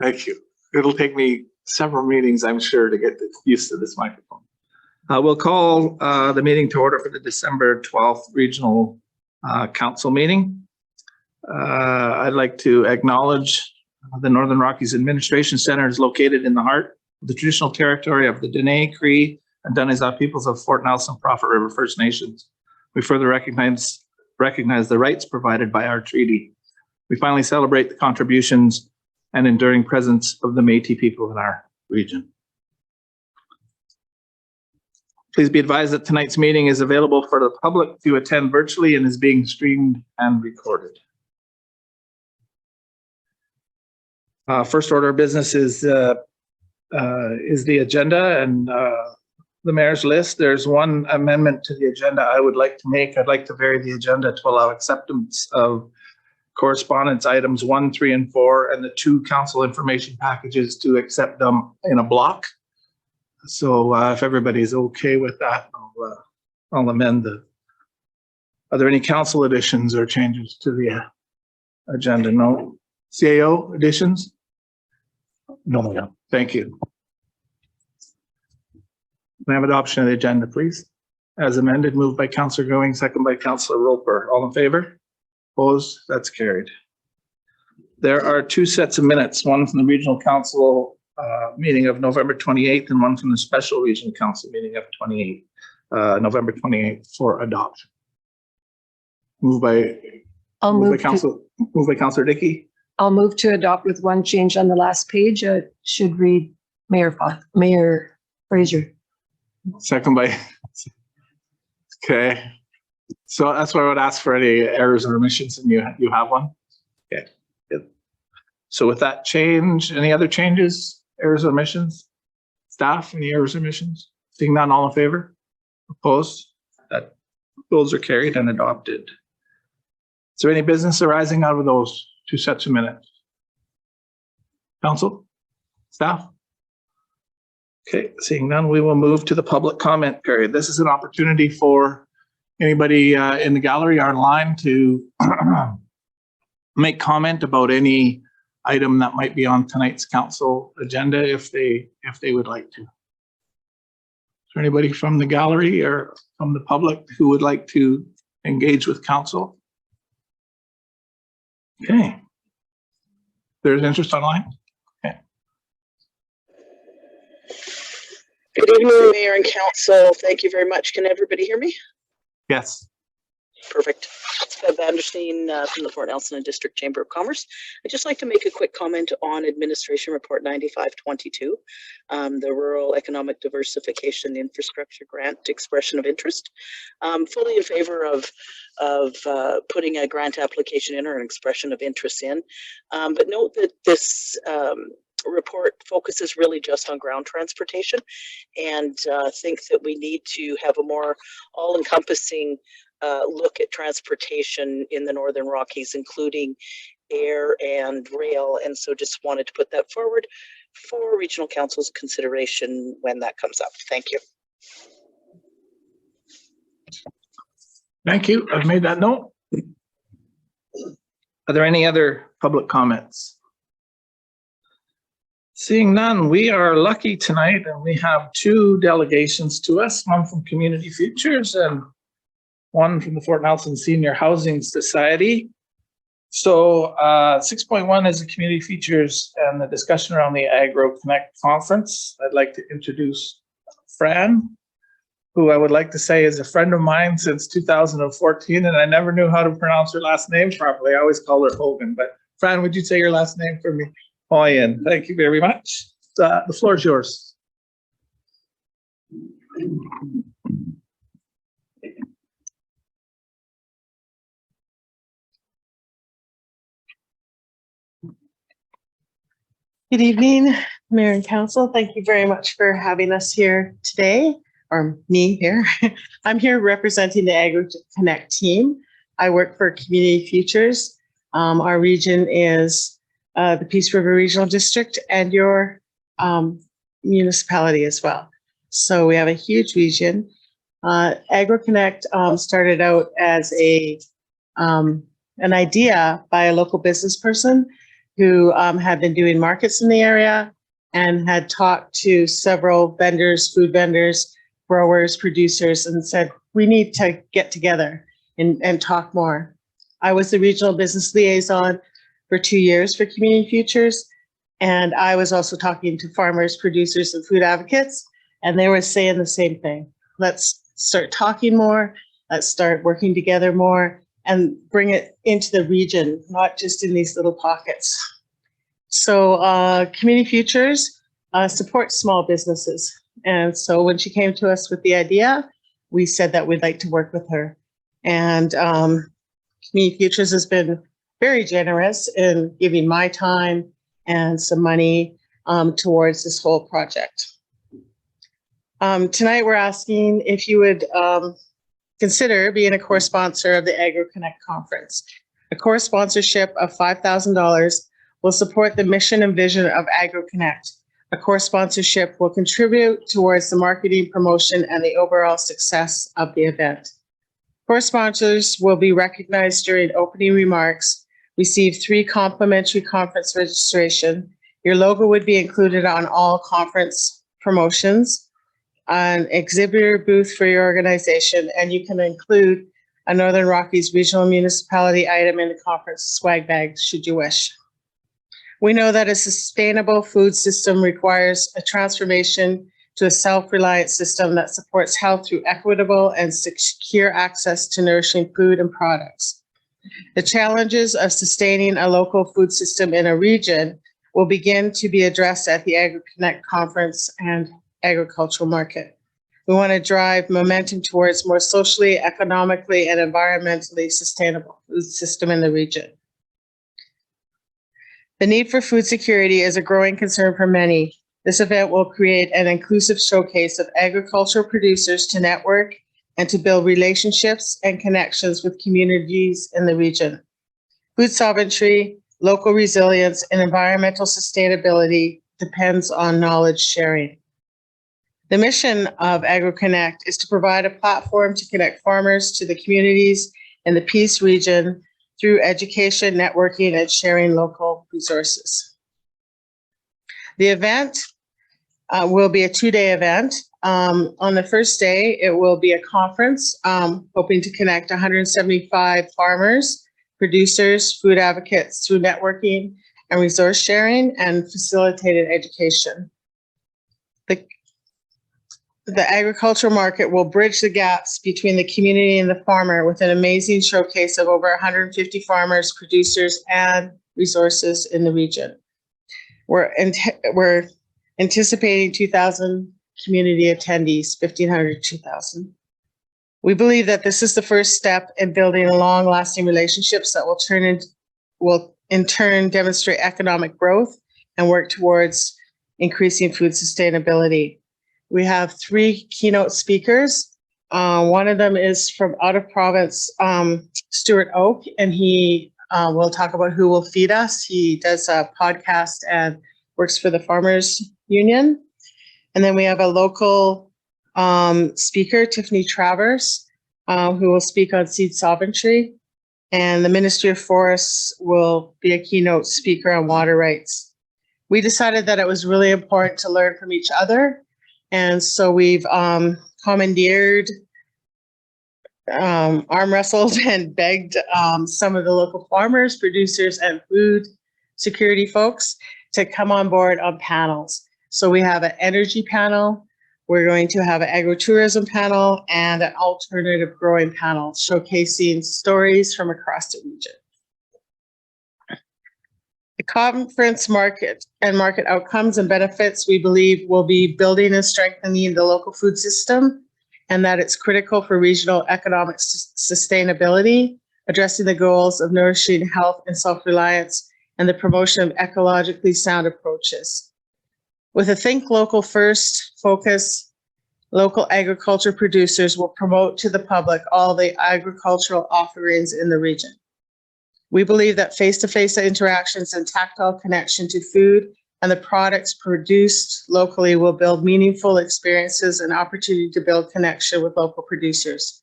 Thank you. It'll take me several meetings, I'm sure, to get used to this microphone. We'll call the meeting to order for the December 12th Regional Council meeting. I'd like to acknowledge the Northern Rockies Administration Center is located in the heart of the traditional territory of the Dene, Cree, and Danezaa peoples of Fort Nelson, Prophet River First Nations. We further recognize the rights provided by our treaty. We finally celebrate the contributions and enduring presence of the Métis people in our region. Please be advised that tonight's meeting is available for the public to attend virtually and is being streamed and recorded. First order of business is the agenda and the mayor's list. There's one amendment to the agenda I would like to make. I'd like to vary the agenda to allow acceptance of correspondence items 1, 3, and 4, and the 2 council information packages to accept them in a block. So if everybody's okay with that, I'll amend the. Are there any council additions or changes to the agenda? No. CAO additions? No. Thank you. May I have adoption of the agenda, please? As amended, moved by Councillor Going, second by Councillor Roper. All in favor? Opposed? That's carried. There are 2 sets of minutes, one from the Regional Council meeting of November 28th and one from the Special Regional Council meeting of November 28th for adoption. Moved by Councillor Dickey. I'll move to adopt with one change on the last page. It should read Mayor Fraser. Second by, okay. So that's why I would ask for any errors or omissions, and you have one? Okay, good. So with that change, any other changes, errors or omissions? Staff, any errors or omissions? Seeing none, all in favor? Opposed? Those are carried and adopted. Is there any business arising out of those 2 sets of minutes? Council? Staff? Okay, seeing none, we will move to the public comment period. This is an opportunity for anybody in the gallery or online to make comment about any item that might be on tonight's council agenda if they would like to. Is there anybody from the gallery or from the public who would like to engage with council? Okay. There's interest online? Okay. Good evening, Mayor and Council. Thank you very much. Can everybody hear me? Yes. Perfect. It's Bev Vandersteen from the Fort Nelson District Chamber of Commerce. I'd just like to make a quick comment on Administration Report 9522, the Rural Economic Diversification Infrastructure Grant Expression of Interest. Fully in favor of putting a grant application in or an expression of interest in, but note that this report focuses really just on ground transportation, and think that we need to have a more all-encompassing look at transportation in the Northern Rockies, including air and rail. And so just wanted to put that forward for Regional Council's consideration when that comes up. Thank you. Thank you. I've made that note. Are there any other public comments? Seeing none, we are lucky tonight and we have 2 delegations to us, one from Community Futures and one from the Fort Nelson Senior Housing Society. So 6.1 is the Community Features and the discussion around the Agro Connect conference. I'd like to introduce Fran, who I would like to say is a friend of mine since 2014, and I never knew how to pronounce her last name properly. I always call her Hogan, but Fran, would you say your last name for me? Hoyen. Thank you very much. The floor is yours. Good evening, Mayor and Council. Thank you very much for having us here today, or me here. I'm here representing the Agro Connect team. I work for Community Futures. Our region is the Peace River Regional District and your municipality as well. So we have a huge region. Agro Connect started out as an idea by a local business person who had been doing markets in the area and had talked to several vendors, food vendors, growers, producers, and said, we need to get together and talk more. I was the regional business liaison for 2 years for Community Futures. And I was also talking to farmers, producers, and food advocates, and they were saying the same thing. Let's start talking more. Let's start working together more and bring it into the region, not just in these little pockets. So Community Futures supports small businesses. And so when she came to us with the idea, we said that we'd like to work with her. And Community Futures has been very generous in giving my time and some money towards this whole project. Tonight, we're asking if you would consider being a core sponsor of the AgroConnect conference. A core sponsorship of $5,000 will support the mission and vision of AgroConnect. A core sponsorship will contribute towards the marketing, promotion, and the overall success of the event. Core sponsors will be recognized during opening remarks, receive 3 complimentary conference registration. Your logo would be included on all conference promotions, an exhibitor booth for your organization, and you can include a Northern Rockies regional municipality item in the conference swag bag should you wish. We know that a sustainable food system requires a transformation to a self-reliant system that supports health through equitable and secure access to nourishing food and products. The challenges of sustaining a local food system in a region will begin to be addressed at the AgroConnect conference and agricultural market. We want to drive momentum towards more socially, economically, and environmentally sustainable food system in the region. The need for food security is a growing concern for many. This event will create an inclusive showcase of agricultural producers to network and to build relationships and connections with communities in the region. Food sovereignty, local resilience, and environmental sustainability depends on knowledge sharing. The mission of AgroConnect is to provide a platform to connect farmers to the communities in the Peace region through education, networking, and sharing local resources. The event will be a 2-day event. On the first day, it will be a conference, hoping to connect 175 farmers, producers, food advocates through networking and resource sharing and facilitated education. The agricultural market will bridge the gaps between the community and the farmer with an amazing showcase of over 150 farmers, producers, and resources in the region. We're anticipating 2,000 community attendees, 1,500 to 2,000. We believe that this is the first step in building long-lasting relationships that will in turn demonstrate economic growth and work towards increasing food sustainability. We have 3 keynote speakers. One of them is from out of province, Stuart Oak, and he will talk about who will feed us. He does a podcast and works for the Farmers Union. And then we have a local speaker, Tiffany Travers, who will speak on seed sovereignty. And the Ministry of Forests will be a keynote speaker on water rights. We decided that it was really important to learn from each other. And so we've commandeered, arm wrestled and begged some of the local farmers, producers, and food security folks to come on board on panels. So we have an energy panel, we're going to have an agritourism panel, and an alternative growing panel showcasing stories from across the region. The conference market outcomes and benefits we believe will be building and strengthening the local food system, and that it's critical for regional economic sustainability, addressing the goals of nourishing health and self-reliance, and the promotion of ecologically sound approaches. With a Think Local First focus, local agriculture producers will promote to the public all the agricultural offerings in the region. We believe that face-to-face interactions and tactile connection to food and the products produced locally will build meaningful experiences and opportunity to build connection with local producers.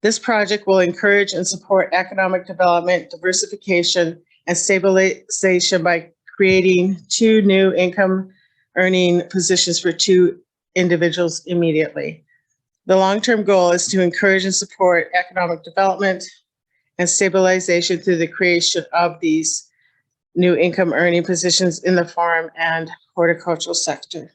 This project will encourage and support economic development, diversification, and stabilization by creating 2 new income earning positions for 2 individuals immediately. The long-term goal is to encourage and support economic development and stabilization through the creation of these new income earning positions in the farm and horticultural sector.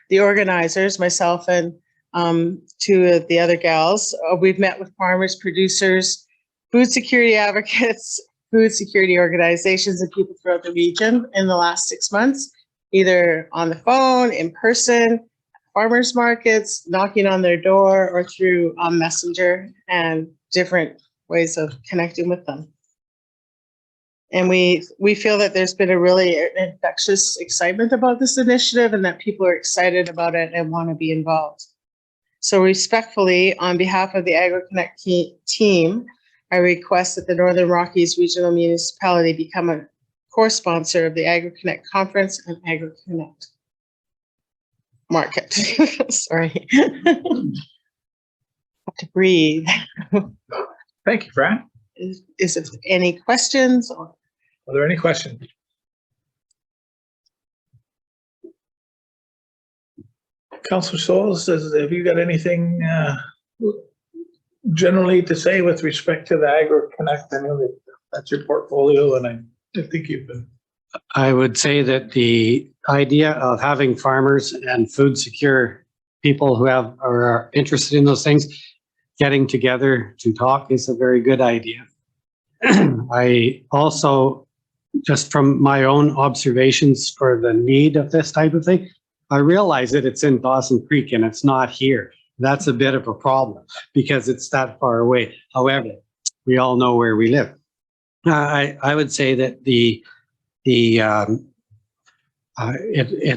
The organizers, myself and 2 of the other gals, we've met with farmers, producers, food security advocates, food security organizations, and people throughout the region in the last 6 months, either on the phone, in person, farmers markets, knocking on their door, or through Messenger and different ways of connecting with them. And we feel that there's been a really infectious excitement about this initiative and that people are excited about it and want to be involved. So respectfully, on behalf of the AgroConnect team, I request that the Northern Rockies Regional Municipality become a core sponsor of the AgroConnect Conference and AgroConnect Market. Sorry. Have to breathe. Thank you, Fran. Is there any questions? Are there any questions? Councillor Souls, have you got anything generally to say with respect to the AgroConnect? I know that that's your portfolio, and I think you've been. I would say that the idea of having farmers and food secure people who are interested in those things getting together to talk is a very good idea. I also, just from my own observations for the need of this type of thing, I realize that it's in Dawson Creek and it's not here. That's a bit of a problem because it's that far away. However, we all know where we live. I would say that it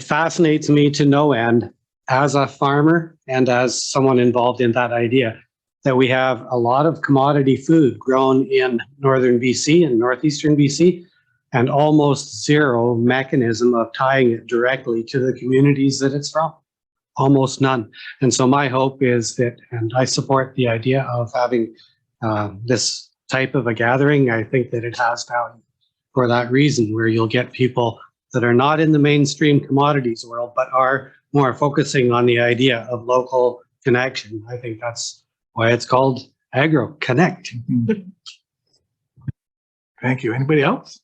fascinates me to no end as a farmer and as someone involved in that idea that we have a lot of commodity food grown in northern BC and northeastern BC and almost zero mechanism of tying it directly to the communities that it's from. Almost none. And so my hope is that, and I support the idea of having this type of a gathering. I think that it has value for that reason, where you'll get people that are not in the mainstream commodities world, but are more focusing on the idea of local connection. I think that's why it's called AgroConnect. Thank you. Anybody else?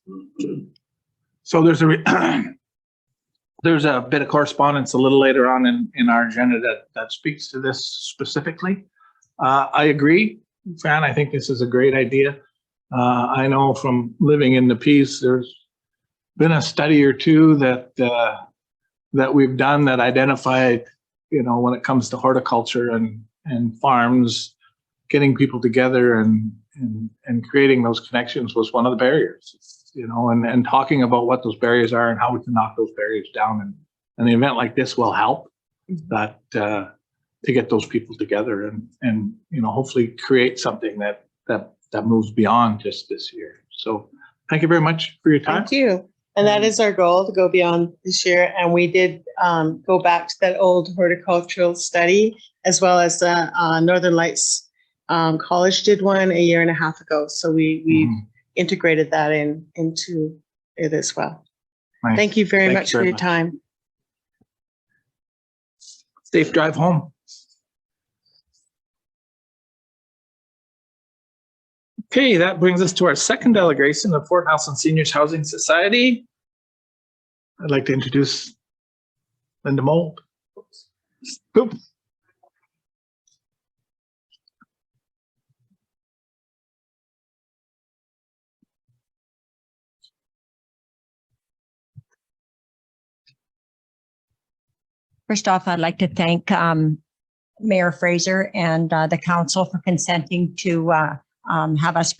So there's a bit of correspondence a little later on in our agenda that speaks to this specifically. I agree, Fran. I think this is a great idea. I know from living in the Peace, there's been a study or two that we've done that identified, when it comes to horticulture and farms, getting people together and creating those connections was one of the barriers, and talking about what those barriers are and how we can knock those barriers down. And an event like this will help that to get those people together and hopefully create something that moves beyond just this year. So thank you very much for your time. Thank you. And that is our goal, to go beyond this year. And we did go back to that old horticultural study, as well as Northern Lights College did one a year and a half ago. So we integrated that into it as well. Nice. Thank you very much for your time. Safe drive home. Okay, that brings us to our second delegation of Fort Nelson Seniors Housing Society. I'd like to introduce Linda Mold. Oops. First off, I'd like to thank Mayor Fraser and the council for consenting to have us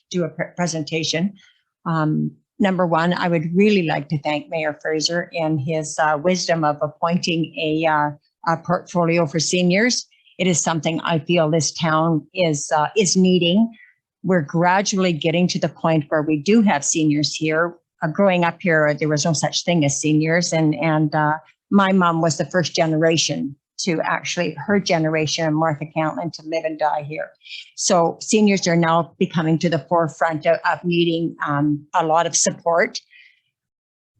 do a presentation. Number one, I would really like to thank Mayor Fraser in his wisdom of appointing a portfolio for seniors. It is something I feel this town is needing. We're gradually getting to the point where we do have seniors here. Growing up here, there was no such thing as seniors, and my mom was the first generation to actually her generation of Martha Countlin to live and die here. So seniors are now becoming to the forefront of needing a lot of support.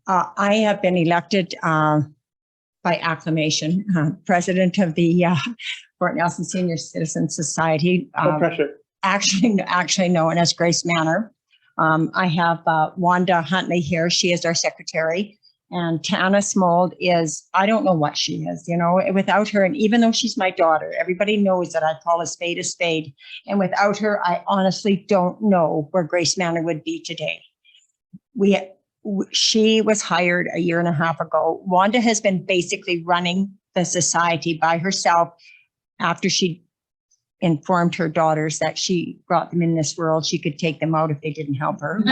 I have been elected by acclamation, president of the Fort Nelson Senior Citizen Society. No pressure. Actually known as Grace Manor. I have Wanda Huntley here. She is our secretary. And Tana Smold is, I don't know what she is, you know, without her. And even though she's my daughter, everybody knows that I call a spade a spade. And without her, I honestly don't know where Grace Manor would be today. She was hired a year and a half ago. Wanda has been basically running the society by herself after she informed her daughters that she brought them in this world. She could take them out if they didn't help her.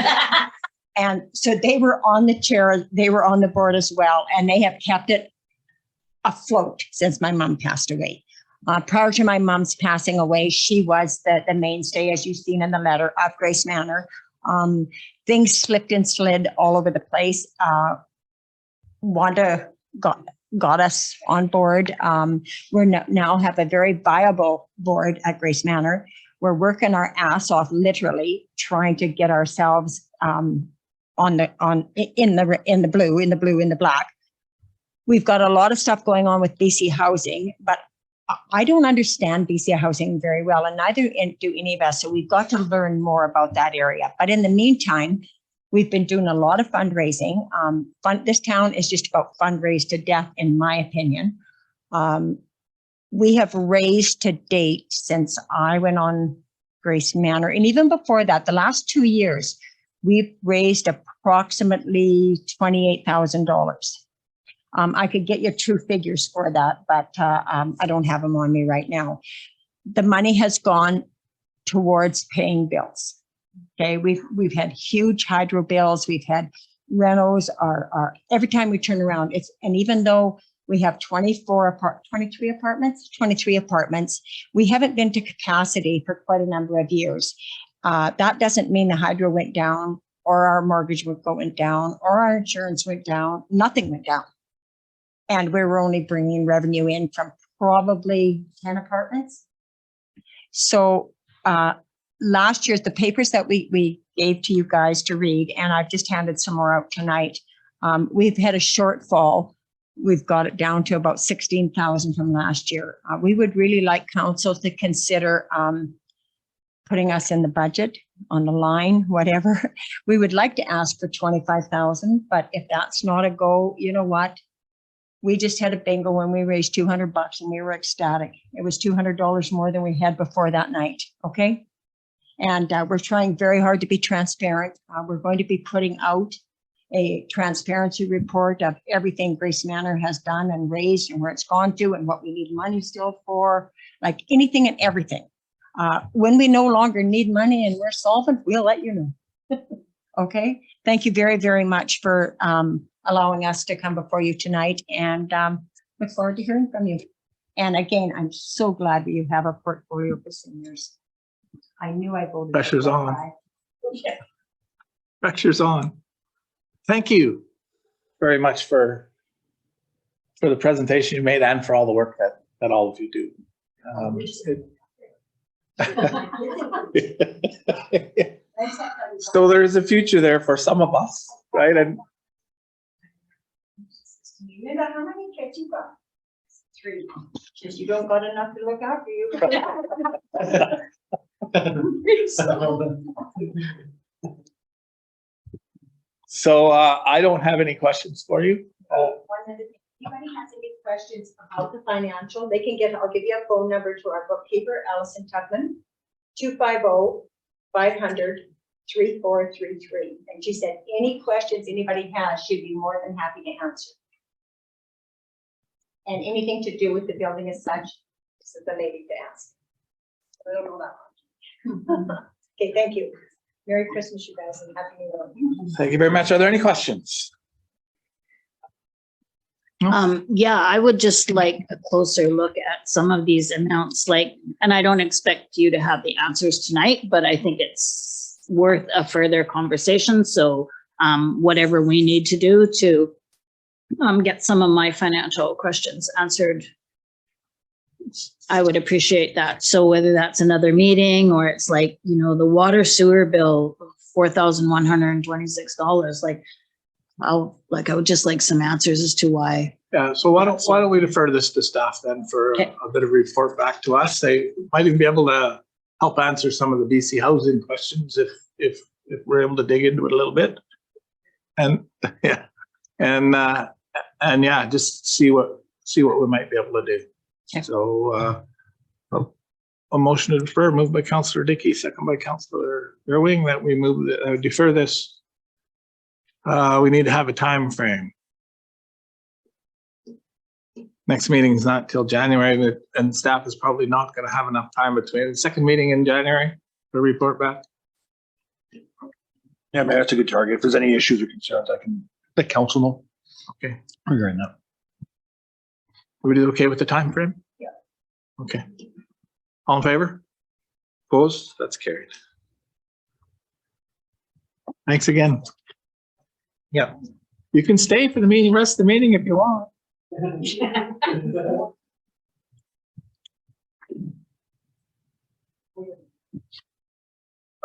And so they were on the chair, they were on the board as well, and they have kept it afloat since my mom passed away. Prior to my mom's passing away, she was the mainstay, as you've seen in the letter, of Grace Manor. Things slipped and slid all over the place. Wanda got us on board. We now have a very viable board at Grace Manor. We're working our ass off, literally trying to get ourselves in the blue, in the black. We've got a lot of stuff going on with BC Housing, but I don't understand BC Housing very well, and neither do any of us. So we've got to learn more about that area. But in the meantime, we've been doing a lot of fundraising. This town is just about fundraised to death, in my opinion. We have raised to date, since I went on Grace Manor, and even before that, the last 2 years, we've raised approximately $28,000. I could get you true figures for that, but I don't have them on me right now. The money has gone towards paying bills. Okay, we've had huge hydro bills. We've had renos. Every time we turn around, and even though we have 23 apartments, we haven't been to capacity for quite a number of years. That doesn't mean the hydro went down, or our mortgage went down, or our insurance went down. Nothing went down. And we were only bringing revenue in from probably 10 apartments. So last year's, the papers that we gave to you guys to read, and I've just handed some more out tonight, we've had a shortfall. We've got it down to about 16,000 from last year. We would really like council to consider putting us in the budget, on the line, whatever. We would like to ask for 25,000, but if that's not a go, you know what? We just had a bingo when we raised $200 and we were ecstatic. It was $200 more than we had before that night, okay? And we're trying very hard to be transparent. We're going to be putting out a transparency report of everything Grace Manor has done and raised and where it's gone to and what we need money still for, like anything and everything. When we no longer need money and we're solvent, we'll let you know. Okay. Thank you very, very much for allowing us to come before you tonight, and look forward to hearing from you. And again, I'm so glad that you have a portfolio for seniors. I knew I voted. Pressure's on. Yeah. Pressure's on. Thank you very much for the presentation you made and for all the work that all of you do. So there is a future there for some of us, right? And Linda, how many kids you got? 3. Because you don't got enough to look after you. so I don't have any questions for you. Anybody has any questions about the financial, they can I'll give you a phone number to our bookkeeper, Allison Tubman, 250-500-3433. And she said, any questions anybody has, she'd be more than happy to answer. And anything to do with the building as such, this is the lady to ask. I don't know that much. Okay, thank you. Merry Christmas, you guys, and Happy New Year. Thank you very much. Are there any questions? Yeah, I would just like a closer look at some of these amounts, and I don't expect you to have the answers tonight, but I think it's worth a further conversation. So whatever we need to do to get some of my financial questions answered I would appreciate that. So whether that's another meeting or it's like, you know, the water sewer bill, $4,126, like, I would just like some answers as to why. Yeah, so why don't we defer this to staff then for Okay. a bit of report back to us? They might even be able to help answer some of the BC housing questions if we're able to dig into it a little bit. And yeah, and yeah, just see what we might be able to do. Okay. So a motion to defer, moved by Councillor Dickey, second by Councillor Irwing, that we defer this. We need to have a time frame. Next meeting is not till January, and staff is probably not going to have enough time between the second meeting in January to report back. Yeah, man, that's a good target. If there's any issues or concerns, I can let council know. Okay. Regarding that. Everybody okay with the time frame? Yeah. Okay. All in favor? Opposed? That's carried. Thanks again. Yeah. You can stay for the meeting, rest of the meeting if you want.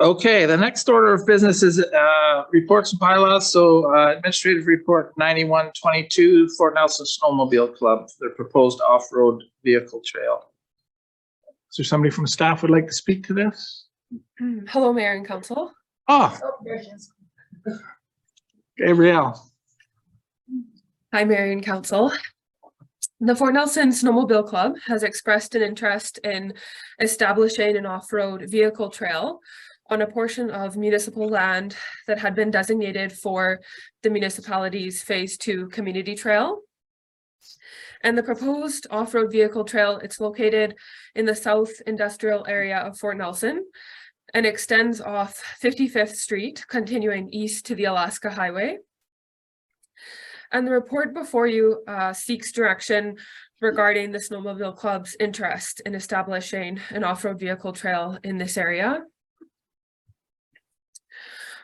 Okay, the next order of business is reports and bylaws. So administrative report 9122, Fort Nelson Snowmobile Club, their proposed off-road vehicle trail. Is there somebody from staff would like to speak to this? Hello, Mayor and Council. Oh, Gabrielle. Hi, Mayor and Council. The Fort Nelson Snowmobile Club has expressed an interest in establishing an off-road vehicle trail on a portion of municipal land that had been designated for the municipality's Phase 2 community trail. And the proposed off-road vehicle trail, it's located in the south industrial area of Fort Nelson and extends off 55th Street, continuing east to the Alaska Highway. And the report before you seeks direction regarding the Snowmobile Club's interest in establishing an off-road vehicle trail in this area.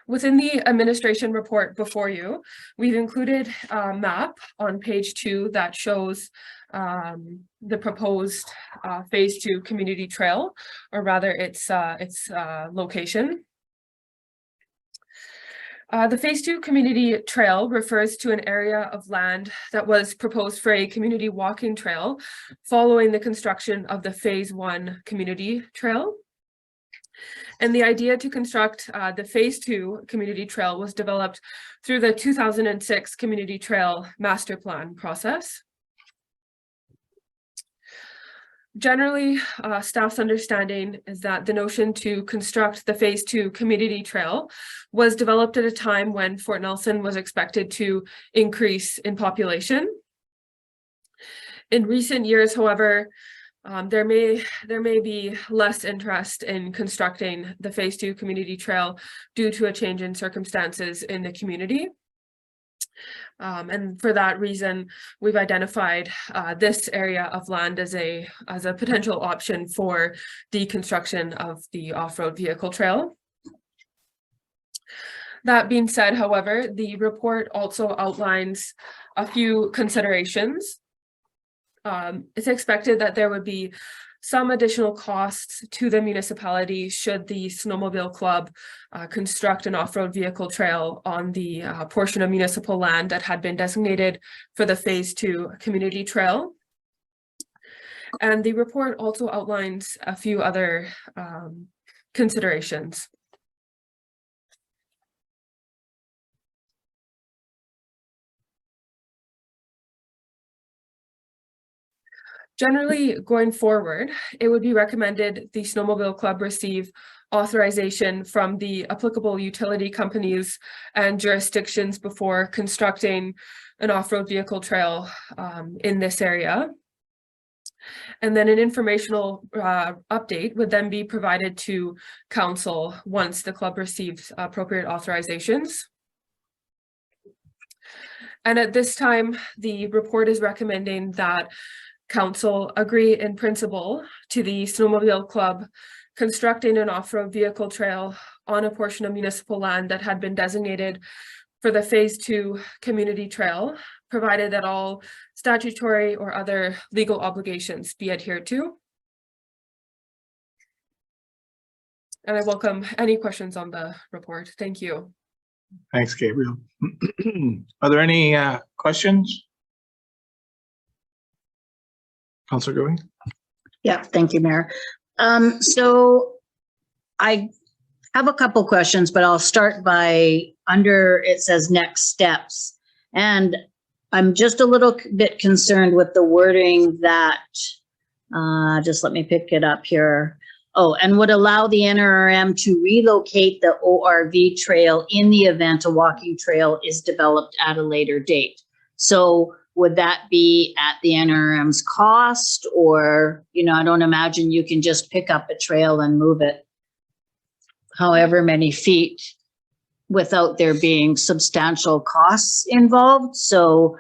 Within the administration report before you, we've included a map on page 2 that shows the proposed Phase 2 community trail, or rather its location. The Phase 2 community trail refers to an area of land that was proposed for a community walking trail following the construction of the Phase 1 community trail. And the idea to construct the Phase 2 community trail was developed through the 2006 Community Trail Master Plan process. Generally, staff's understanding is that the notion to construct the Phase 2 community trail was developed at a time when Fort Nelson was expected to increase in population. In recent years, however, there may be less interest in constructing the Phase 2 community trail due to a change in circumstances in the community. And for that reason, we've identified this area of land as a potential option for the construction of the off-road vehicle trail. That being said, however, the report also outlines a few considerations. It's expected that there would be some additional costs to the municipality should the Snowmobile Club construct an off-road vehicle trail on the portion of municipal land that had been designated for the Phase 2 community trail. And the report also outlines a few other considerations. Generally, going forward, it would be recommended the Snowmobile Club receive authorization from the applicable utility companies and jurisdictions before constructing an off-road vehicle trail in this area. And then an informational update would then be provided to council once the club receives appropriate authorizations. And at this time, the report is recommending that council agree in principle to the Snowmobile Club constructing an off-road vehicle trail on a portion of municipal land that had been designated for the Phase 2 community trail provided that all statutory or other legal obligations be adhered to. And I welcome any questions on the report. Thank you. Thanks, Gabriel. Are there any questions? Councillor Going? Yeah, thank you, Mayor. So I have a couple questions, but I'll start by under, it says next steps. And I'm just a little bit concerned with the wording that, just let me pick it up here. Oh, and would allow the NRM to relocate the ORV trail in the event a walking trail is developed at a later date. So would that be at the NRM's cost, or, you know, I don't imagine you can just pick up a trail and move it however many feet without there being substantial costs involved. So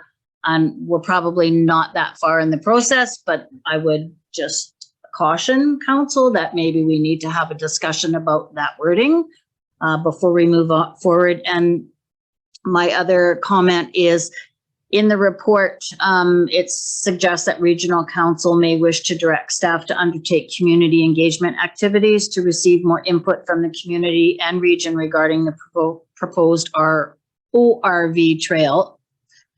we're probably not that far in the process, but I would just caution council that maybe we need to have a discussion about that wording before we move on forward. And my other comment is, in the report, it suggests that regional council may wish to direct staff to undertake community engagement activities to receive more input from the community and region regarding the proposed ORV trail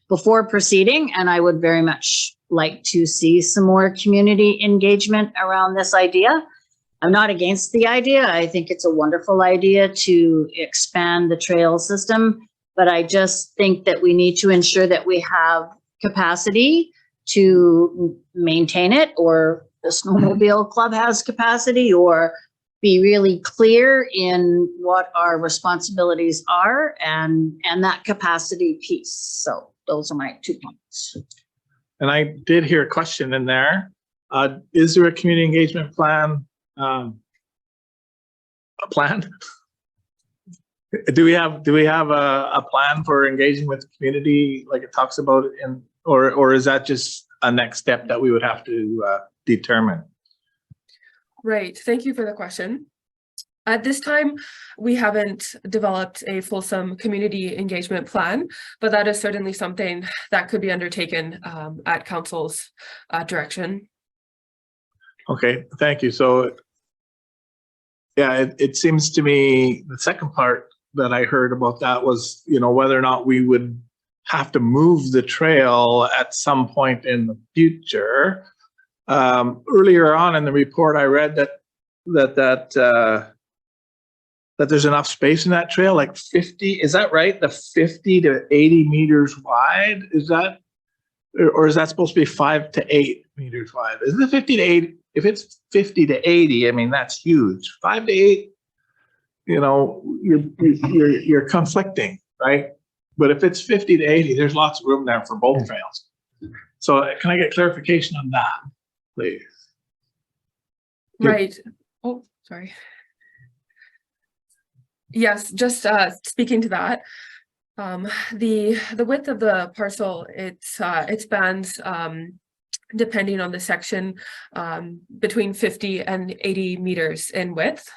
before proceeding. And I would very much like to see some more community engagement around this idea. I'm not against the idea. I think it's a wonderful idea to expand the trail system. But I just think that we need to ensure that we have capacity to maintain it, or the snowmobile club has capacity, or be really clear in what our responsibilities are and that capacity piece. So those are my 2 points. And I did hear a question in there. Is there a community engagement plan? A plan? Do we have a plan for engaging with the community like it talks about in, or is that just a next step that we would have to determine? Right. Thank you for the question. At this time, we haven't developed a fulsome community engagement plan, but that is certainly something that could be undertaken at council's direction. Okay, thank you. So yeah, it seems to me the second part that I heard about that was, you know, whether or not we would have to move the trail at some point in the future. Earlier on in the report, I read that there's enough space in that trail, like 50, is that right? The 50 to 80 meters wide, is that, or is that supposed to be 5 to 8 meters wide? Is it 50 to 80? If it's 50 to 80, I mean, that's huge. 5 to 8, you know, you're conflicting, right? But if it's 50 to 80, there's lots of room there for both trails. So can I get clarification on that, please? Right. Oh, sorry. Yes, just speaking to that, the width of the parcel, it spans depending on the section between 50 and 80 meters in width.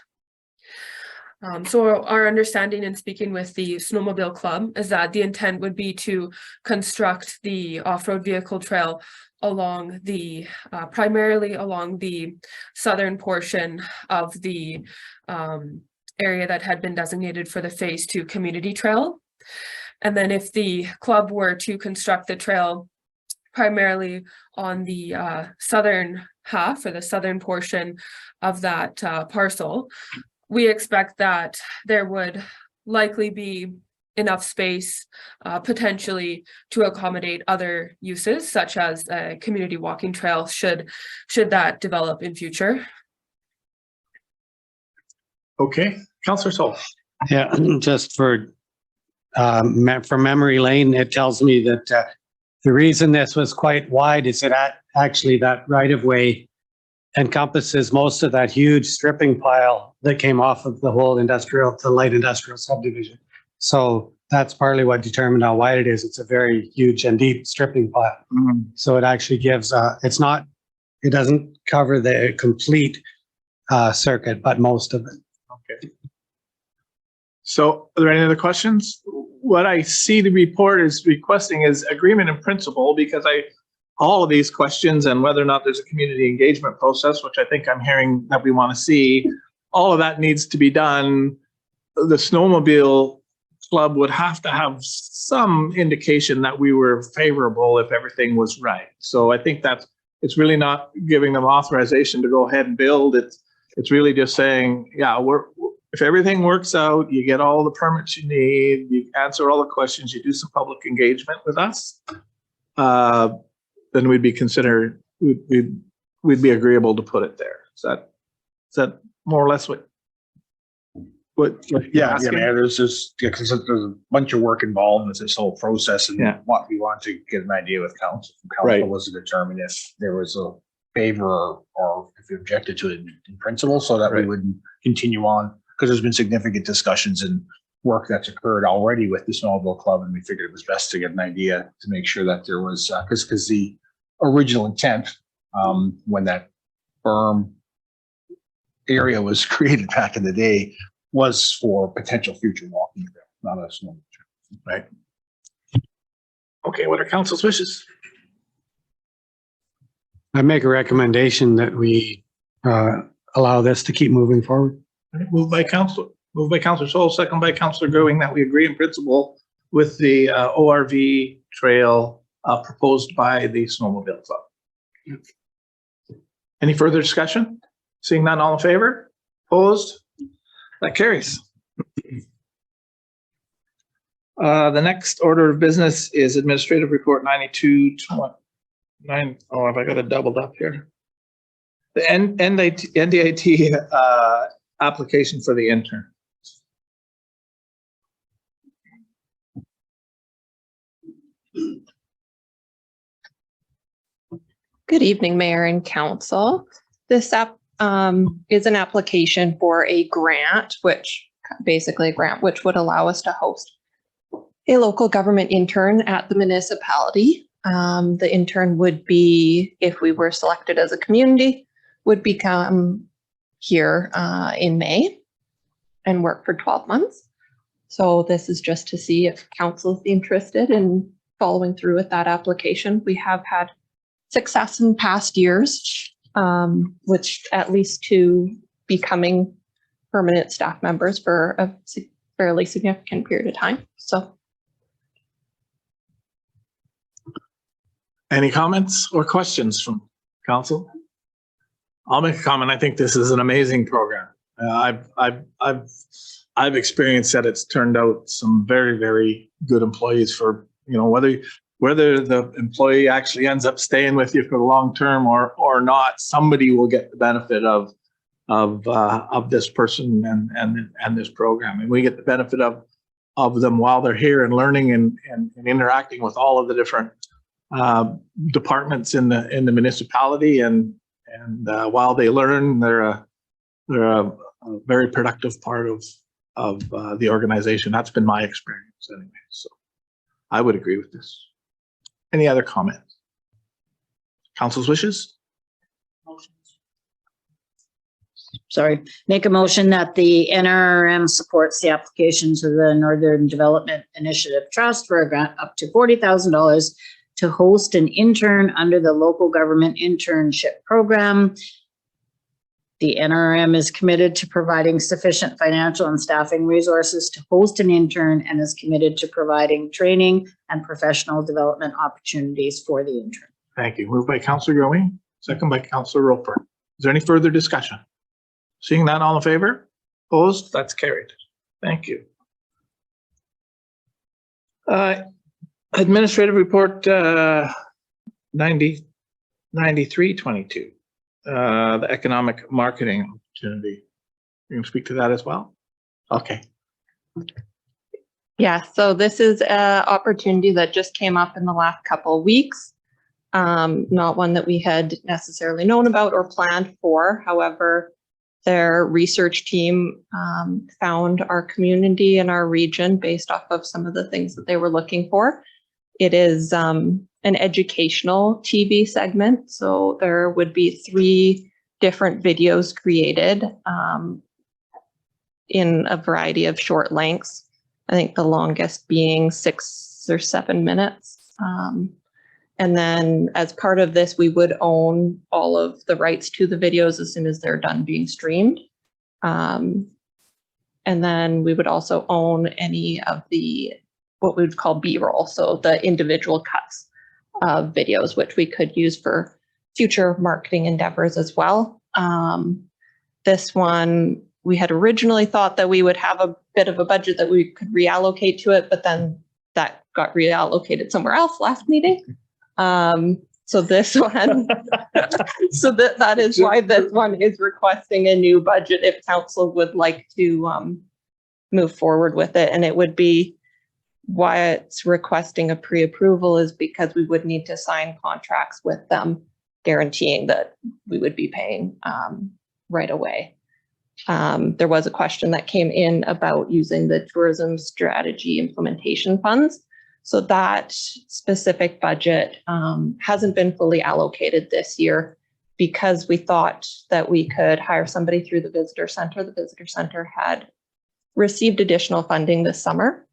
So our understanding in speaking with the Snowmobile Club is that the intent would be to construct the off-road vehicle trail along the primarily along the southern portion of the area that had been designated for the Phase 2 community trail. And then if the club were to construct the trail primarily on the southern half, or the southern portion of that parcel, we expect that there would likely be enough space potentially to accommodate other uses, such as a community walking trail, should that develop in future. Okay, Councillor Sol. Yeah, just for memory lane, it tells me that the reason this was quite wide is that actually that right of way encompasses most of that huge stripping pile that came off of the whole the light industrial subdivision. So that's partly what determined how wide it is. It's a very huge and deep stripping pile. Mm-hmm. So it actually gives, it doesn't cover the complete circuit, but most of it. Okay. So are there any other questions? what I see the report is requesting is agreement in principle, because all of these questions and whether or not there's a community engagement process, which I think I'm hearing that we want to see, all of that needs to be done. The snowmobile club would have to have some indication that we were favorable if everything was right. So I think it's really not giving them authorization to go ahead and build. It's really just saying, yeah, if everything works out, you get all the permits you need, you answer all the questions, you do some public engagement with us, then we'd be agreeable to put it there. Is that more or less what you're Yeah, asking? there's just, because there's a bunch of work involved with this whole process, and Yeah. what we want to get an idea with council. Right. Council was to determine if there was a favor or if we objected to it in principle, so that we Right. wouldn't continue on, because there's been significant discussions and work that's occurred already with the Snowmobile Club, and we figured it was best to get an idea to make sure that there was, because the original intent, when that berm area was created back in the day, was for potential future walking trail, not a snowmobile trail. Right. Okay, what are council's wishes? I make a recommendation that we allow this to keep moving forward. Moved by Councilor Sol, second by Councilor Going, that we agree in principle with the ORV trail proposed by the Snowmobile Club. Any further discussion? Seeing none, all in favor? Opposed? That carries. The next order of business is Administrative Report 9229. Oh, have I got it doubled up here? The NDIT application for the intern. Good evening, Mayor and Council. This app is an application for a grant, which would allow us to host a local government intern at the municipality. The intern would be, if we were selected as a community, would become here in May and work for 12 months. So this is just to see if council is interested in following through with that application. We have had success in past years, which at least to becoming permanent staff members for a fairly significant period of time. So. Any comments or questions from council? I'll make a comment. I think this is an amazing program. I've experienced that it's turned out some very, very good employees for, whether the employee actually ends up staying with you for the long term or not, somebody will get the benefit of this person and this program. And we get the benefit of them while they're here and learning and interacting with all of the different departments in the municipality, and while they learn, they're a very productive part of the organization. That's been my experience anyway. So I would agree with this. Any other comments? Council's wishes? Sorry, make a motion that the NRM supports the application to the Northern Development Initiative Trust for a grant up to $40,000 to host an intern under the local government internship program. The NRM is committed to providing sufficient financial and staffing resources to host an intern and is committed to providing training and professional development opportunities for the intern. Thank you. Moved by Councilor Going, second by Councilor Roper. Is there any further discussion? Seeing none, all in favor? Opposed? That's carried. Thank you. Administrative Report 9322. The economic marketing opportunity. You can speak to that as well? Okay. Yeah, so this is an opportunity that just came up in the last couple of weeks. Not one that we had necessarily known about or planned for. However, their research team found our community and our region based off of some of the things that they were looking for. It is an educational TV segment. So there would be 3 different videos created in a variety of short lengths. I think the longest being 6 or 7 minutes. And then as part of this, we would own all of the rights to the videos as soon as they're done being streamed. And then we would also own any of the, what we would call B-roll, so the individual cuts of videos, which we could use for future marketing endeavors as well. This one, we had originally thought that we would have a bit of a budget that we could reallocate to it, but then that got reallocated somewhere else last meeting. So this one, so that is why this one is requesting a new budget if council would like to move forward with it. And it would be, why it's requesting a pre-approval is because we would need to sign contracts with them guaranteeing that we would be paying right away. There was a question that came in about using the tourism strategy implementation funds. So that specific budget hasn't been fully allocated this year because we thought that we could hire somebody through the visitor center. The visitor center had received additional funding this summer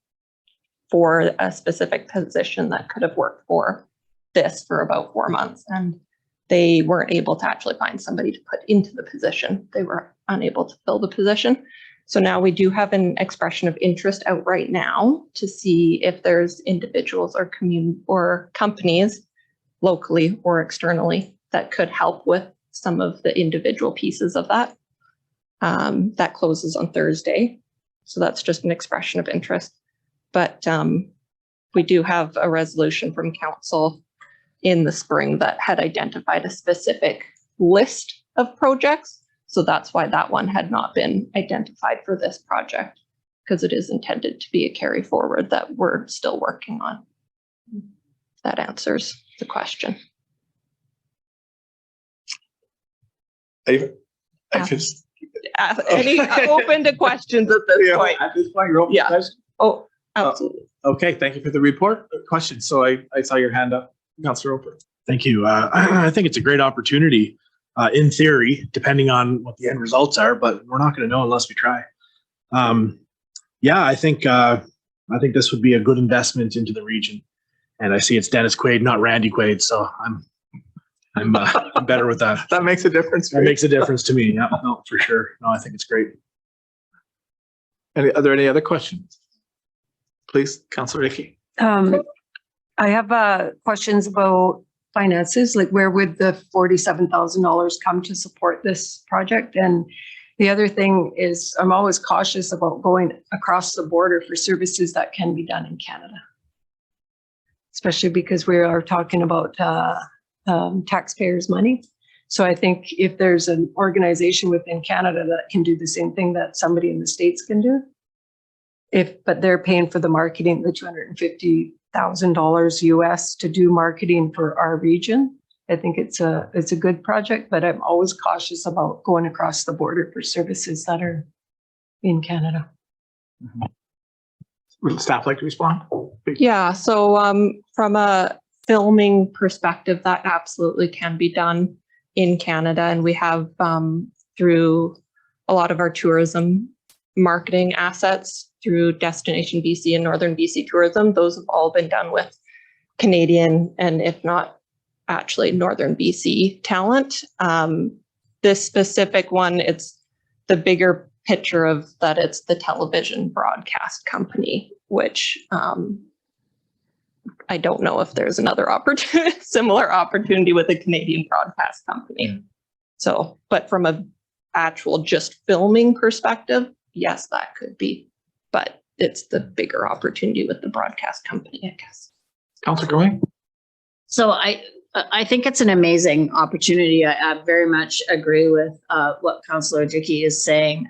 for a specific position that could have worked for this for about 4 months. And they weren't able to actually find somebody to put into the position. They were unable to fill the position. So now we do have an expression of interest out right now to see if there's individuals or companies locally or externally that could help with some of the individual pieces of that. That closes on Thursday. So that's just an expression of interest. But we do have a resolution from council in the spring that had identified a specific list of projects. So that's why that one had not been identified for this project, because it is intended to be a carry forward that we're still working on. That answers the question. I just. Any open to questions at this point? At this point, you're open to Yeah. questions? Oh, absolutely. Okay, thank you for the report. Question. So I saw your hand up, Councillor Roper. Thank you. I think it's a great opportunity, in theory, depending on what the end results are, but we're not going to know unless we try. Yeah, I think this would be a good investment into the region. And I see it's Dennis Quaid, not Randy Quaid, so I'm better with that. That makes a difference. That makes a difference to me. Yeah, no, for sure. No, I think it's great. Are there any other questions? Please, Councillor Hickey. I have questions about finances, like where would the $47,000 come to support this project? And the other thing is I'm always cautious about going across the border for services that can be done in Canada. Especially because we are talking about taxpayers' money. So I think if there's an organization within Canada that can do the same thing that somebody in the States can do, but they're paying for the marketing, the $250,000 US to do marketing for our region, I think it's a good project, but I'm always cautious about going across the border for services that are in Canada. Would staff like to respond? Yeah, so from a filming perspective, that absolutely can be done in Canada. And we have through a lot of our tourism marketing assets through Destination BC and Northern BC Tourism, those have all been done with Canadian and if not actually Northern BC talent. This specific one, it's the bigger picture of that it's the television broadcast company, which I don't know if there's another similar opportunity with a Canadian broadcast company. So, but from a actual just filming perspective, yes, that could be, but it's the bigger opportunity with the broadcast company, I guess. Councillor Growing? So I think it's an amazing opportunity. I very much agree with what Councillor Dickey is saying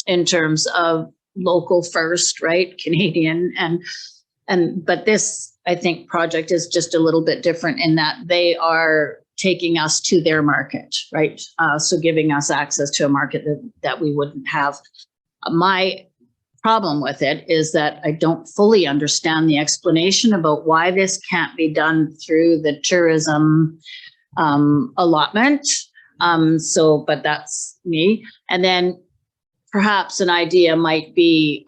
in terms of local first, right? Canadian but this, I think, project is just a little bit different in that they are taking us to their market, right? So giving us access to a market that we wouldn't have. My problem with it is that I don't fully understand the explanation about why this can't be done through the tourism allotment. But that's me. And then perhaps an idea might be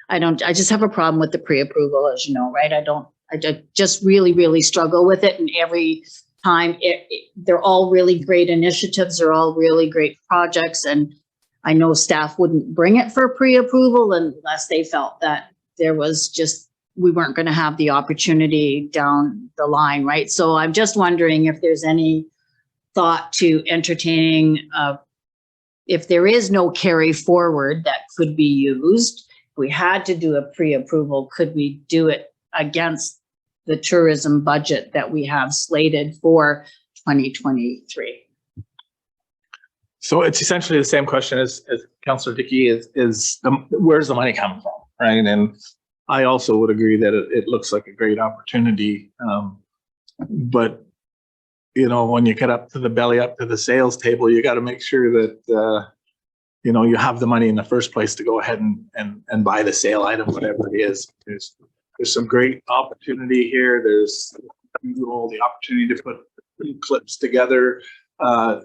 I just have a problem with the pre-approval, as you know, right? I just really, really struggle with it. And every time they're all really great initiatives, they're all really great projects. And I know staff wouldn't bring it for pre-approval unless they felt that there was just, we weren't going to have the opportunity down the line, right? So I'm just wondering if there's any thought to entertaining, if there is no carry forward that could be used, if we had to do a pre-approval, could we do it against the tourism budget that we have slated for 2023? So it's essentially the same question as Councillor Dickey is where's the money coming from, right? And I also would agree that it looks like a great opportunity. But, you know, when you get up to the sales table, you got to make sure that, you know, you have the money in the first place to go ahead and buy the sale item, whatever it is. There's some great opportunity here. There's the opportunity to put clips together,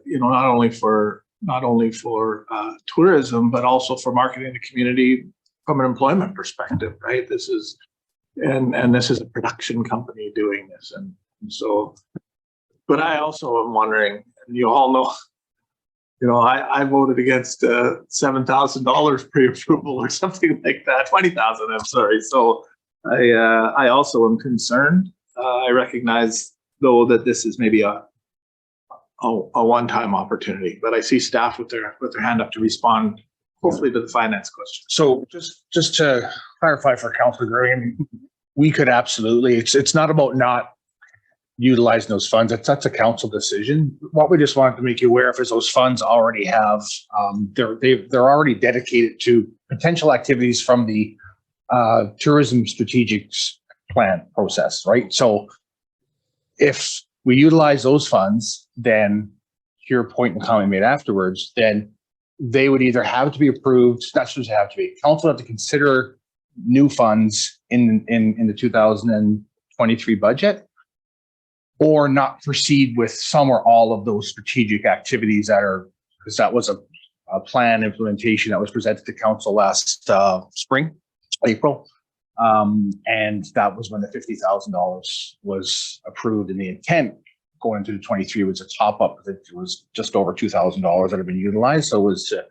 you know, not only for tourism, but also for marketing the community from an employment perspective, right? This is a production company doing this. And so, but I also am wondering, and you all know, you know, I voted against $7,000 pre-approval or something like that, 20,000, I'm sorry. So I also am concerned. I recognize though that this is maybe a one-time opportunity, but I see staff with their hand up to respond, hopefully to the finance question. So just to clarify for Councilor Gray, I mean, we could absolutely, it's not about not utilizing those funds. That's a council decision. What we just wanted to make you aware of is those funds already have, they're already dedicated to potential activities from the tourism strategic plan process, right? So if we utilize those funds, then to your point and comment made afterwards, then they would either have to be approved, not supposed to have to be, council would have to consider new funds in the 2023 budget, or not proceed with some or all of those strategic activities that are, because that was a plan implementation that was presented to council last spring, April. And that was when the $50,000 was approved, and the intent going into the 23 was a top up. It was just over $2,000 that had been utilized. So it was to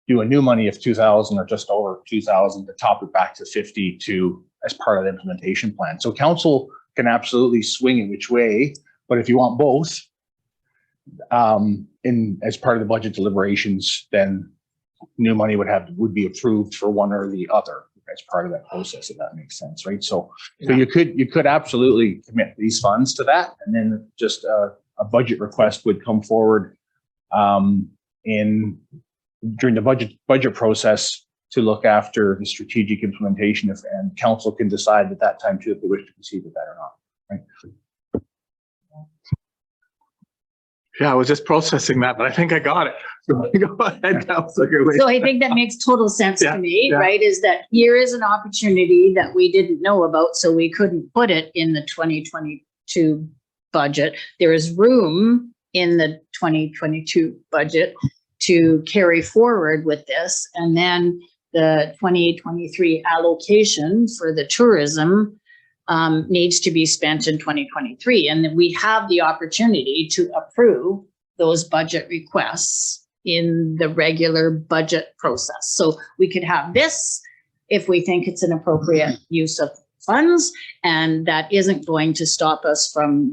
do a new money of 2,000 or just over 2,000 to top it back to 50 as part of the implementation plan. So council can absolutely swing in which way, but if you want both as part of the budget deliberations, then new money would be approved for one or the other as part of that process, if that makes sense, right? So you could absolutely commit these funds to that, and then just a budget request would come forward during the budget process to look after the strategic implementation, and council can decide at that time too if they wish to proceed with that or not, right? Yeah, I was just processing that, but I think I got it. So go ahead, Councilor Gray. So I think that makes total sense to me, right? Is that here is an opportunity that we didn't know about, so we couldn't put it in the 2022 budget. There is room in the 2022 budget to carry forward with this. And then the 2023 allocation for the tourism needs to be spent in 2023. And then we have the opportunity to approve those budget requests in the regular budget process. So we could have this if we think it's an appropriate use of funds, and that isn't going to stop us from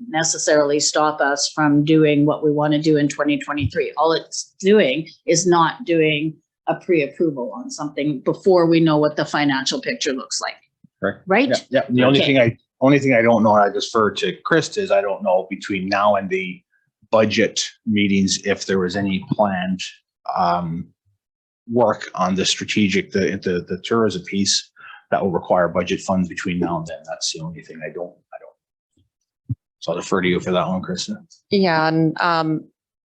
necessarily stop us from doing what we want to do in 2023. All it's doing is not doing a pre-approval on something before we know what the financial picture looks like. Right? Yeah. The only thing I don't know, and I defer to Chris, is I don't know between now and the budget meetings if there was any planned work on the strategic, the tourism piece that will require budget funds between now and then. That's the only thing I don't. So I'll defer to you for that one, Krista. Yeah, and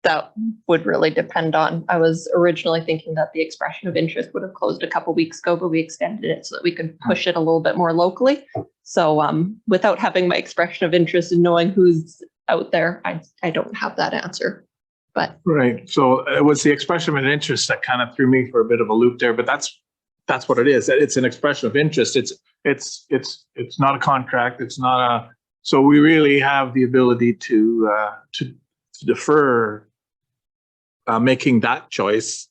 that would really depend on, I was originally thinking that the expression of interest would have closed a couple weeks ago, but we extended it so that we could push it a little bit more locally. So without having my expression of interest and knowing who's out there, I don't have that answer. But right. So it was the expression of an interest that kind of threw me for a bit of a loop there, but that's that's what it is. It's an expression of interest. It's not a contract. It's not a, so we really have the ability to defer making that choice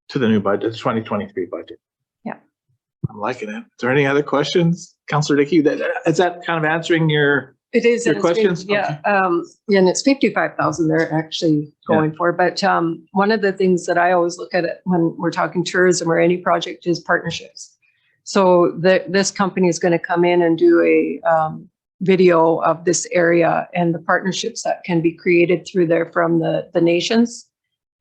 to the new budget, the 2023 budget. Yeah. I'm liking it. Is there any other questions? Councillor Dickey, is that kind of answering your It is. your and it's been- questions? Yeah, yeah, and it's 55,000 they're actually going for. But one of the things that I always look at it when we're talking tourism or any project is partnerships. So this company is going to come in and do a video of this area and the partnerships that can be created through there from the nations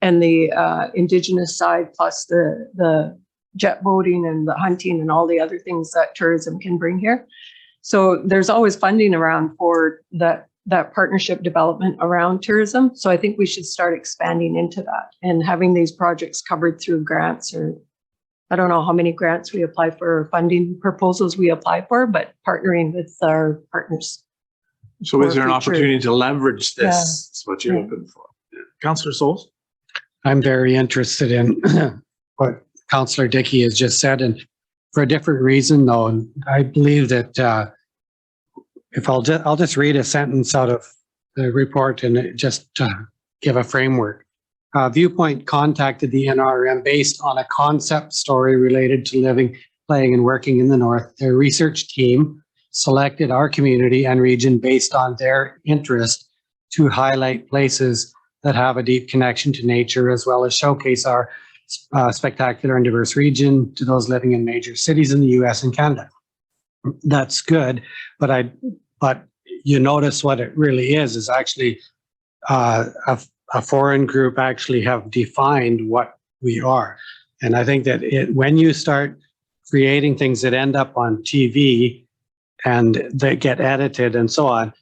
and the Indigenous side, plus the jet boating and the hunting and all the other things that tourism can bring here. So there's always funding around for that partnership development around tourism. So I think we should start expanding into that and having these projects covered through grants, or I don't know how many grants we apply for, funding proposals we apply for, but partnering with our partners. So is there an for future- opportunity to leverage this? Yeah. That's what you're Yeah. looking for. Councillor Souls? I'm very interested in what Councillor Dickey has just said, and for a different reason though. And I believe that if I'll just read a sentence out of the report and just give a framework. Viewpoint contacted the NRM based on a concept story related to living, playing, and working in the North. Their research team selected our community and region based on their interest to highlight places that have a deep connection to nature, as well as showcase our spectacular and diverse region to those living in major cities in the US and Canada. That's good, but you notice what it really is actually a foreign group actually have defined what we are. And I think that when you start creating things that end up on TV and they get edited and so on,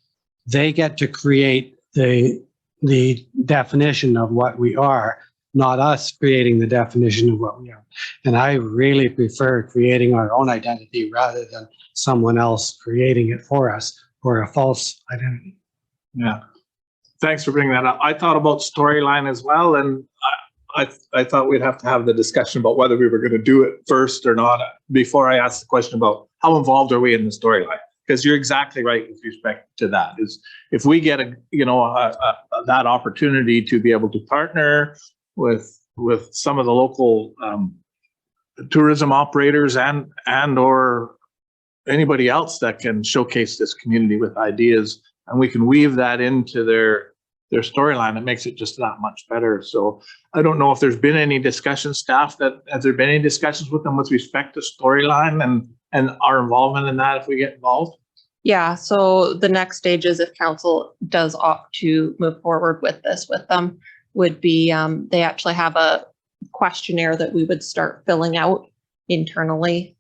they get to create the definition of what we are, not us creating the definition of what we are. And I really prefer creating our own identity rather than someone else creating it for us, or a false identity. Yeah. Thanks for bringing that up. I thought about storyline as well, and I thought we'd have to have the discussion about whether we were going to do it first or not before I asked the question about how involved are we in the storyline. Because you're exactly right with respect to that. Is if we get that opportunity to be able to partner with some of the local tourism operators and or anybody else that can showcase this community with ideas, and we can weave that into their storyline, it makes it just that much better. So I don't know if there's been any discussion, staff, has there been any discussions with them with respect to storyline and our involvement in that if we get involved? Yeah, so the next stage is if council does opt to move forward with this with them, would be they actually have a questionnaire that we would start filling out internally,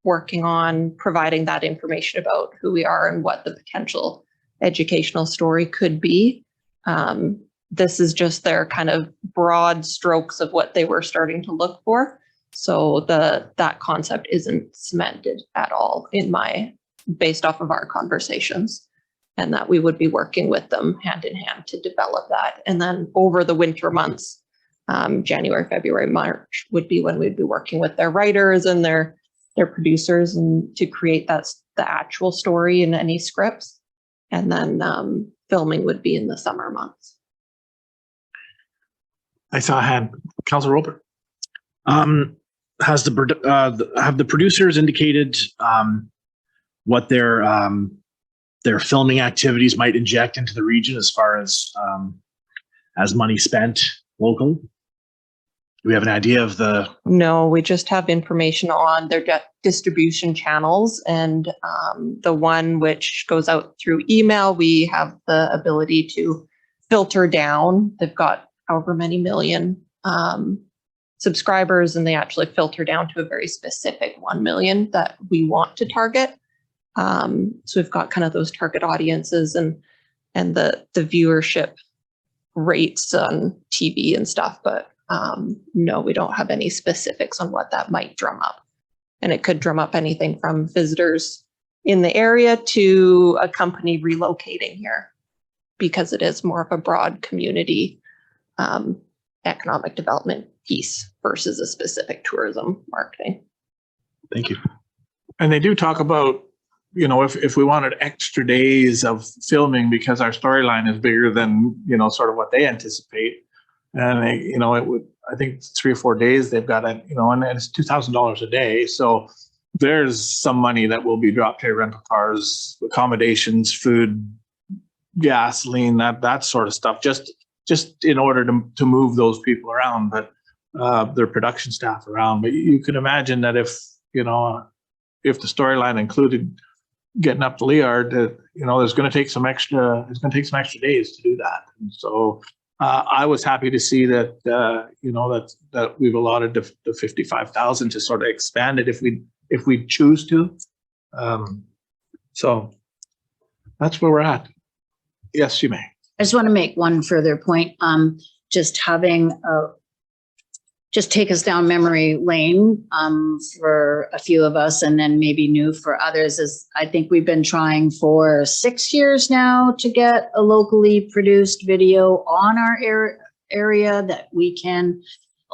working on providing that information about who we are and what the potential educational story could be. This is just their kind of broad strokes of what they were starting to look for. So that concept isn't cemented at all based off of our conversations, and that we would be working with them hand in hand to develop that. And then over the winter months, January, February, March would be when we'd be working with their writers and their producers and to create the actual story in any scripts. And then filming would be in the summer months. I saw a hand. Councillor Roper. Have the producers indicated what their filming activities might inject into the region as far as money spent locally? Do we have an idea of the? No, we just have information on their distribution channels, and the one which goes out through email, we have the ability to filter down. They've got however many million subscribers, and they actually filter down to a very specific 1 million that we want to target. So we've got kind of those target audiences and the viewership rates on TV and stuff, but no, we don't have any specifics on what that might drum up. And it could drum up anything from visitors in the area to a company relocating here, because it is more of a broad community economic development piece versus a specific tourism marketing. Thank you. And they do talk about, you know, if we wanted extra days of filming because our storyline is bigger than, you know, sort of what they anticipate. And they, you know, it would, I think it's 3 or 4 days they've got it, you know, and it's $2,000 a day. So there's some money that will be dropped here, rental cars, accommodations, food, gasoline, that sort of stuff, just in order to move those people around, but their production staff around. But you can imagine that if, you know, if the storyline included getting up to Liard, you know, it's going to take some extra days to do that. And so I was happy to see that, you know, that we've allotted the 55,000 to sort of expand it if we choose to. So that's where we're at. Yes, you may. I just want to make one further point. Just having just take us down memory lane for a few of us, and then maybe new for others. Is I think we've been trying for 6 years now to get a locally produced video on our area that we can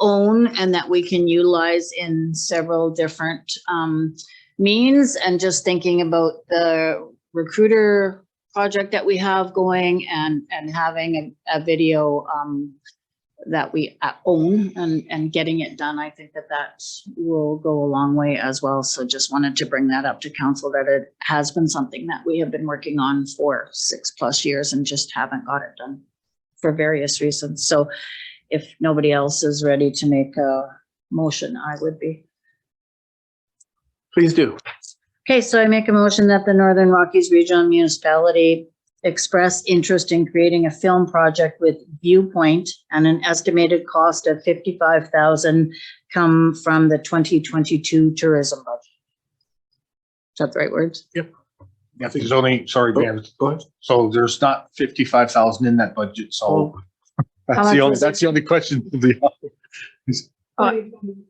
own and that we can utilize in several different means. And just thinking about the recruiter project that we have going and having a video that we own and getting it done, I think that will go a long way as well. So just wanted to bring that up to council, that it has been something that we have been working on for 6+ years and just haven't got it done for various reasons. So if nobody else is ready to make a motion, I would be. Please do. Okay, so I make a motion that the Northern Rockies Regional Municipality express interest in creating a film project with Viewpoint and an estimated cost of 55,000 come from the 2022 tourism budget. Is that the right words? I think there's only, sorry, Mayor. Go ahead. So there's not 55,000 in that budget, so that's the only question.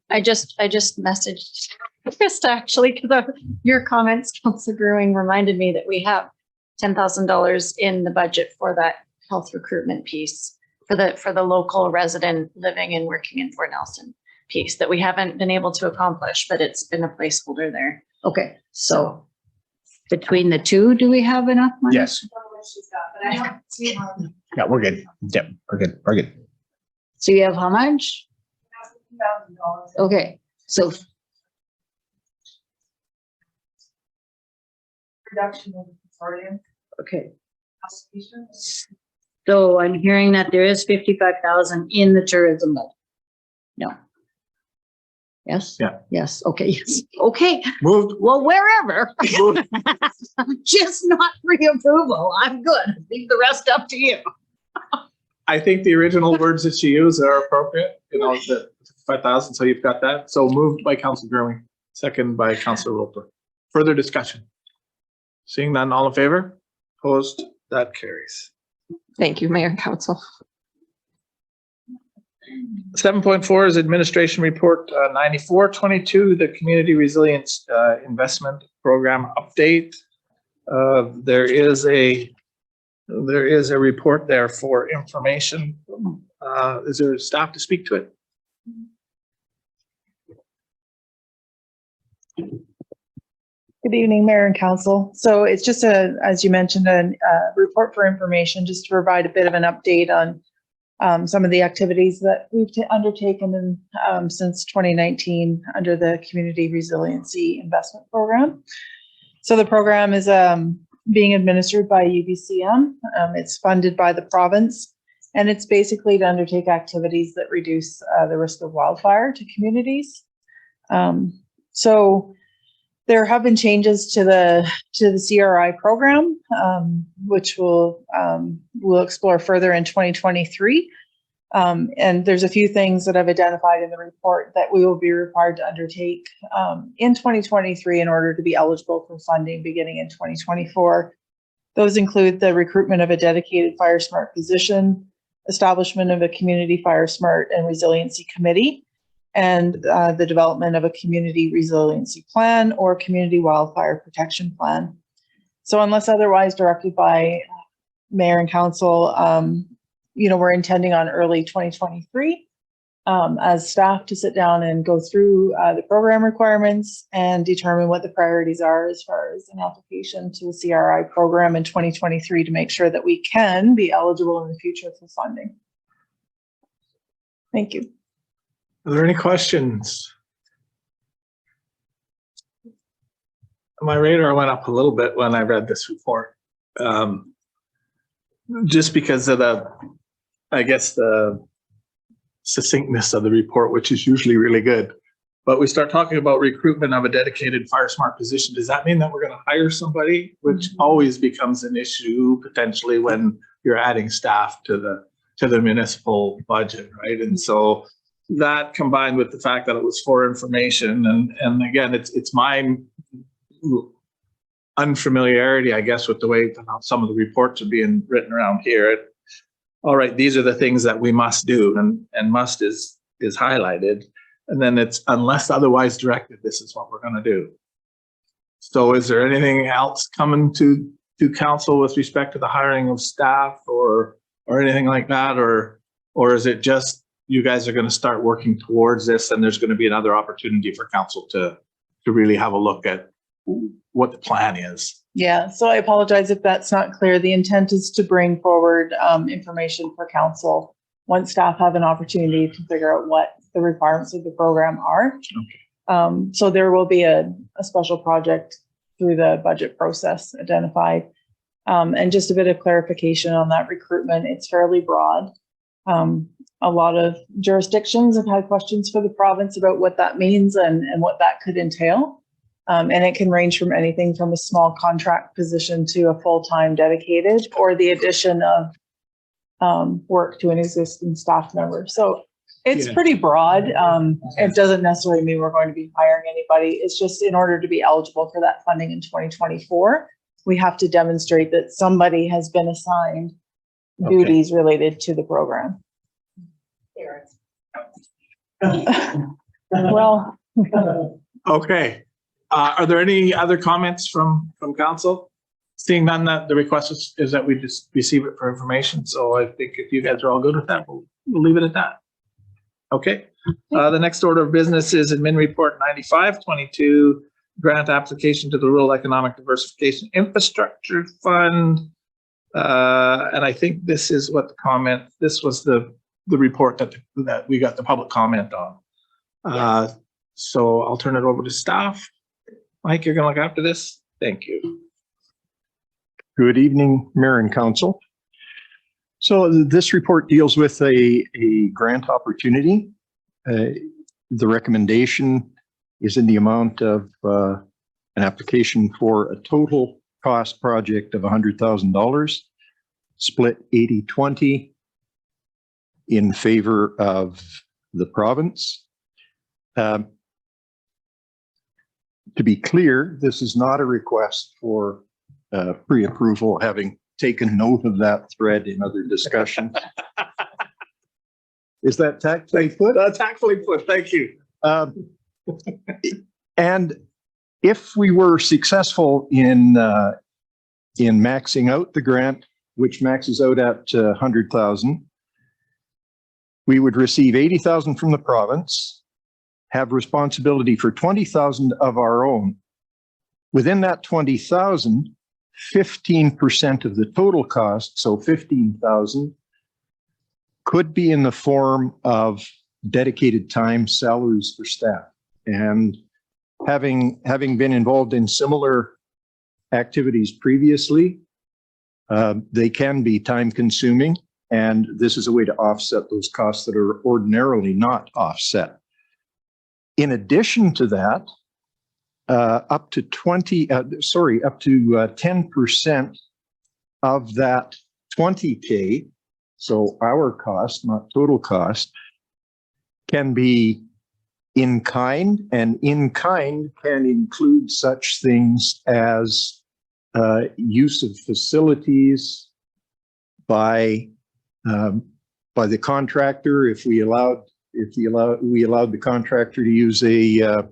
I just messaged Krista actually, because your comments, Councilor Grewing, reminded me that we have $10,000 in the budget for that health recruitment piece for the local resident living and working in Fort Nelson piece that we haven't been able to accomplish, but it's been a placeholder there. Okay, so between the two, do we have enough money? Yes. Yeah, we're good. Yep, we're good. We're good. So you have how much? Okay, so Reduction in consortium. okay. So I'm hearing that there is 55,000 in the tourism budget. No. Yes? Yeah. Yes, okay, yes, okay. Moved. Well, wherever. Just not pre-approval. I'm good. Leave the rest up to you. I think the original words that she used are appropriate, you know, the 5,000, so you've got that. So moved by Councilor Grewing, second by Councilor Roper. Further discussion? Seeing none, all in favor? Opposed? That carries. Thank you, Mayor and Council. 7.4 is Administration Report 9422, the Community Resilience Investment Program update. There is a report there for information. Is there staff to speak to it? Good evening, Mayor and Council. So it's just as you mentioned, a report for information, just to provide a bit of an update on some of the activities that we've undertaken since 2019 under the Community Resiliency Investment Program. So the program is being administered by UBCM. It's funded by the province, and it's basically to undertake activities that reduce the risk of wildfire to communities. So there have been changes to the CRI program, which we'll explore further in 2023. And there's a few things that I've identified in the report that we will be required to undertake in 2023 in order to be eligible for funding beginning in 2024. Those include the recruitment of a dedicated Fire Smart position, establishment of a community Fire Smart and resiliency committee, and the development of a community resiliency plan or community wildfire protection plan. So unless otherwise directed by Mayor and Council, we're intending on early 2023 as staff to sit down and go through the program requirements and determine what the priorities are as far as an application to the CRI program in 2023 to make sure that we can be eligible in the future for funding. Thank you. Are there any questions? My radar went up a little bit when I read this report. Just because of I guess the succinctness of the report, which is usually really good. But we start talking about recruitment of a dedicated fire smart position. Does that mean that we're going to hire somebody? Which always becomes an issue potentially when you're adding staff to the municipal budget, right? And so that combined with the fact that it was for information, and again, it's my unfamiliarity, I guess, with the way how some of the reports are being written around here. All right, these are the things that we must do, and must is highlighted. And then it's unless otherwise directed, this is what we're going to do. So is there anything else coming to council with respect to the hiring of staff or anything like that? Or is it just you guys are going to start working towards this and there's going to be another opportunity for council to really have a look at what the plan is? Yeah, so I apologize if that's not clear. The intent is to bring forward information for council once staff have an opportunity to figure out what the requirements of the program are. Okay. So there will be a special project through the budget process identified. And just a bit of clarification on that recruitment, it's fairly broad. A lot of jurisdictions have had questions for the province about what that means and what that could entail. And it can range from anything from a small contract position to a full-time dedicated or the addition of work to an existing staff member. So it's pretty broad. It doesn't necessarily mean we're going to be hiring anybody. It's just in order to be eligible for that funding in 2024, we have to demonstrate that somebody has been assigned duties related to the program. Well, okay. Are there any other comments from council? Seeing none, that the request is that we just receive it for information. So I think if you guys are all good with that, we'll leave it at that. Okay. The next order of business is admin report 9522, grant application to the Rural Economic Diversification Infrastructure Fund. And I think this is what the comment, this was the report that we got the public comment on. So I'll turn it over to staff. Mike, you're going to look after this. Thank you. Good evening, Mayor and Council. So this report deals with a grant opportunity. The recommendation is in the amount of an application for a total cost project of $100,000, split 80-20 in favor of the province. To be clear, this is not a request for pre-approval, having taken note of that thread in other discussions. Is that tactfully put? Tactfully put, thank you. And if we were successful in maxing out the grant, which maxes out at 100,000, we would receive 80,000 from the province, have responsibility for 20,000 of our own. Within that 20,000, 15% of the total cost, so 15,000, could be in the form of dedicated time salaries for staff. And having been involved in similar activities previously, they can be time consuming, and this is a way to offset those costs that are ordinarily not offset. In addition to that, up to 10% of that 20K, so our cost, not total cost, can be in kind, and in kind can include such things as use of facilities by the contractor. If we allowed the contractor to use a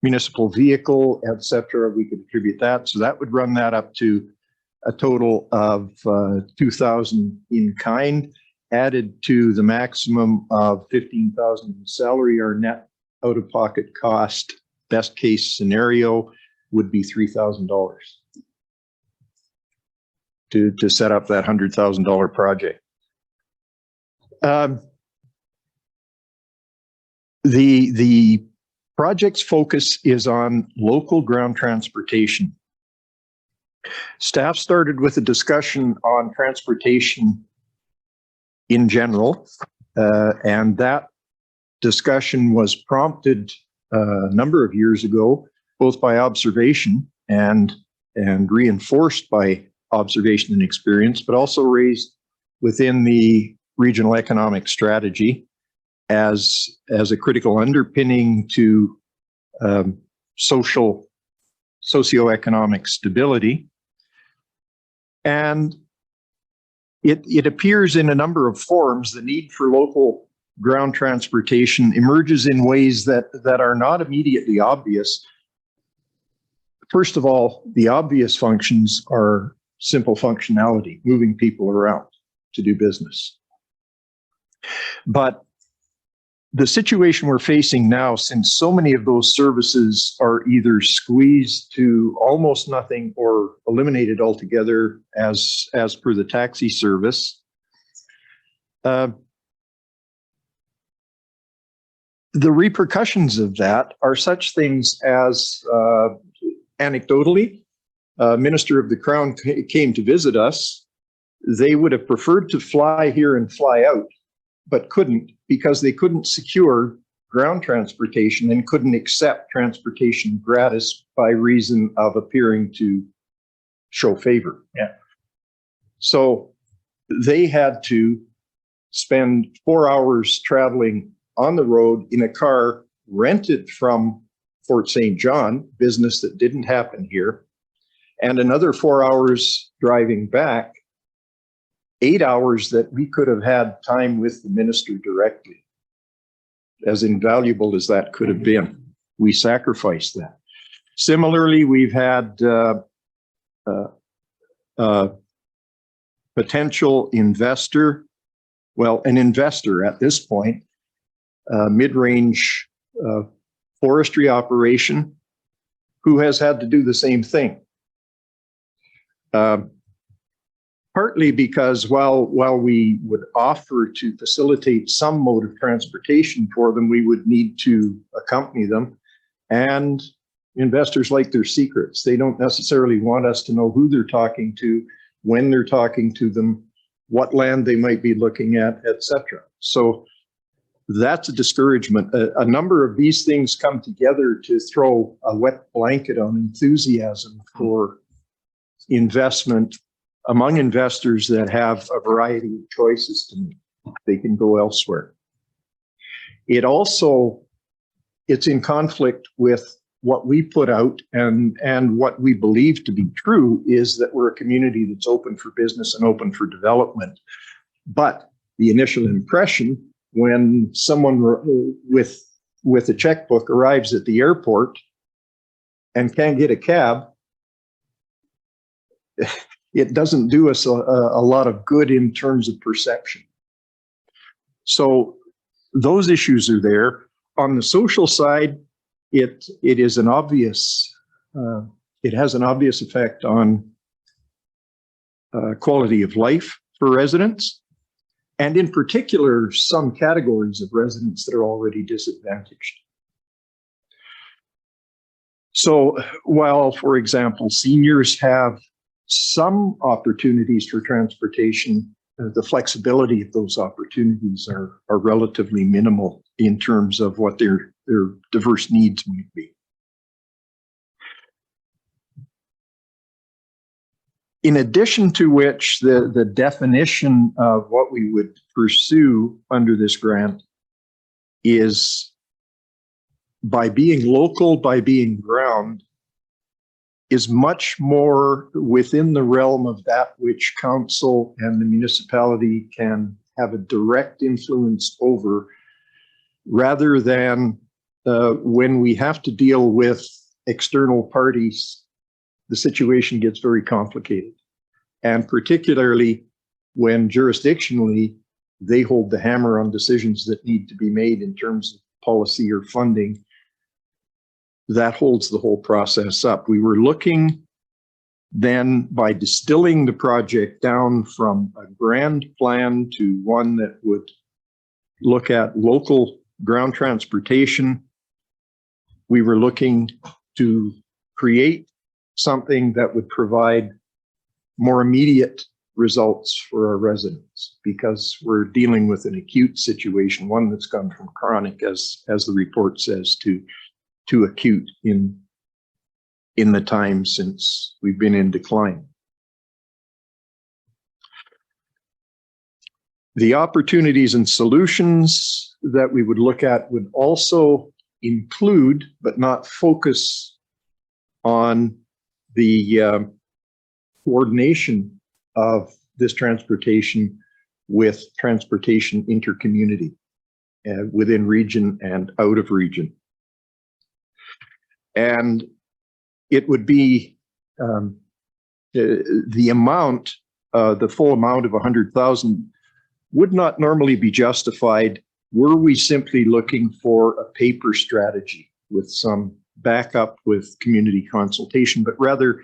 municipal vehicle, etc., we could attribute that. So that would run that up to a total of 2,000 in kind. added to the maximum of 15,000 in salary, our net out-of-pocket cost, best case scenario, would be $3,000 to set up that $100,000 project. The project's focus is on local ground transportation. Staff started with a discussion on transportation in general, and that discussion was prompted a number of years ago, both by observation and reinforced by observation and experience, but also raised within the regional economic strategy as a critical underpinning to socioeconomic stability. And it appears in a number of forms. The need for local ground transportation emerges in ways that are not immediately obvious. First of all, the obvious functions are simple functionality, moving people around to do business. But the situation we're facing now, since so many of those services are either squeezed to almost nothing or eliminated altogether as per the taxi service, the repercussions of that are such things as, anecdotally, Minister of the Crown came to visit us. They would have preferred to fly here and fly out, but couldn't because they couldn't secure ground transportation and couldn't accept transportation gratis by reason of appearing to show favor. Yeah. So they had to spend 4 hours traveling on the road in a car rented from Fort St. John, business that didn't happen here, and another 4 hours driving back, 8 hours that we could have had time with the minister directly. As invaluable as that could have been, we sacrificed that. Similarly, we've had potential investor, well, an investor at this point, mid-range forestry operation, who has had to do the same thing. Partly because while we would offer to facilitate some mode of transportation for them, we would need to accompany them. And investors like their secrets. They don't necessarily want us to know who they're talking to, when they're talking to them, what land they might be looking at, etc. So that's a discouragement. A number of these things come together to throw a wet blanket on enthusiasm for investment among investors that have a variety of choices to make. They can go elsewhere. It's in conflict with what we put out, and what we believe to be true is that we're a community that's open for business and open for development. But the initial impression when someone with a checkbook arrives at the airport and can't get a cab, it doesn't do us a lot of good in terms of perception. So those issues are there. On the social side, it is an obvious, it has an obvious effect on quality of life for residents, and in particular, some categories of residents that are already disadvantaged. So while, for example, seniors have some opportunities for transportation, the flexibility of those opportunities are relatively minimal in terms of what their diverse needs might be. In addition to which, the definition of what we would pursue under this grant is, by being local, by being ground, is much more within the realm of that which council and the municipality can have a direct influence over, rather than when we have to deal with external parties, the situation gets very complicated. And particularly when jurisdictionally, they hold the hammer on decisions that need to be made in terms of policy or funding. That holds the whole process up. We were looking then, by distilling the project down from a grand plan to one that would look at local ground transportation, we were looking to create something that would provide more immediate results for our residents, because we're dealing with an acute situation, one that's gone from chronic, as the report says, to acute in the time since we've been in decline. The opportunities and solutions that we would look at would also include, but not focus on, the coordination of this transportation with transportation intercommunity within region and out of region. And it would be the amount, the full amount of 100,000 would not normally be justified were we simply looking for a paper strategy with some backup with community consultation, but rather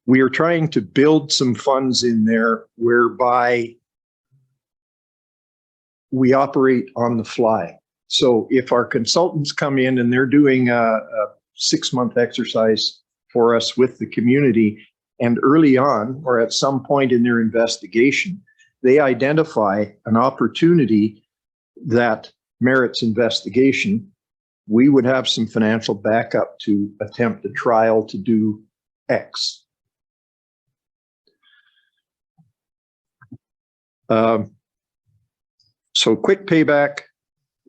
we are trying to build some funds in there whereby we operate on the fly. So if our consultants come in and they're doing a 6-month exercise for us with the community, and early on or at some point in their investigation, they identify an opportunity that merits investigation, we would have some financial backup to attempt a trial to do X. So quick payback,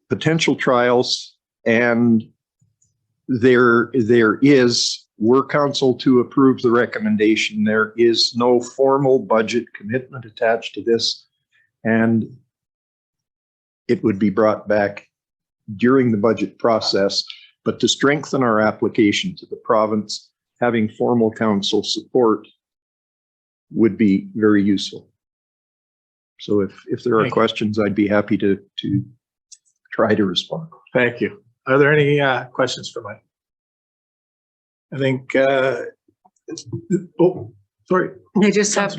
potential trials, and there is, were council to approve the recommendation, there is no formal budget commitment attached to this, and it would be brought back during the budget process. But to strengthen our application to the province, having formal council support would be very useful. So if there are questions, I'd be happy to try to respond. Thank you. Are there any questions for Mike? I think, oh, sorry. I just have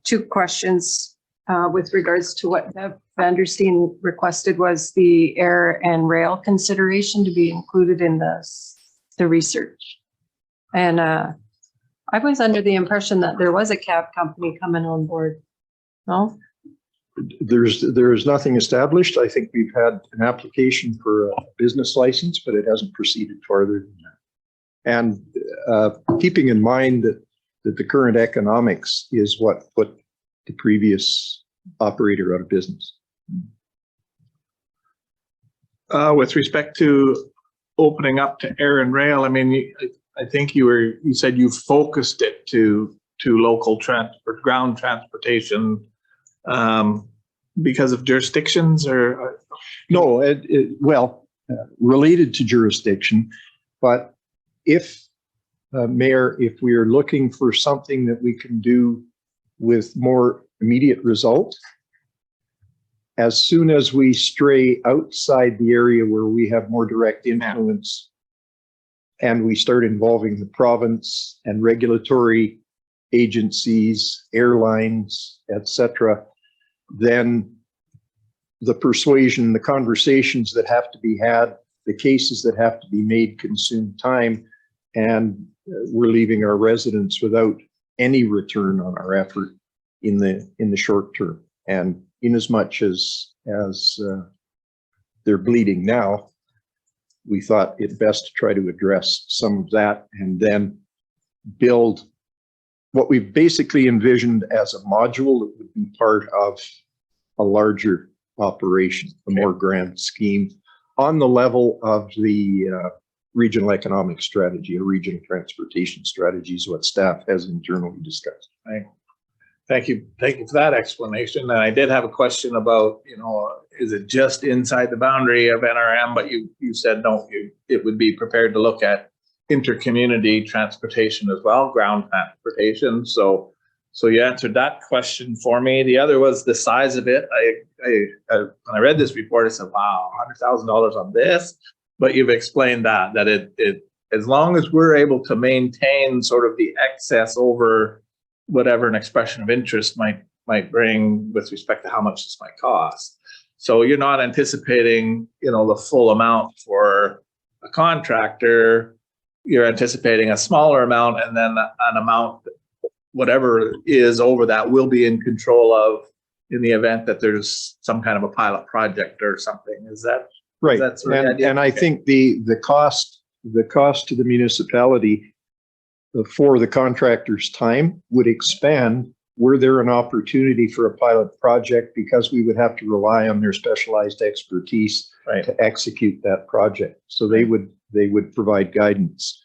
2 questions with regards to what Bev Vandersteen requested, was the air and rail consideration to be included in the research. And I was under the impression that there was a cab company coming on board. No? There is nothing established. I think we've had an application for a business license, but it hasn't proceeded farther than that. And keeping in mind that the current economics is what put the previous operator out of business. With respect to opening up to air and rail, I mean, I think you said you focused it to local ground transportation because of jurisdictions, or? No, related to jurisdiction, but if Mayor, if we are looking for something that we can do with more immediate result, as soon as we stray outside the area where we have more direct influence and we start involving the province and regulatory agencies, airlines, etc., then the persuasion, the conversations that have to be had, the cases that have to be made consume time, and we're leaving our residents without any return on our effort in the short term. And in as much as they're bleeding now, we thought it best to try to address some of that and then build what we've basically envisioned as a module that would be part of a larger operation, a more grand scheme on the level of the regional economic strategy, a regional transportation strategy is what staff has internally discussed. Thank you. Thank you for that explanation. And I did have a question about, is it just inside the boundary of NRM? But you said no, it would be prepared to look at intercommunity transportation as well, ground transportation. So So you answered that question for me. The other was the size of it. When I read this report, I said, wow, $100,000 on this. But you've explained that it, as long as we're able to maintain sort of the excess over whatever an expression of interest might bring with respect to how much this might cost. So you're not anticipating, the full amount for a contractor. You're anticipating a smaller amount, and then an amount, whatever is over that, will be in control of in the event that there's some kind of a pilot project or something. Is that Right. That's sort of the idea? And I think the cost to the municipality for the contractor's time would expand were there an opportunity for a pilot project, because we would have to rely on their specialized expertise to execute that project. So they would provide guidance.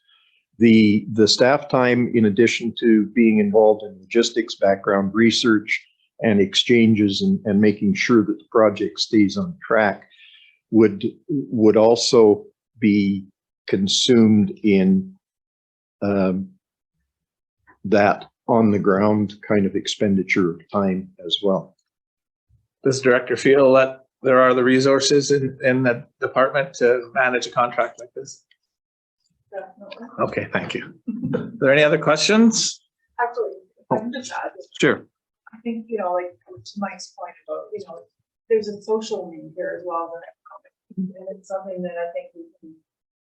The staff time, in addition to being involved in logistics, background research, and exchanges and making sure that the project stays on track, would also be consumed in that on the ground kind of expenditure of time as well. Does the director feel that there are the resources in the department to manage a contract like this? Definitely. Okay, thank you. Are there any other questions? Actually, if I can just add, Sure. I think, like to Mike's point about, there's a social need here as well as an economic. And it's something that I think we can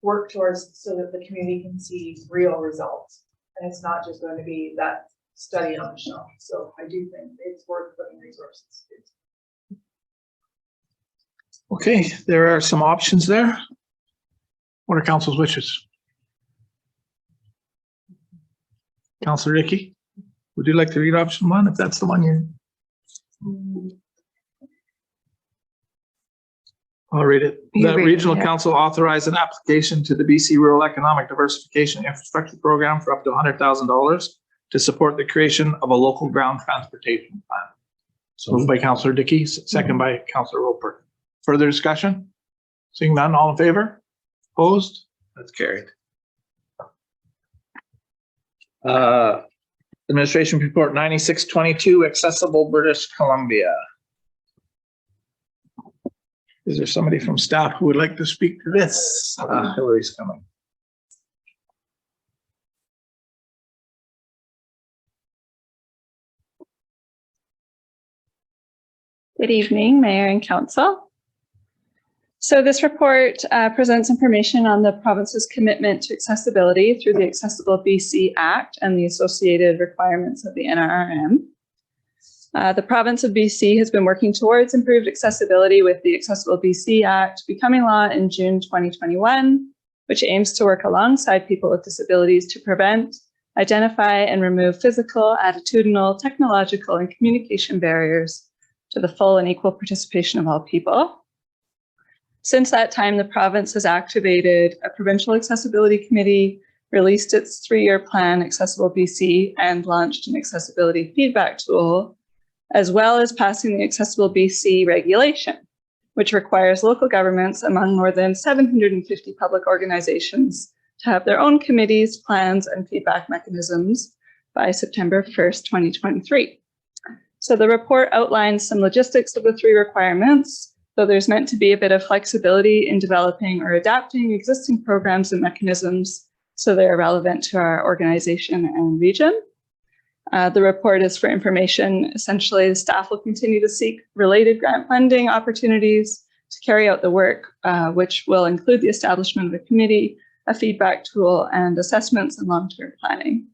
work towards so that the community can see real results. And it's not just going to be that study on the shelf. So I do think it's worth putting resources to. Okay, there are some options there. What are council's wishes? Councilor Ricky, would you like to read option one, if that's the one you? I'll read it. You The read it, regional yeah. council authorized an application to the BC Rural Economic Diversification Infrastructure Program for up to $100,000 to support the creation of a local ground transportation plan. So moved by Councilor Dickey, second by Councilor Roper. Further discussion? Seeing none, all in favor? Opposed? That's carried. Administration report 9622, accessible British Columbia. Is there somebody from staff who would like to speak to this? Hillary's coming. Good evening, Mayor and Council. So this report presents information on the province's commitment to accessibility through the Accessible BC Act and the associated requirements of the NRRM. The province of BC has been working towards improved accessibility with the Accessible BC Act becoming law in June 2021, which aims to work alongside people with disabilities to prevent, identify, and remove physical, attitudinal, technological, and communication barriers to the full and equal participation of all people. Since that time, the province has activated a provincial accessibility committee, released its 3-year plan, Accessible BC, and launched an accessibility feedback tool, as well as passing the Accessible BC regulation, which requires local governments, among more than 750 public organizations, to have their own committees, plans, and feedback mechanisms by September 1st, 2023. So the report outlines some logistics of the 3 requirements, though there's meant to be a bit of flexibility in developing or adapting existing programs and mechanisms so they're relevant to our organization and region. The report is for information. Essentially, the staff will continue to seek related grant funding opportunities to carry out the work, which will include the establishment of a committee, a feedback tool, and assessments and long-term planning.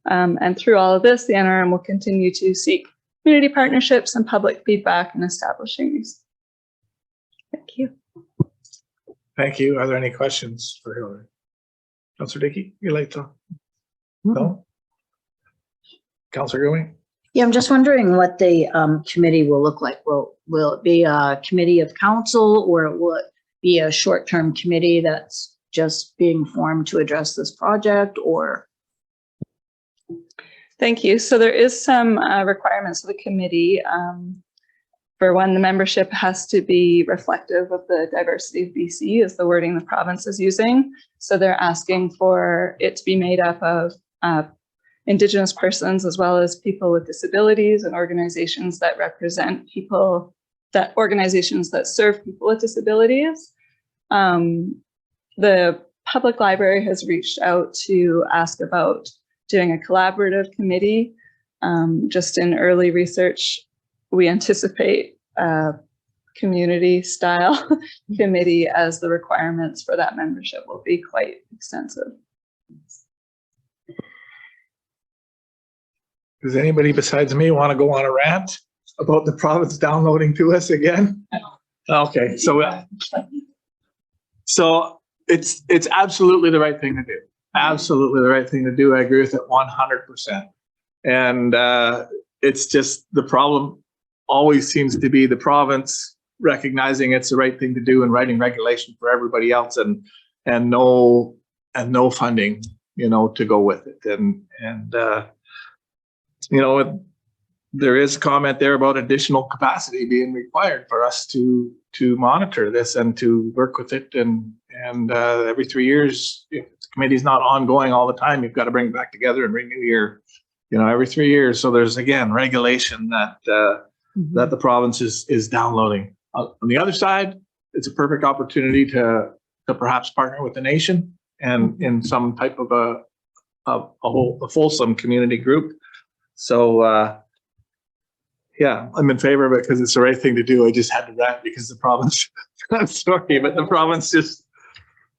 And through all of this, the NRM will continue to seek community partnerships and public feedback in establishing these. Thank you. Thank you. Are there any questions for Hillary? Councilor Dickey, you like to? No? Councilor Going? Yeah, I'm just wondering what the committee will look like. Will it be a committee of council, or will it be a short-term committee that's just being formed to address this project, or? Thank you. So there is some requirements of the committee. For one, the membership has to be reflective of the diversity of BC, is the wording the province is using. So they're asking for it to be made up of Indigenous persons, as well as people with disabilities and organizations that represent people, that organizations that serve people with disabilities. The public library has reached out to ask about doing a collaborative committee. Just in early research, we anticipate a community style committee, as the requirements for that membership will be quite extensive. Does anybody besides me want to go on a rant about the province downloading to us again? Okay, so it's absolutely the right thing to do. Absolutely the right thing to do. I agree with it 100%. And it's just the problem always seems to be the province recognizing it's the right thing to do and writing regulation for everybody else, and no funding, you know, to go with it. And you know, there is a comment there about additional capacity being required for us to monitor this and to work with it. And every 3 years, if the committee's not ongoing all the time, you've got to bring it back together and renew your, you know, every 3 years. So there's, again, regulation that that the province is downloading. On the other side, it's a perfect opportunity to perhaps partner with the nation and in some type of a fulsome community group. So yeah, I'm in favor of it because it's the right thing to do. I just had to rant because the province, I'm sorry, but the province just,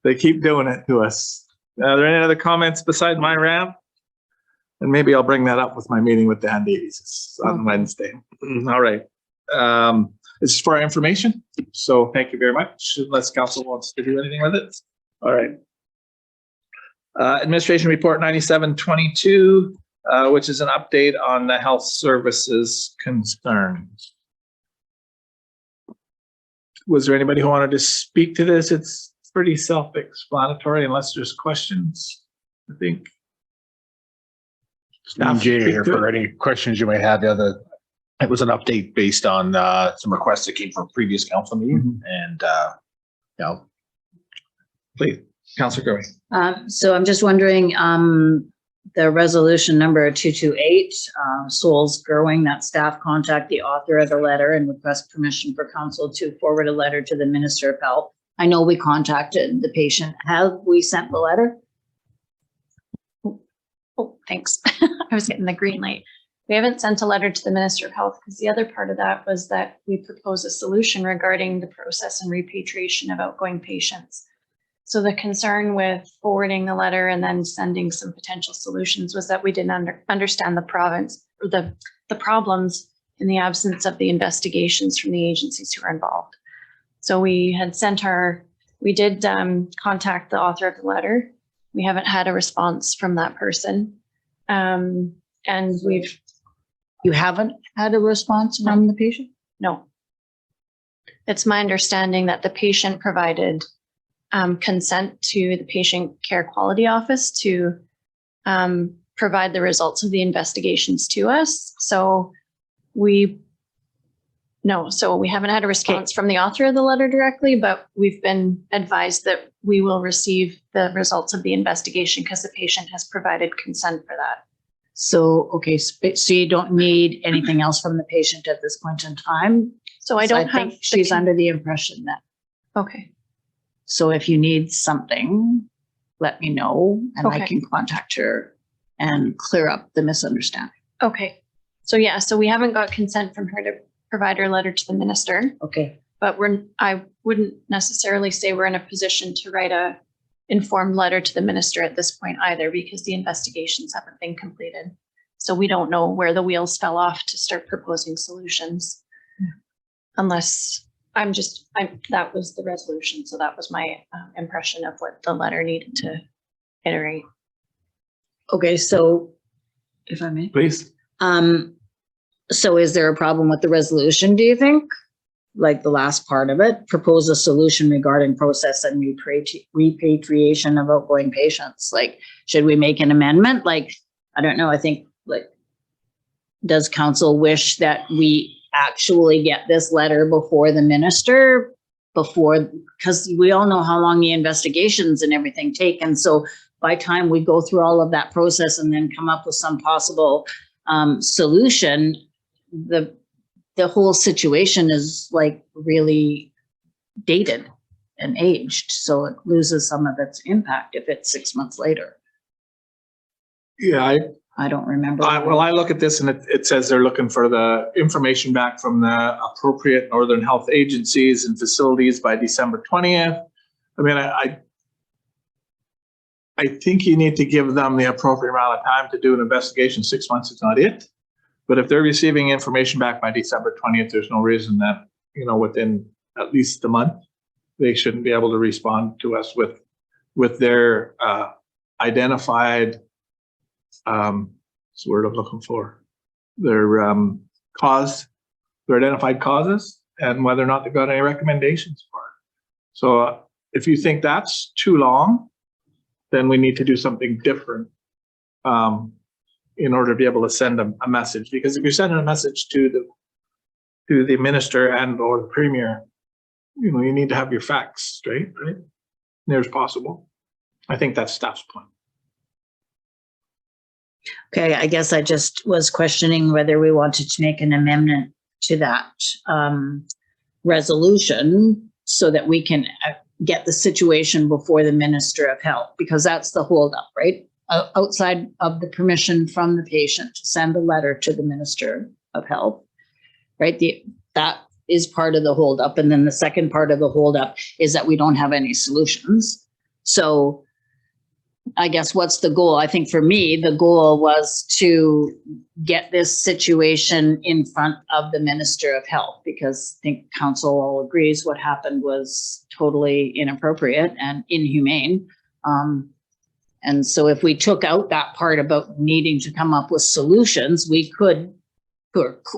they keep doing it to us. Are there any other comments beside my rant? And maybe I'll bring that up with my meeting with Dan Davies on Wednesday. All right. This is for our information. So thank you very much. Unless council wants to do anything with it. All right. Administration report 9722. Which is an update on the health services concerns. Was there anybody who wanted to speak to this? It's pretty self-explanatory unless there's questions, I think. I'm Jay here for any questions you might have. It was an update based on some requests that came from previous council meeting, and you know, please, Councillor Gurley. So I'm just wondering, the resolution number 228, Souls Growing, that staff contact the author of the letter and request permission for council to forward a letter to the Minister of Health. I know we contacted the patient. Have we sent the letter? Oh, thanks. I was getting the green light. We haven't sent a letter to the Minister of Health because the other part of that was that we propose a solution regarding the process and repatriation of outgoing patients. So the concern with forwarding the letter and then sending some potential solutions was that we didn't understand the province or the problems in the absence of the investigations from the agencies who are involved. So we had we did contact the author of the letter. We haven't had a response from that person. And You haven't had a response from the patient? No. It's my understanding that the patient provided consent to the Patient Care Quality Office to provide the results of the investigations to us. So we haven't had a response from the author of the letter directly, but we've been advised that we will receive the results of the investigation because the patient has provided consent for that. So, okay, so you don't need anything else from the patient at this point in time? So I don't think she's under the impression that. Okay. So if you need something, let me know and I Okay. can contact her and clear up the misunderstanding. Okay. So yeah, so we haven't got consent from her to provide her letter to the minister, Okay. but I wouldn't necessarily say we're in a position to write a informed letter to the minister at this point either, because the investigations haven't been completed. So we don't know where the wheels fell off to start proposing solutions. Unless that was the resolution. So that was my impression of what the letter needed to iterate. Okay, so if I may. Please. So is there a problem with the resolution, do you think? Like the last part of it, propose a solution regarding process and repatriation of outgoing patients. Like, should we make an amendment? Like, I don't know, I think like, does council wish that we actually get this letter before the minister, because we all know how long the investigations and everything take. And so by time we go through all of that process and then come up with some possible solution, the whole situation is like really dated and aged, so it loses some of its impact if it's 6 months later. Yeah, I don't remember. well, I look at this and it says they're looking for the information back from the appropriate Northern Health agencies and facilities by December 20th. I mean, I think you need to give them the appropriate amount of time to do an investigation. 6 months is not it. But if they're receiving information back by December 20th, there's no reason that, you know, within at least a month, they shouldn't be able to respond to us with their identified, what's the word I'm looking for? Their their identified causes and whether or not they've got any recommendations for it. So if you think that's too long, then we need to do something different in order to be able to send a message. Because if you're sending a message to the minister and or the premier, you know, you need to have your facts straight, right? Near as possible. I think that's staff's point. Okay, I guess I just was questioning whether we wanted to make an amendment to that resolution so that we can get the situation before the Minister of Health, because that's the holdup, right? Outside of the permission from the patient to send a letter to the Minister of Health, right? That is part of the holdup. And then the second part of the holdup is that we don't have any solutions. So I guess what's the goal? I think for me, the goal was to get this situation in front of the Minister of Health, because I think council all agrees what happened was totally inappropriate and inhumane. And so if we took out that part about needing to come up with solutions, we could,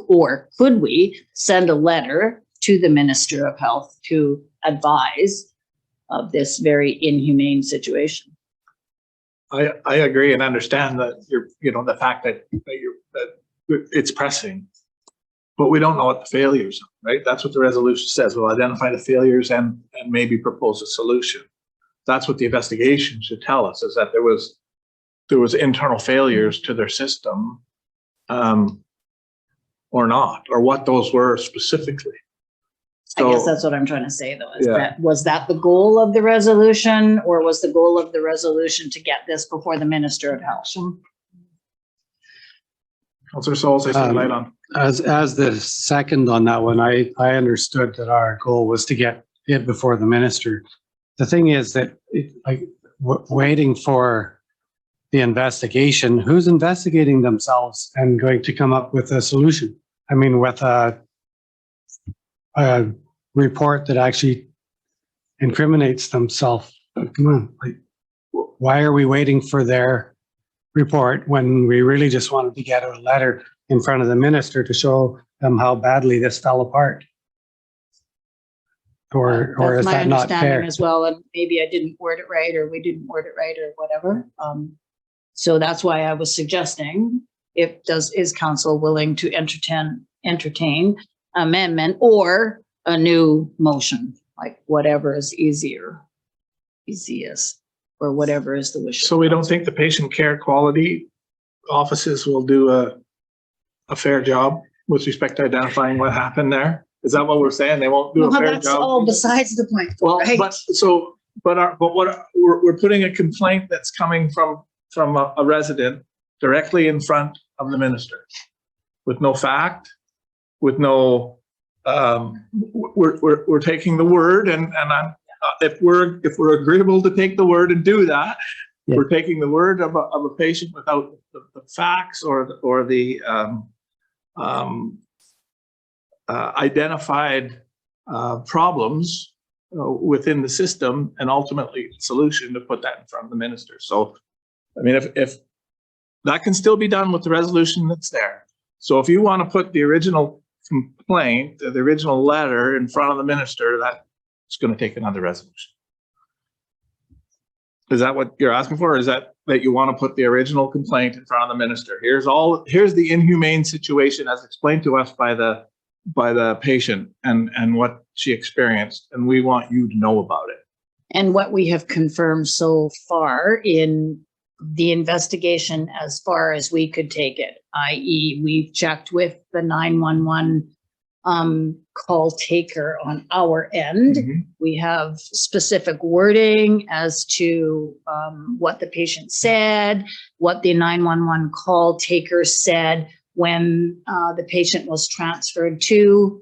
or could we send a letter to the Minister of Health to advise of this very inhumane situation? I agree and understand that the fact that it's pressing, but we don't know what the failures are, right? That's what the resolution says. We'll identify the failures and maybe propose a solution. That's what the investigation should tell us, is that there was internal failures to their system, or not, or what those were specifically. I guess that's what I'm trying to say, though, is that, was that the goal of the resolution, or was the goal of the resolution to get this before the Minister of Health? Councillor Souls, I see the light on. As the second on that one, I understood that our goal was to get it before the minister. The thing is that waiting for the investigation, who's investigating themselves and going to come up with a solution? I mean, with a report that actually incriminates themselves. Come on, why are we waiting for their report when we really just wanted to get a letter in front of the minister to show them how badly this fell apart? Or is that not fair? That's my understanding as well, and maybe I didn't word it right, or we didn't word it right, or whatever. So that's why I was suggesting, is council willing to entertain amendment or a new motion, like whatever is easiest, or whatever is the wish. So we don't think the patient care quality offices will do a fair job with respect to identifying what happened there? Is that what we're saying? They won't do a fair job? That's all besides the point. Well, right? but what we're putting a complaint that's coming from a resident directly in front of the minister, with no fact, with no, we're taking the word, and if we're agreeable to take the word and do that, we're taking the word of a patient without the facts or the identified problems within the system, and ultimately solution to put that in front of the minister. So, I mean, if that can still be done with the resolution that's there. So if you want to put the original complaint, the original letter in front of the minister, that's going to take another resolution. Is that what you're asking for? Or is that you want to put the original complaint in front of the minister? Here's the inhumane situation as explained to us by the patient and what she experienced, and we want you to know about it. And what we have confirmed so far in the investigation as far as we could take it, i.e. we've checked with the 911 call taker on our end. We have specific wording as to what the patient said, what the 911 call taker said when the patient was transferred to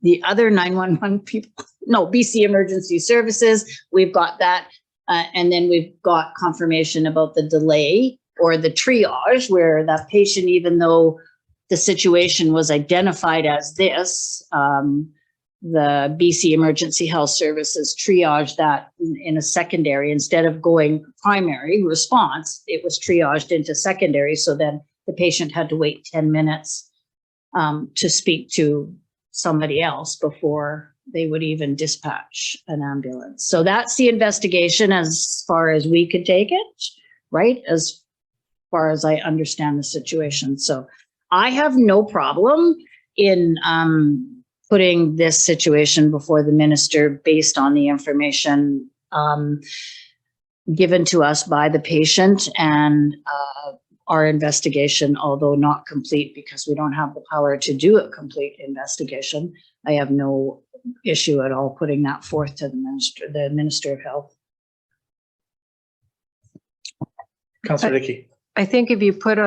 the other 911 people, no, BC Emergency Services. We've got that. And then we've got confirmation about the delay or the triage where that patient, even though the situation was identified as this, the BC Emergency Health Services triaged that in a secondary. Instead of going primary response, it was triaged into secondary. So then the patient had to wait 10 minutes to speak to somebody else before they would even dispatch an ambulance. So that's the investigation as far as we could take it, right? As far as I understand the situation. So I have no problem in putting this situation before the minister based on the information given to us by the patient and our investigation, although not complete because we don't have the power to do a complete investigation. I have no issue at all putting that forth to the Minister of Health. Councillor Dickey. I think if you put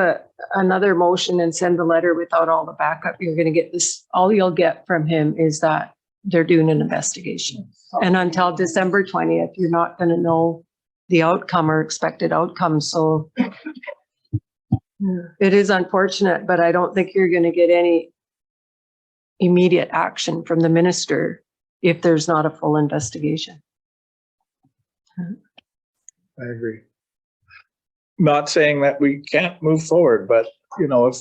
another motion and send the letter without all the backup, you're going to get this, all you'll get from him is that they're doing an investigation. And until December 20th, you're not going to know the outcome or expected outcome. So it is unfortunate, but I don't think you're going to get any immediate action from the minister if there's not a full investigation. I agree. Not saying that we can't move forward, but you know, if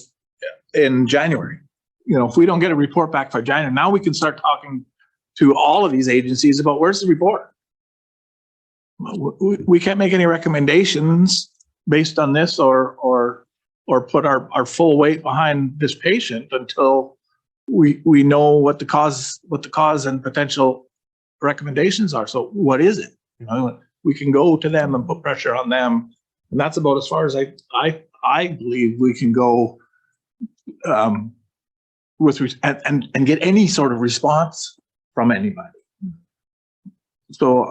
in January, you know, if we don't get a report back for January, now we can start talking to all of these agencies about where's the report. We can't make any recommendations based on this or put our full weight behind this patient until we know what the cause and potential recommendations are. So what is it? You know, we can go to them and put pressure on them. And that's about as far as I believe we can go and get any sort of response from anybody. So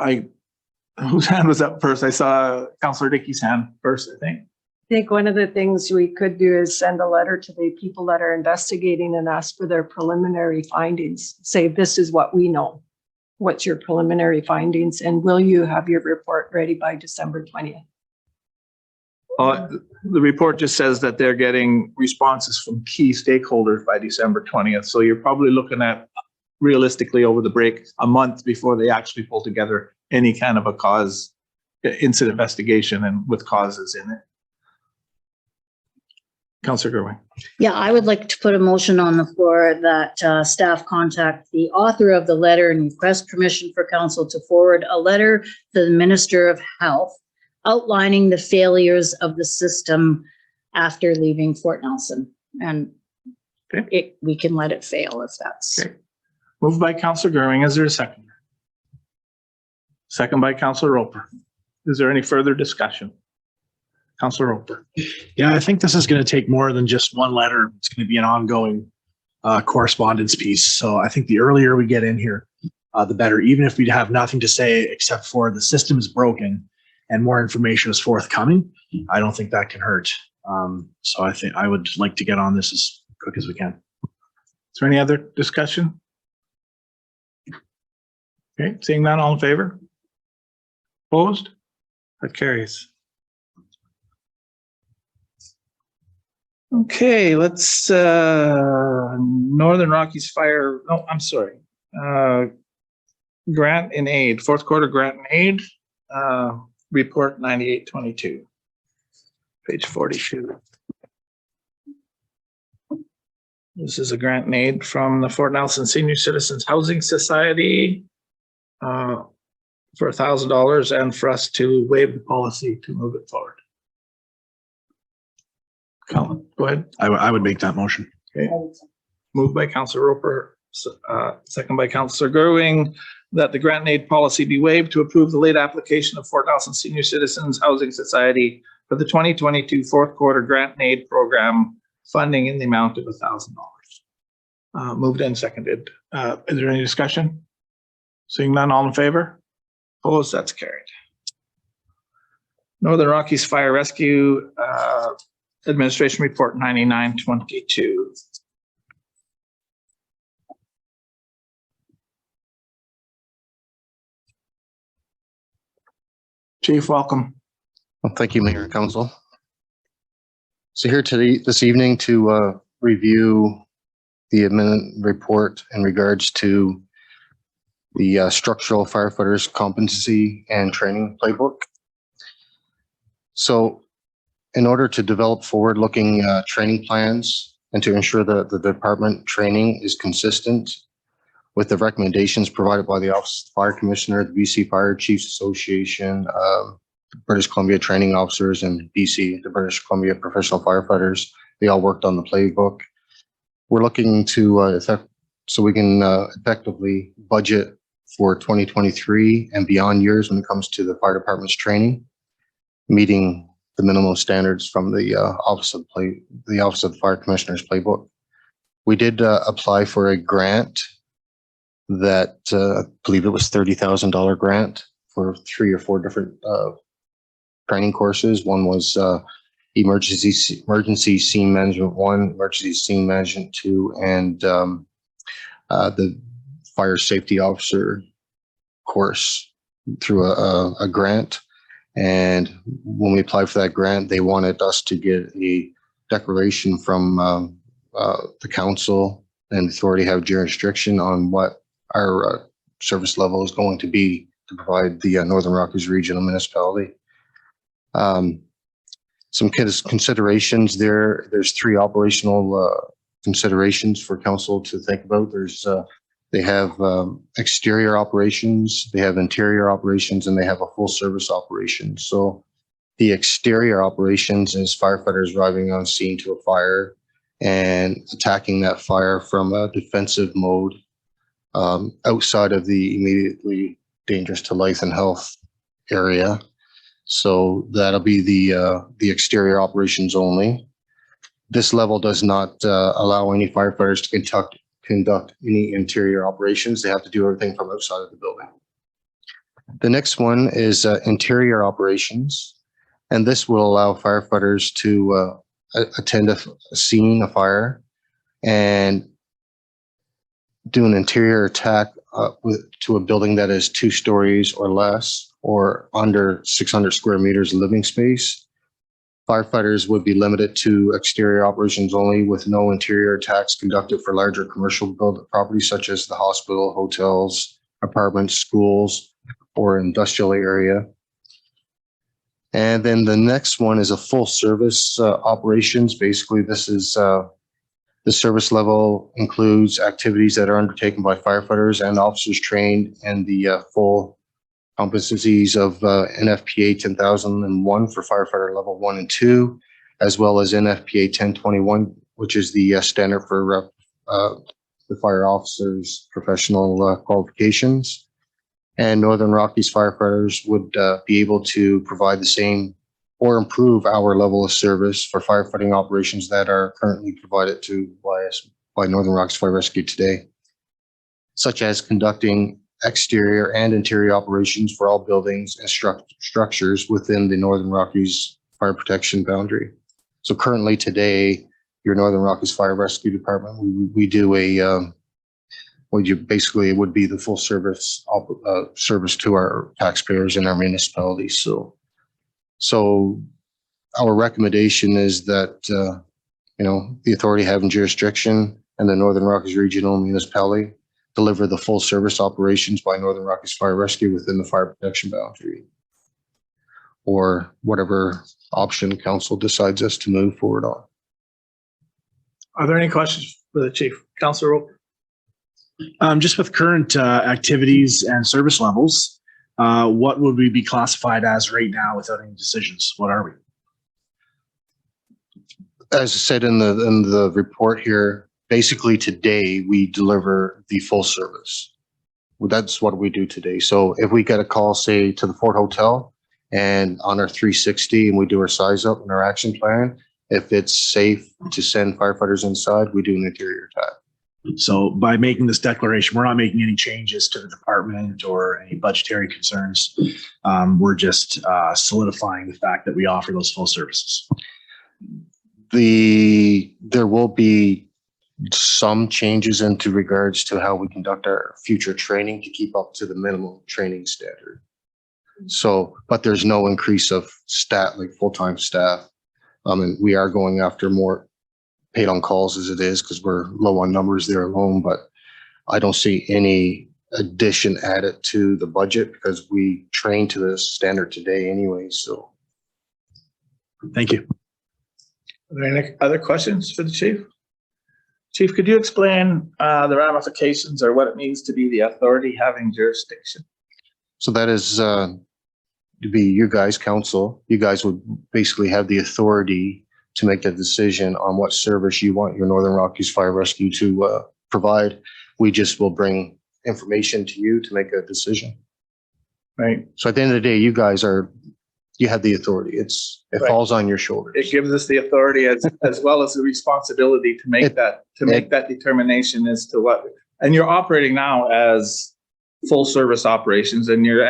whose hand was up first? I saw Councillor Dickey's hand first, I think. I think one of the things we could do is send a letter to the people that are investigating and ask for their preliminary findings. Say, this is what we know. What's your preliminary findings? And will you have your report ready by December 20th? The report just says that they're getting responses from key stakeholders by December 20th. So you're probably looking at realistically over the break, a month before they actually pull together any kind of a incident investigation and with causes in it. Councillor Gerwin. Yeah, I would like to put a motion on the floor that staff contact the author of the letter and request permission for council to forward a letter to the Minister of Health outlining the failures of the system after leaving Fort Nelson. And we can let it fail if that's. Okay. Moved by Councillor Gerwin. Is there a second? Second by Councillor Roper. Is there any further discussion? Councillor Roper. Yeah, I think this is going to take more than just one letter. It's going to be an ongoing correspondence piece. So I think the earlier we get in here, the better, even if we have nothing to say except for the system is broken and more information is forthcoming. I don't think that can hurt. So I think I would like to get on this as quick as we can. Is there any other discussion? Okay, seeing none, all in favor? Opposed? That carries. Okay, let's Northern Rockies Fire. No, I'm sorry. Grant and aid, fourth quarter grant and aid. Report 9822, page 42. This is a grant and aid from the Fort Nelson Senior Citizens Housing Society for $1,000 and for us to waive the policy to move it forward. Colin, go ahead. I would make that motion. Okay. Moved by Councillor Roper, second by Councillor Gerwin, that the grant and aid policy be waived to approve the late application of Fort Nelson Senior Citizens Housing Society for the 2022 fourth quarter grant and aid program funding in the amount of $1,000. Moved and seconded. Is there any discussion? Seeing none, all in favor? Opposed, that's carried. Northern Rockies Fire Rescue Administration Report 9922. Chief, welcome. Well, thank you, Mayor and Council. So here today, this evening to review the admin report in regards to the structural firefighters competency and training playbook. So in order to develop forward-looking training plans and to ensure that the department training is consistent with the recommendations provided by the Office of the Fire Commissioner, the BC Fire Chiefs Association, British Columbia Training Officers, and BC, the British Columbia Professional Firefighters, they all worked on the playbook. We're looking to so we can effectively budget for 2023 and beyond years when it comes to the fire department's training, meeting the minimum standards from the Office of the Fire Commissioner's playbook. We did apply for a grant that I believe it was $30,000 grant for 3 or 4 different training courses. One was emergency scene management 1, emergency scene management 2, and the fire safety officer course through a grant. And when we applied for that grant, they wanted us to get a declaration from the council and authority have jurisdiction on what our service level is going to be to provide the Northern Rockies Regional Municipality. Some considerations there. There's 3 operational considerations for council to think about. There's they have exterior operations, they have interior operations, and they have a full service operation. So the exterior operations is firefighters arriving on scene to a fire and attacking that fire from a defensive mode outside of the immediately dangerous to life and health area. So that'll be the exterior operations only. This level does not allow any firefighters to conduct any interior operations. They have to do everything from outside of the building. The next one is interior operations, and this will allow firefighters to attend a scene, a fire, and do an interior attack to a building that is 2 stories or less, or under 600 square meters of living space. Firefighters would be limited to exterior operations only, with no interior attacks conducted for larger commercial properties such as the hospital, hotels, apartments, schools, or industrial area. And then the next one is a full service operations. Basically, this is the service level includes activities that are undertaken by firefighters and officers trained in the full competencies of NFPA 10,001 for firefighter level 1 and 2, as well as NFPA 1021, which is the standard for the fire officers' professional qualifications. And Northern Rockies firefighters would be able to provide the same or improve our level of service for firefighting operations that are currently provided to by Northern Rockies Fire Rescue today, such as conducting exterior and interior operations for all buildings and structures within the Northern Rockies fire protection boundary. So currently today, your Northern Rockies Fire Rescue Department, we do basically it would be the full service service to our taxpayers and our municipalities. So our recommendation is that the authority having jurisdiction and the Northern Rockies Regional Municipality deliver the full service operations by Northern Rockies Fire Rescue within the fire protection boundary, or whatever option council decides us to move forward on. Are there any questions for the chief? Councilor Roper? Just with current activities and service levels, what would we be classified as right now without any decisions? What are we? As I said in the report here, basically today we deliver the full service. That's what we do today. So if we get a call, say to the Fort Hotel and on our 360 and we do our size up and our action plan, if it's safe to send firefighters inside, we do an interior tab. So by making this declaration, we're not making any changes to the department or any budgetary concerns. We're just solidifying the fact that we offer those full services. There will be some changes into regards to how we conduct our future training to keep up to the minimum training standard. So, but there's no increase of staff, like full-time staff. And we are going after more paid on calls as it is because we're low on numbers there alone, but I don't see any addition added to the budget because we train to the standard today anyway, so. Thank you. Are there any other questions for the chief? Chief, could you explain the ramifications or what it means to be the authority having jurisdiction? So that is to be you guys, council. You guys would basically have the authority to make that decision on what service you want your Northern Rockies Fire Rescue to provide. We just will bring information to you to make a decision. Right. So at the end of the day, you guys you have the authority. It Right. falls on your shoulders. It gives us the authority as well as the responsibility to make that determination as to what, and you're operating now as full service operations, and your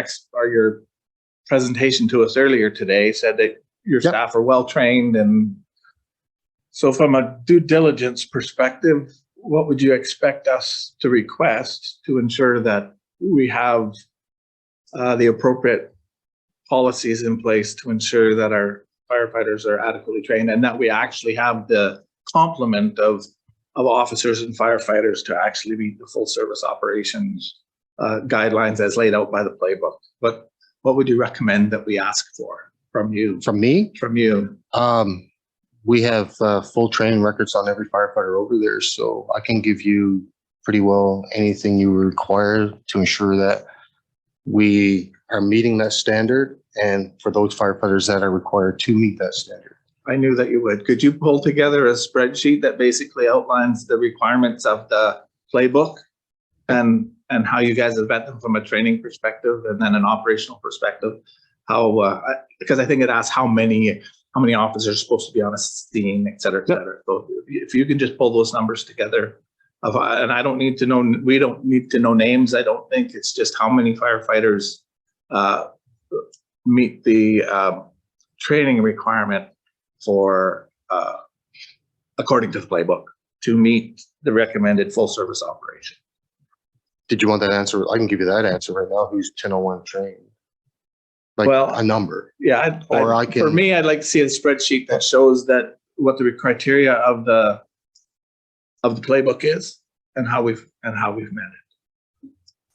presentation to us earlier today said that your staff are well trained. And so from a due diligence perspective, what would you expect us to request to ensure that we have the appropriate policies in place to ensure that our firefighters are adequately trained and that we actually have the complement of officers and firefighters to actually meet the full service operations guidelines as laid out by the playbook? What would you recommend that we ask for from you? From me? From you. We have full training records on every firefighter over there, so I can give you pretty well anything you require to ensure that we are meeting that standard, and for those firefighters that are required to meet that standard. I knew that you would. Could you pull together a spreadsheet that basically outlines the requirements of the playbook and how you guys have vet them from a training perspective and then an operational perspective? How because I think it asks how many officers are supposed to be on a scene, et cetera, et cetera. So if you can just pull those numbers together, and I don't need to know, we don't need to know names. I don't think it's just how many firefighters meet the training requirement for according to the playbook to meet the recommended full service operation. Did you want that answer? I can give you that answer right now. Who's 1001 trained? Like a number. Yeah. Or for me, I'd like to see a spreadsheet that shows that what the criteria of the playbook is and how we've met it.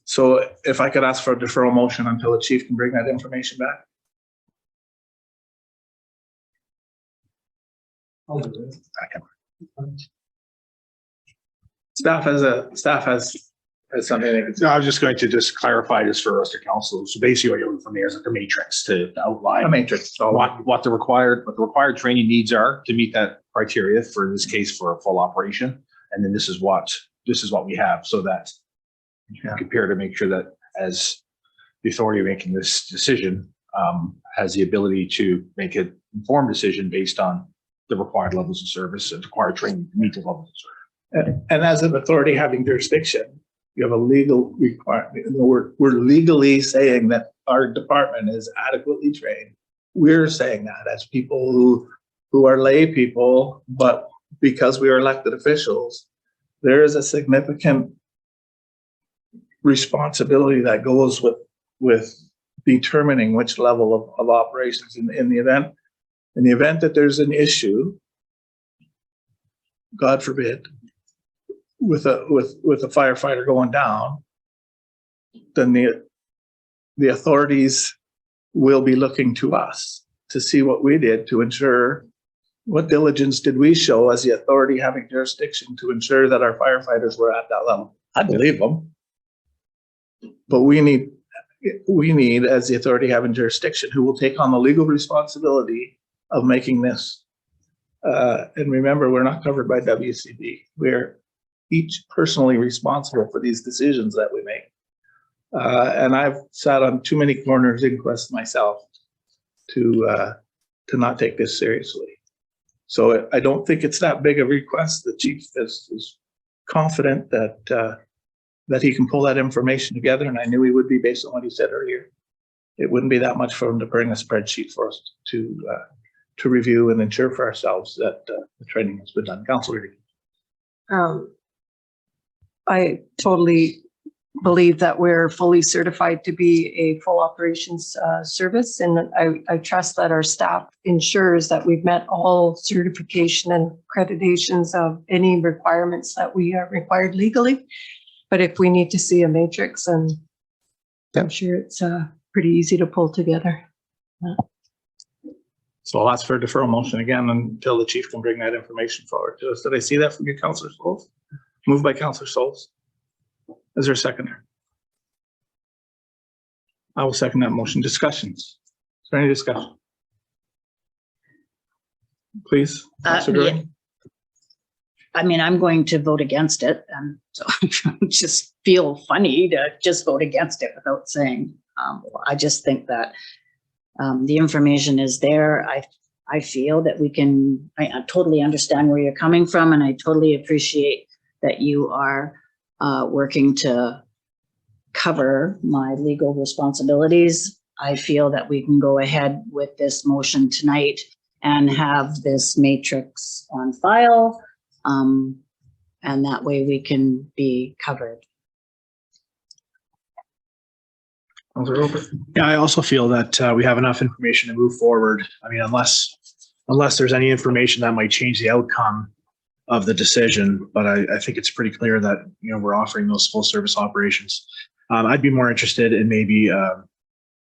So if I could ask for a deferral motion until the chief can bring that information back. Staff has something. No, I was just going to just clarify this for us to council. So basically what you're looking for me is like a matrix to outline. A matrix. What the required training needs are to meet that criteria for this case for a full operation. And then this is what we have so that you can compare to make sure that as the authority making this decision has the ability to make an informed decision based on the required levels of service and required training to meet the levels of service. And as an authority having jurisdiction, you have a legal requirement. We're legally saying that our department is adequately trained. We're saying that as people who are lay people, but because we are elected officials, there is a significant responsibility that goes with determining which level of operations in the event that there's an issue, God forbid, with a firefighter going down, then the authorities will be looking to us to see what we did to ensure, what diligence did we show as the authority having jurisdiction to ensure that our firefighters were at that level. I believe them, but we need as the authority having jurisdiction who will take on the legal responsibility of making this. And remember, we're not covered by WCB. We're each personally responsible for these decisions that we make. And I've sat on too many corners in Quest myself to not take this seriously. So I don't think it's that big a request. The chief is confident that he can pull that information together, and I knew he would be based on what he said earlier. It wouldn't be that much for him to bring a spreadsheet for us to review and ensure for ourselves that the training has been done. Councilor. I totally believe that we're fully certified to be a full operations service. And I trust that our staff ensures that we've met all certification and accreditations of any requirements that we are required legally. But if we need to see a matrix, and I'm sure it's pretty easy to pull together. So I'll ask for a deferral motion again until the chief can bring that information forward to us. Did I see that from you, Councillor Souls? Moved by Councillor Souls. Is there a seconder? I will second that motion. Discussions? Is there any discussion? Please, Councillor yeah. Durian. I mean, I'm going to vote against it, and so just feel funny to just vote against it without saying. I just think that the information is there. I feel that we can. I totally understand where you're coming from, and I totally appreciate that you are working to cover my legal responsibilities. I feel that we can go ahead with this motion tonight and have this matrix on file. And that way we can be covered. Yeah, I also feel that we have enough information to move forward. I mean, unless there's any information that might change the outcome of the decision, but I think it's pretty clear that, you know, we're offering those full service operations. I'd be more interested in maybe an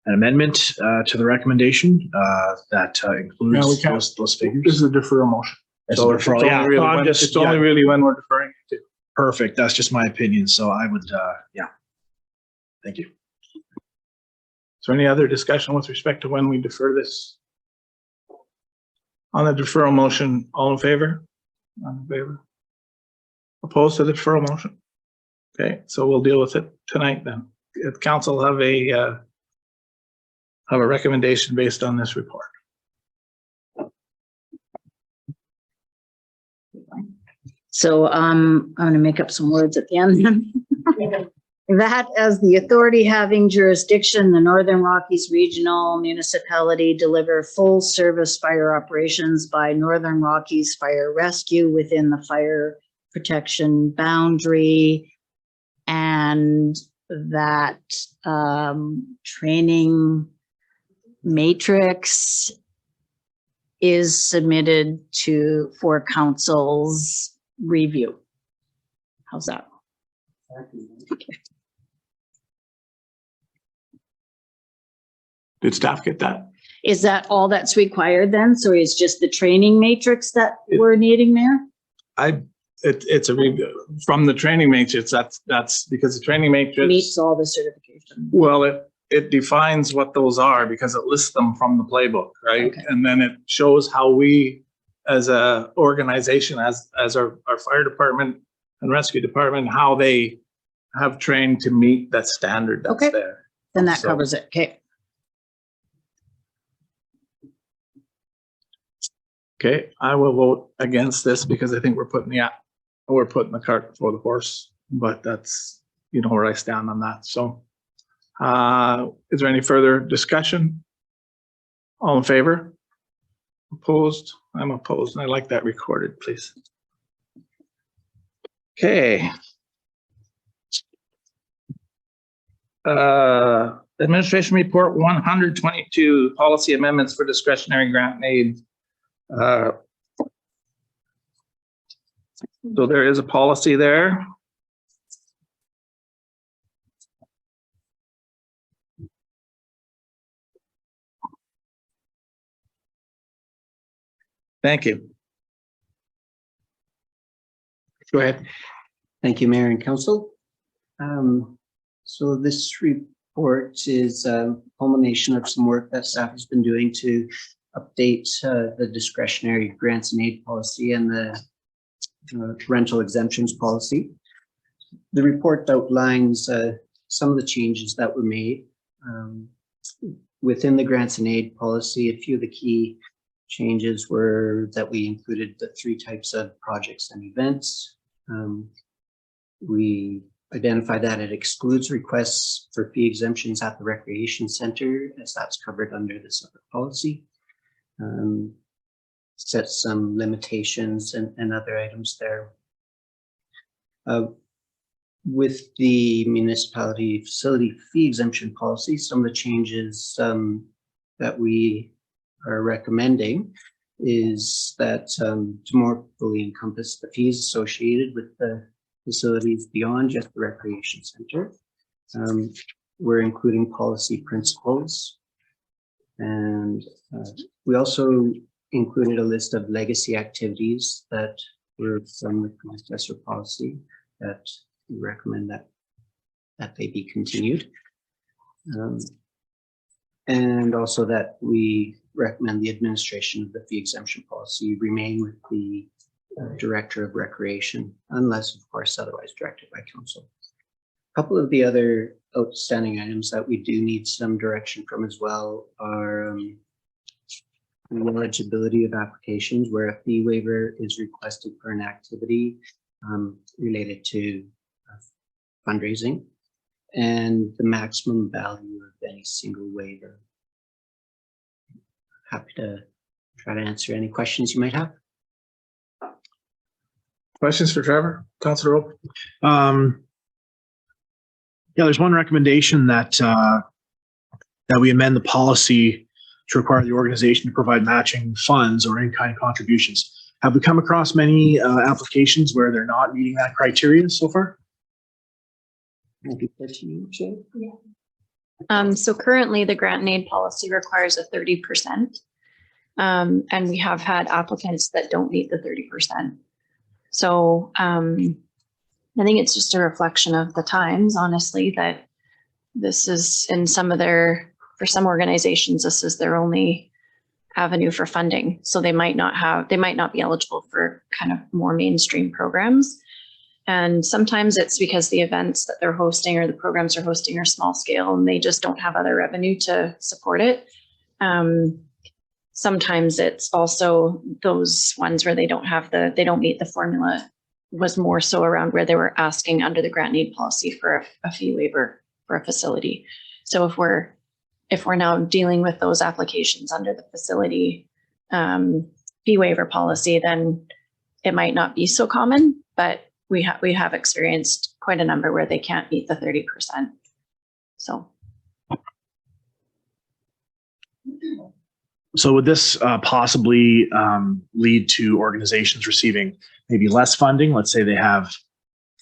amendment to the recommendation that includes those figures. This is a deferral motion. So it's only really when we're deferring it to. Perfect. That's just my opinion. So I would, yeah. Thank you. Is there any other discussion with respect to when we defer this? On the deferral motion, all in favor? All in favor? Opposed to the deferral motion? Okay, so we'll deal with it tonight then. If council have a recommendation based on this report. So I'm going to make up some words at the end. That as the authority having jurisdiction, the Northern Rockies Regional Municipality deliver full service fire operations by Northern Rockies Fire Rescue within the fire protection boundary, and that training matrix is submitted for council's review. How's that? Did staff get that? Is that all that's required then? So it's just the training matrix that we're needing there? It's a review from the training matrix. That's because the training matrix meets all the certification. Well, it defines what those are because it lists them from the playbook, right? Okay. And then it shows how we as a organization, as our fire department and rescue department, how they have trained to meet that standard that's there. Then that covers it. Okay. Okay, I will vote against this because I think we're putting the cart before the horse, but that's, you know, where I stand on that. So is there any further discussion? All in favor? Opposed? I'm opposed, and I like that recorded, please. Okay. Administration report 122, policy amendments for discretionary grant aid. So there is a policy there. Thank you. Go ahead. Thank you, Mayor and Council. So this report is a culmination of some work that staff has been doing to update the discretionary grants and aid policy and the rental exemptions policy. The report outlines some of the changes that were made. Within the grants and aid policy, a few of the key changes were that we included the 3 types of projects and events. We identified that it excludes requests for fee exemptions at the recreation center, as that's covered under the separate policy. Set some limitations and other items there. With the municipality facility fee exemption policy, some of the changes that we are recommending is that to more fully encompass the fees associated with the facilities beyond just the recreation center. We're including policy principles. And we also included a list of legacy activities that were from the predecessor policy that we recommend that they be continued. And also that we recommend the administration of the fee exemption policy remain with the Director of Recreation, unless of course otherwise directed by council. A couple of the other outstanding items that we do need some direction from as well are the eligibility of applications where a fee waiver is requested for an activity related to fundraising, and the maximum value of any single waiver. Happy to try to answer any questions you might have. Questions for Trevor? Councilor Rowe? Yeah, there's one recommendation that that we amend the policy to require the organization to provide matching funds or in-kind contributions. Have we come across many applications where they're not meeting that criteria so far? Maybe 13, Yeah. So currently the grant and aid policy requires a 30%. And we have had applicants that don't meet the 30%. So I think it's just a reflection of the times, honestly, that this is in some of their, for some organizations, this is their only avenue for funding. So they might not be eligible for kind of more mainstream programs. And sometimes it's because the events that they're hosting or the programs they're hosting are small scale and they just don't have other revenue to support it. Sometimes it's also those ones where they don't meet the formula, was more so around where they were asking under the grant and aid policy for a fee waiver for a facility. So if we're now dealing with those applications under the facility fee waiver policy, then it might not be so common, but we have experienced quite a number where they can't meet the 30%. So would this possibly lead to organizations receiving maybe less funding? Let's say they have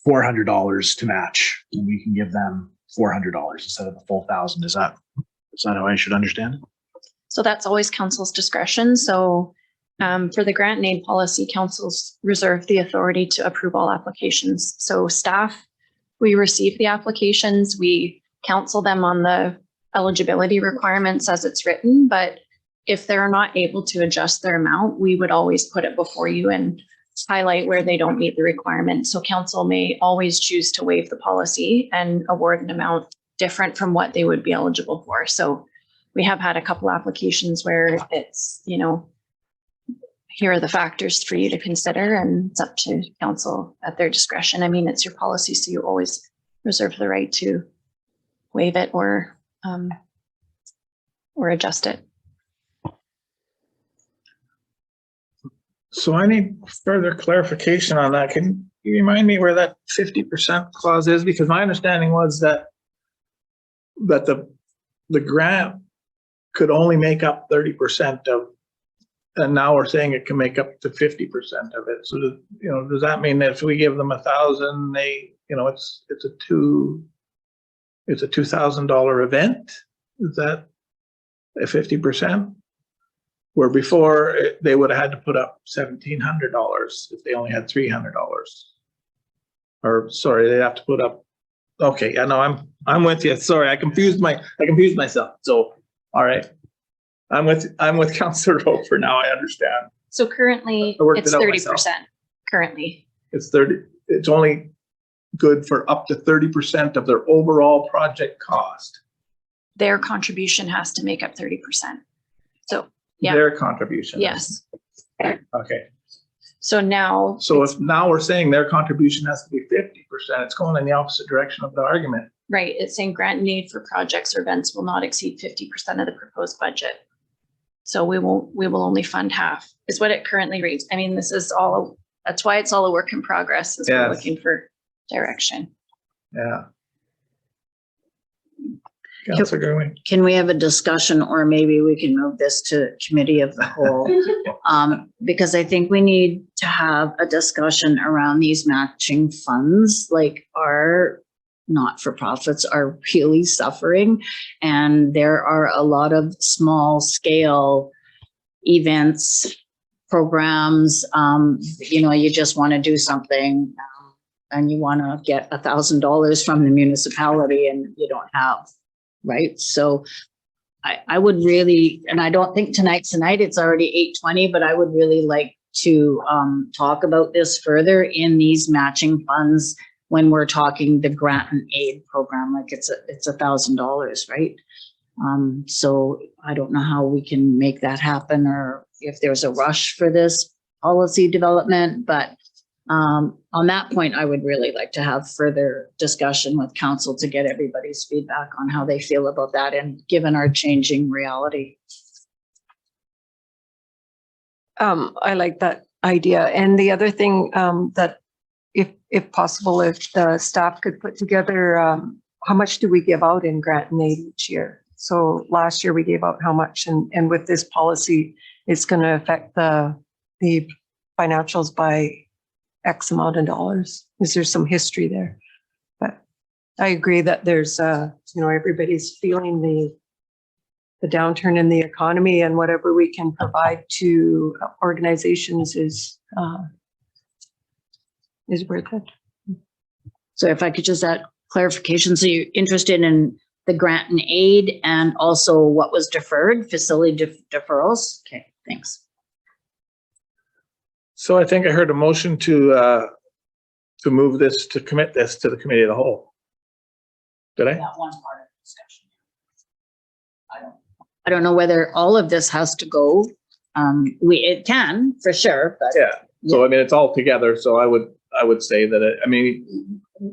$400 to match, and we can give them $400 instead of the full $1,000. Is that how I should understand it? So that's always council's discretion. So for the grant and aid policy, councils reserve the authority to approve all applications. So staff, we receive the applications, we counsel them on the eligibility requirements as it's written, but if they're not able to adjust their amount, we would always put it before you and highlight where they don't meet the requirements. So council may always choose to waive the policy and award an amount different from what they would be eligible for. So we have had a couple applications where it's, here are the factors for you to consider, and it's up to council at their discretion. I mean, it's your policy, so you always reserve the right to waive it or adjust it. So I need further clarification on that. Can you remind me where that 50% clause is? Because my understanding was that the grant could only make up 30% of, and now we're saying it can make up to 50% of it. So does that mean that if we give them 1,000, it's a $2,000 event? Is that a 50%? Where before they would have had to put up $1,700 if they only had $300. Or sorry, they'd have to put up. Okay, yeah, no, I'm with you. Sorry, I confused myself. So, all right, I'm with Councilor Roper now. I understand. So currently it's 30%. Currently, it's 30. It's only good for up to 30% of their overall project cost. Their contribution has to make up 30%. So, yeah, Their contribution. yes. Okay. So now, So if now we're saying their contribution has to be 50%, it's going in the opposite direction of the argument. right, it's saying grant and aid for projects or events will not exceed 50% of the proposed budget. So we will only fund half, is what it currently reads. I mean, this is all, that's why it's all a work in progress, is we're Yes. looking for direction. Yeah. Councilor Gerwin. Can we have a discussion, or maybe we can move this to committee of the whole? Because I think we need to have a discussion around these matching funds, like our not-for-profits are really suffering. And there are a lot of small scale events, programs, you just want to do something and you want to get $1,000 from the municipality and you don't have. Right. So I would really, and I don't think tonight's the night, it's already 8:20, but I would really like to talk about this further in these matching funds when we're talking the grant and aid program, like it's $1,000, right? So I don't know how we can make that happen, or if there's a rush for this policy development, but on that point, I would really like to have further discussion with council to get everybody's feedback on how they feel about that, and given our changing reality. I like that idea. And the other thing, that if possible, if the staff could put together, how much do we give out in grant and aid each year? So last year we gave out how much, and with this policy, it's going to affect the financials by X amount of dollars. Is there some history there? But I agree that there's, everybody's feeling the downturn in the economy, and whatever we can provide to organizations is worth it. So if I could just add clarification, so you're interested in the grant and aid and also what was deferred, facility deferrals? Okay, thanks. So I think I heard a motion to move this, to commit this to the committee of the whole. Did I? That one part of the discussion. I don't know whether all of this has to go. It can for sure, but Yeah. So I mean, it's all together. So I would say that,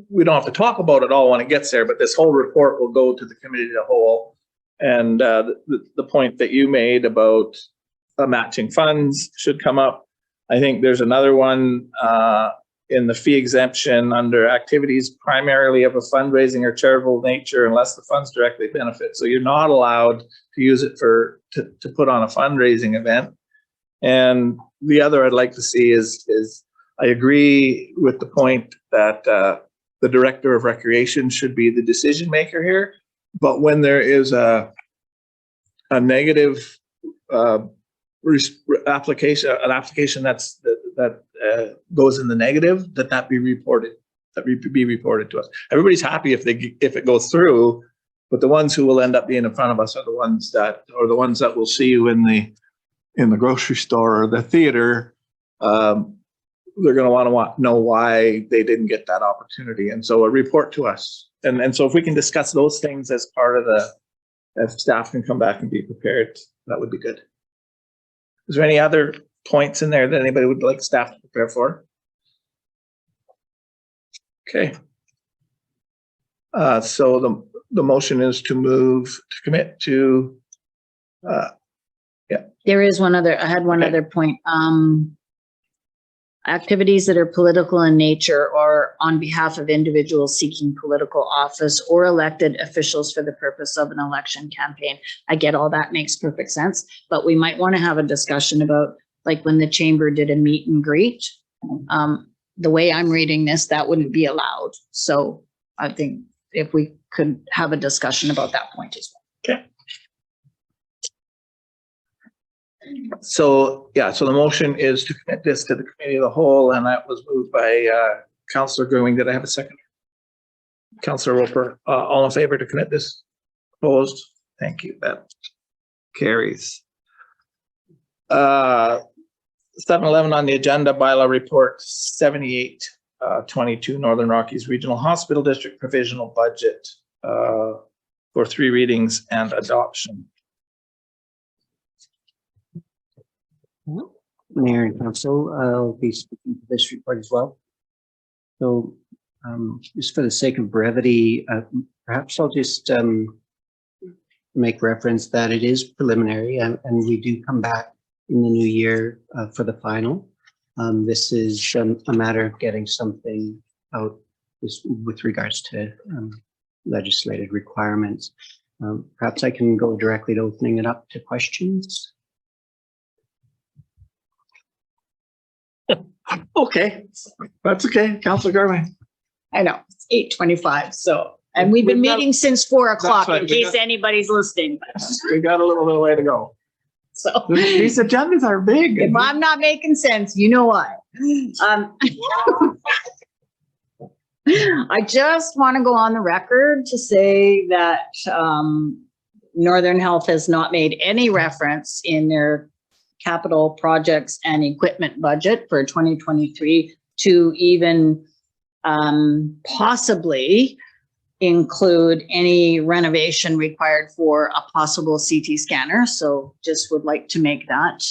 we don't have to talk about it all when it gets there, but this whole report will go to the committee of the whole. And the point that you made about matching funds should come up. I think there's another one in the fee exemption under activities primarily of a fundraising or charitable nature unless the funds directly benefit. So you're not allowed to use it to put on a fundraising event. And the other I'd like to see is I agree with the point that the director of recreation should be the decision maker here. But when there is a negative application that goes in the negative, that be reported to us. Everybody's happy if it goes through, but the ones who will end up being in front of us are the ones that we'll see you in the grocery store or the theater. They're going to want to know why they didn't get that opportunity, and so a report to us. And so if we can discuss those things as part of if staff can come back and be prepared, that would be good. Is there any other points in there that anybody would like staff to prepare for? Okay. So the motion is to commit to, There is I had one other point. Activities that are political in nature or on behalf of individuals seeking political office or elected officials for the purpose of an election campaign. I get all that, makes perfect sense, but we might want to have a discussion about, like, when the chamber did a meet and greet. The way I'm reading this, that wouldn't be allowed. So I think if we could have a discussion about that point as well. Okay. So, yeah, so the motion is to commit this to the committee of the whole, and that was moved by Councillor Goodwin. Did I have a second? Councillor Roper, all in favor to commit this? Opposed? Thank you. That carries. 7-11 on the agenda, bylaw report 78. 22 Northern Rockies Regional Hospital District provisional budget for 3 readings and adoption. Mayor and Council, I'll be speaking to this report as well. So just for the sake of brevity, perhaps I'll just make reference that it is preliminary and we do come back in the new year for the final. This is a matter of getting something out with regards to legislated requirements. Perhaps I can go directly to opening it up to questions. Okay, that's okay. Councilor Garwin. I know, it's 8:25, so, and we've been We've got- meeting since 4 o'clock right, in we case got- anybody's listening. We got a little bit of way to go. So These agendas are big. if I'm not making sense, you know why. I just want to go on the record to say that Northern Health has not made any reference in their capital projects and equipment budget for 2023 to even possibly include any renovation required for a possible CT scanner. So just would like to make that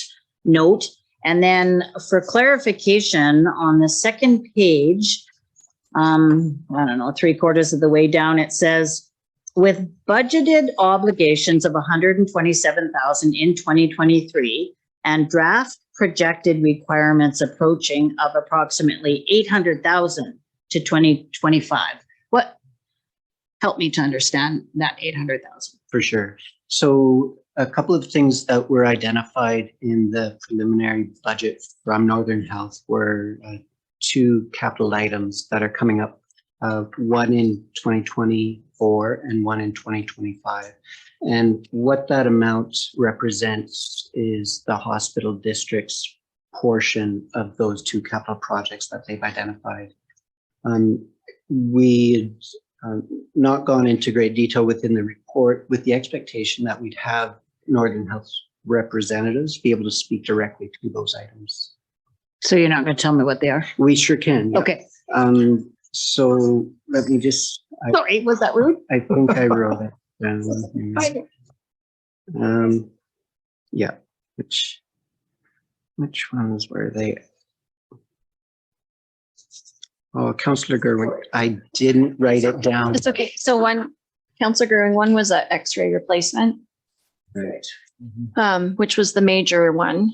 note. And then for clarification on the second page, I don't know, 3/4 of the way down, it says, with budgeted obligations of 127,000 in 2023 and draft projected requirements approaching of approximately 800,000 to 2025. What, help me to understand that 800,000. For sure. So a couple of things that were identified in the preliminary budget from Northern Health were 2 capital items that are coming up, one in 2024 and one in 2025. And what that amount represents is the hospital district's portion of those 2 capital projects that they've identified. We not gone into great detail within the report with the expectation that we'd have Northern Health's representatives be able to speak directly to those items. So you're not going to tell me what they are? We sure can. Yeah. Okay. So let me just, Sorry, was that rude? I think I wrote it down. Yeah, which ones were they? Oh, Councillor Gerwin, I didn't write it down. It's okay. So one, Councillor Goering, one was a X-ray replacement, Right. which was the major one.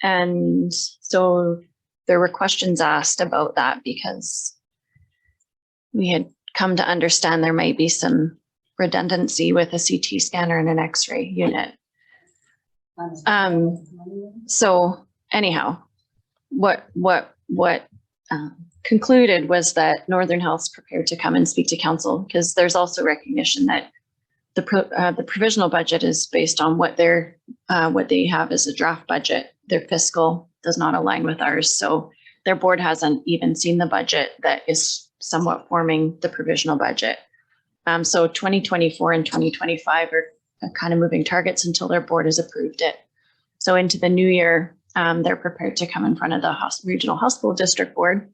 And so there were questions asked about that because we had come to understand there might be some redundancy with a CT scanner and an X-ray unit. So anyhow, what concluded was that Northern Health's prepared to come and speak to council because there's also recognition that the provisional budget is based on what they have as a draft budget. Their fiscal does not align with ours, so their board hasn't even seen the budget that is somewhat forming the provisional budget. So 2024 and 2025 are kind of moving targets until their board has approved it. So into the new year, they're prepared to come in front of the Regional Hospital District Board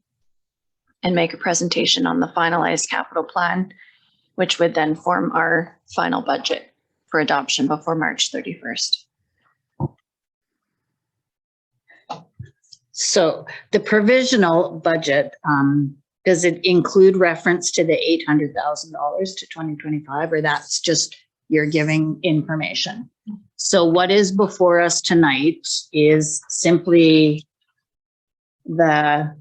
and make a presentation on the finalized capital plan, which would then form our final budget for adoption before March 31st. So the provisional budget, does it include reference to the $800,000 to 2025, or that's just you're giving information? So what is before us tonight is simply the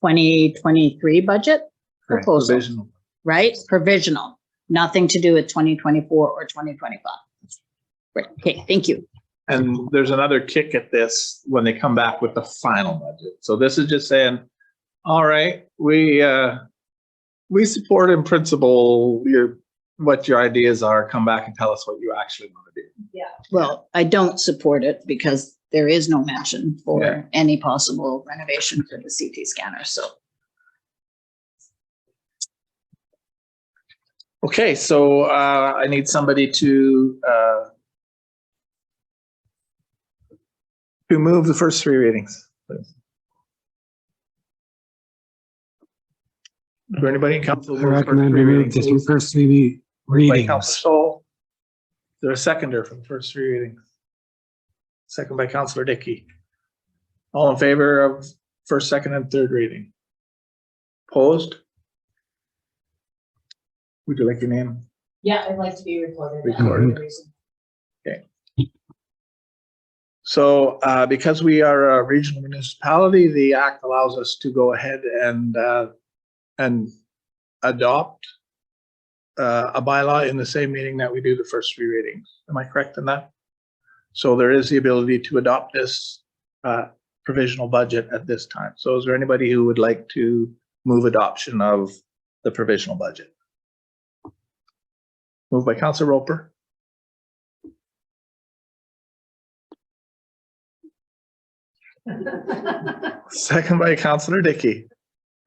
2023 budget proposal, Provisional. right? Provisional, nothing to do with 2024 or 2025. Right. Okay, thank you. And there's another kick at this when they come back with the final budget. So this is just saying, all right, we support in principle what your ideas are. Come back and tell us what you actually want to do. Yeah. Well, I don't support it because there is no mention for any possible renovation for the CT scanner, so. Okay, so I need somebody to move the first 3 readings, please. Do anybody in council? I move for recommend three we move readings, to the please? first three By readings. Councilor Stoll. Is there a seconder for the first three readings? Second by Councilor Dickey. All in favor of first, second, and third reading? Opposed? Would you like your name? Yeah, I'd like to be recorded. Recorded. Okay. So because we are a regional municipality, the act allows us to go ahead and adopt a bylaw in the same meeting that we do the first three readings. Am I correct in that? So there is the ability to adopt this provisional budget at this time. So is there anybody who would like to move adoption of the provisional budget? Moved by Councilor Roper. Second by Councilor Dickey.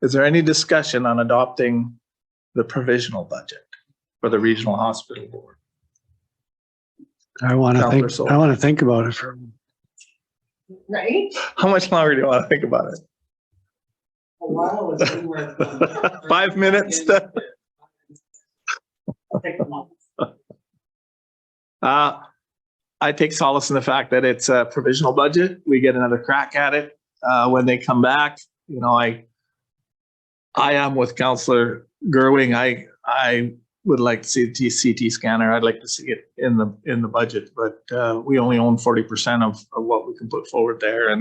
Is there any discussion on adopting the provisional budget for the Regional Hospital Board? I want to think, Counselor Soul. I want to think about it for, Right? How much longer do you want to think about it? A while it's been worth. 5 minutes? I take solace in the fact that it's a provisional budget. We get another crack at it when they come back. You know, I am with Councillor Gerwing. I would like to see the CT scanner. I'd like to see it in the budget, but we only own 40% of what we can put forward there,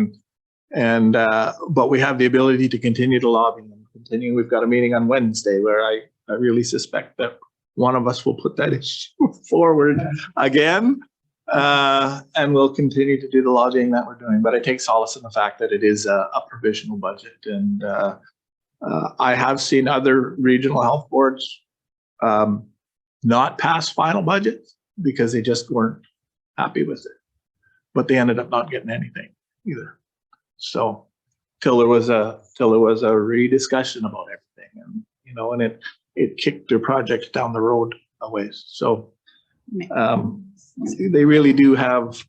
but we have the ability to continue to lobby and continue. We've got a meeting on Wednesday where I really suspect that one of us will put that issue forward again. And we'll continue to do the lobbying that we're doing. But I take solace in the fact that it is a provisional budget. And I have seen other regional health boards not pass final budgets because they just weren't happy with it. But they ended up not getting anything either. So till there was a rediscussion about everything, and you know, and it kicked their project down the road a ways. So they really do have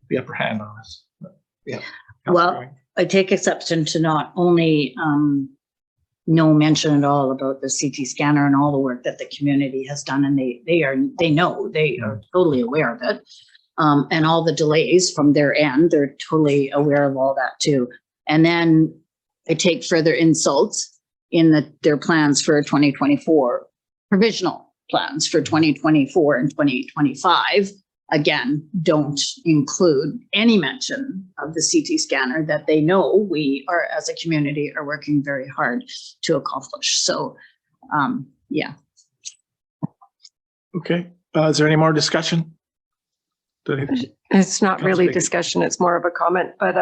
the upper hand on us. But, yeah. Well, I take exception to not only no mention at all about the CT scanner and all the work that the community has done, and they are totally aware of it. And all the delays from their end, they're totally aware of all that too. And then I take further insults in their plans for 2024, provisional plans for 2024 and 2025. Again, don't include any mention of the CT scanner that they know we are, as a community, are working very hard to accomplish. So, yeah. Okay. Is there any more discussion? It's not really discussion, it's more of a comment, but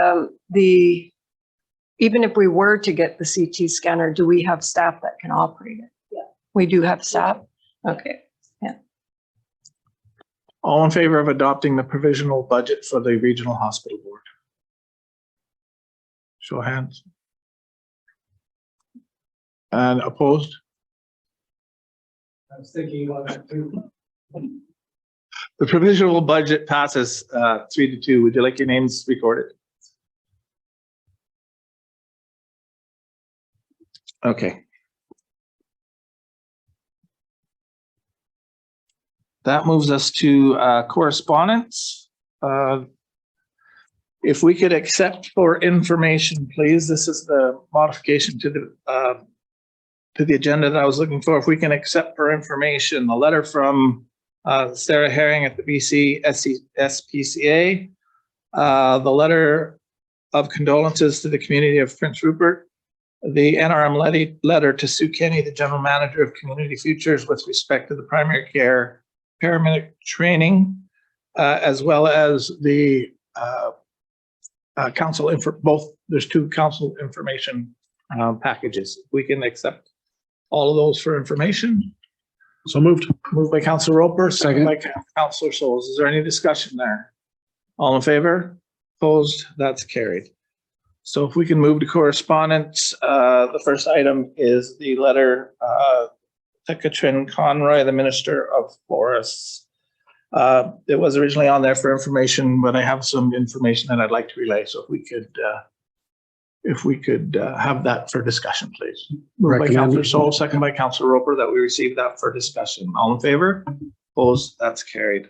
even if we were to get the CT scanner, do we have staff that can operate it? Yeah. We do have staff? Okay, yeah. All in favor of adopting the provisional budget for the Regional Hospital Board? Show of hands. And opposed? I was thinking about that too. The provisional budget passes 3-2. Would you like your names recorded? Okay. That moves us to correspondence. If we could accept for information, please. This is the modification to the agenda that I was looking for. If we can accept for information, the letter from Sarah Herring at the BC SPCA, the letter of condolences to the community of Prince Rupert, the NRM letter to Sue Kenny, the General Manager of Community Futures, with respect to the primary care paramedic training, as well as the council info. Both there's two council information packages. We can accept all of those for information. So moved. Moved by Councilor Roper, second by Councilor Souls. Is there any discussion there? All in favor? Opposed? That's carried. So if we can move to correspondence, the first item is the letter to Katrin Conroy, the Minister of Forests. It was originally on there for information, but I have some information that I'd like to relay. So if we could if we could have that for discussion, please. Moved by Recommend. Councillor Sol, second by Councillor Roper, that we receive that for discussion. All in favor? Opposed? That's carried.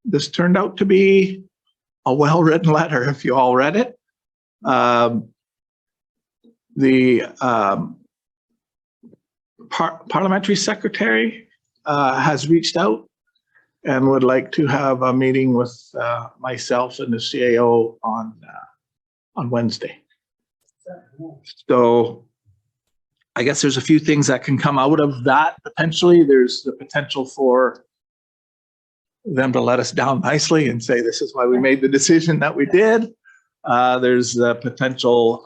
This turned out to be a well-written letter, if you all read it. The parliamentary secretary has reached out and would like to have a meeting with myself and the CAO on Wednesday. So I guess there's a few things that can come out of that potentially. There's the potential for them to let us down nicely and say, this is why we made the decision that we did. There's the potential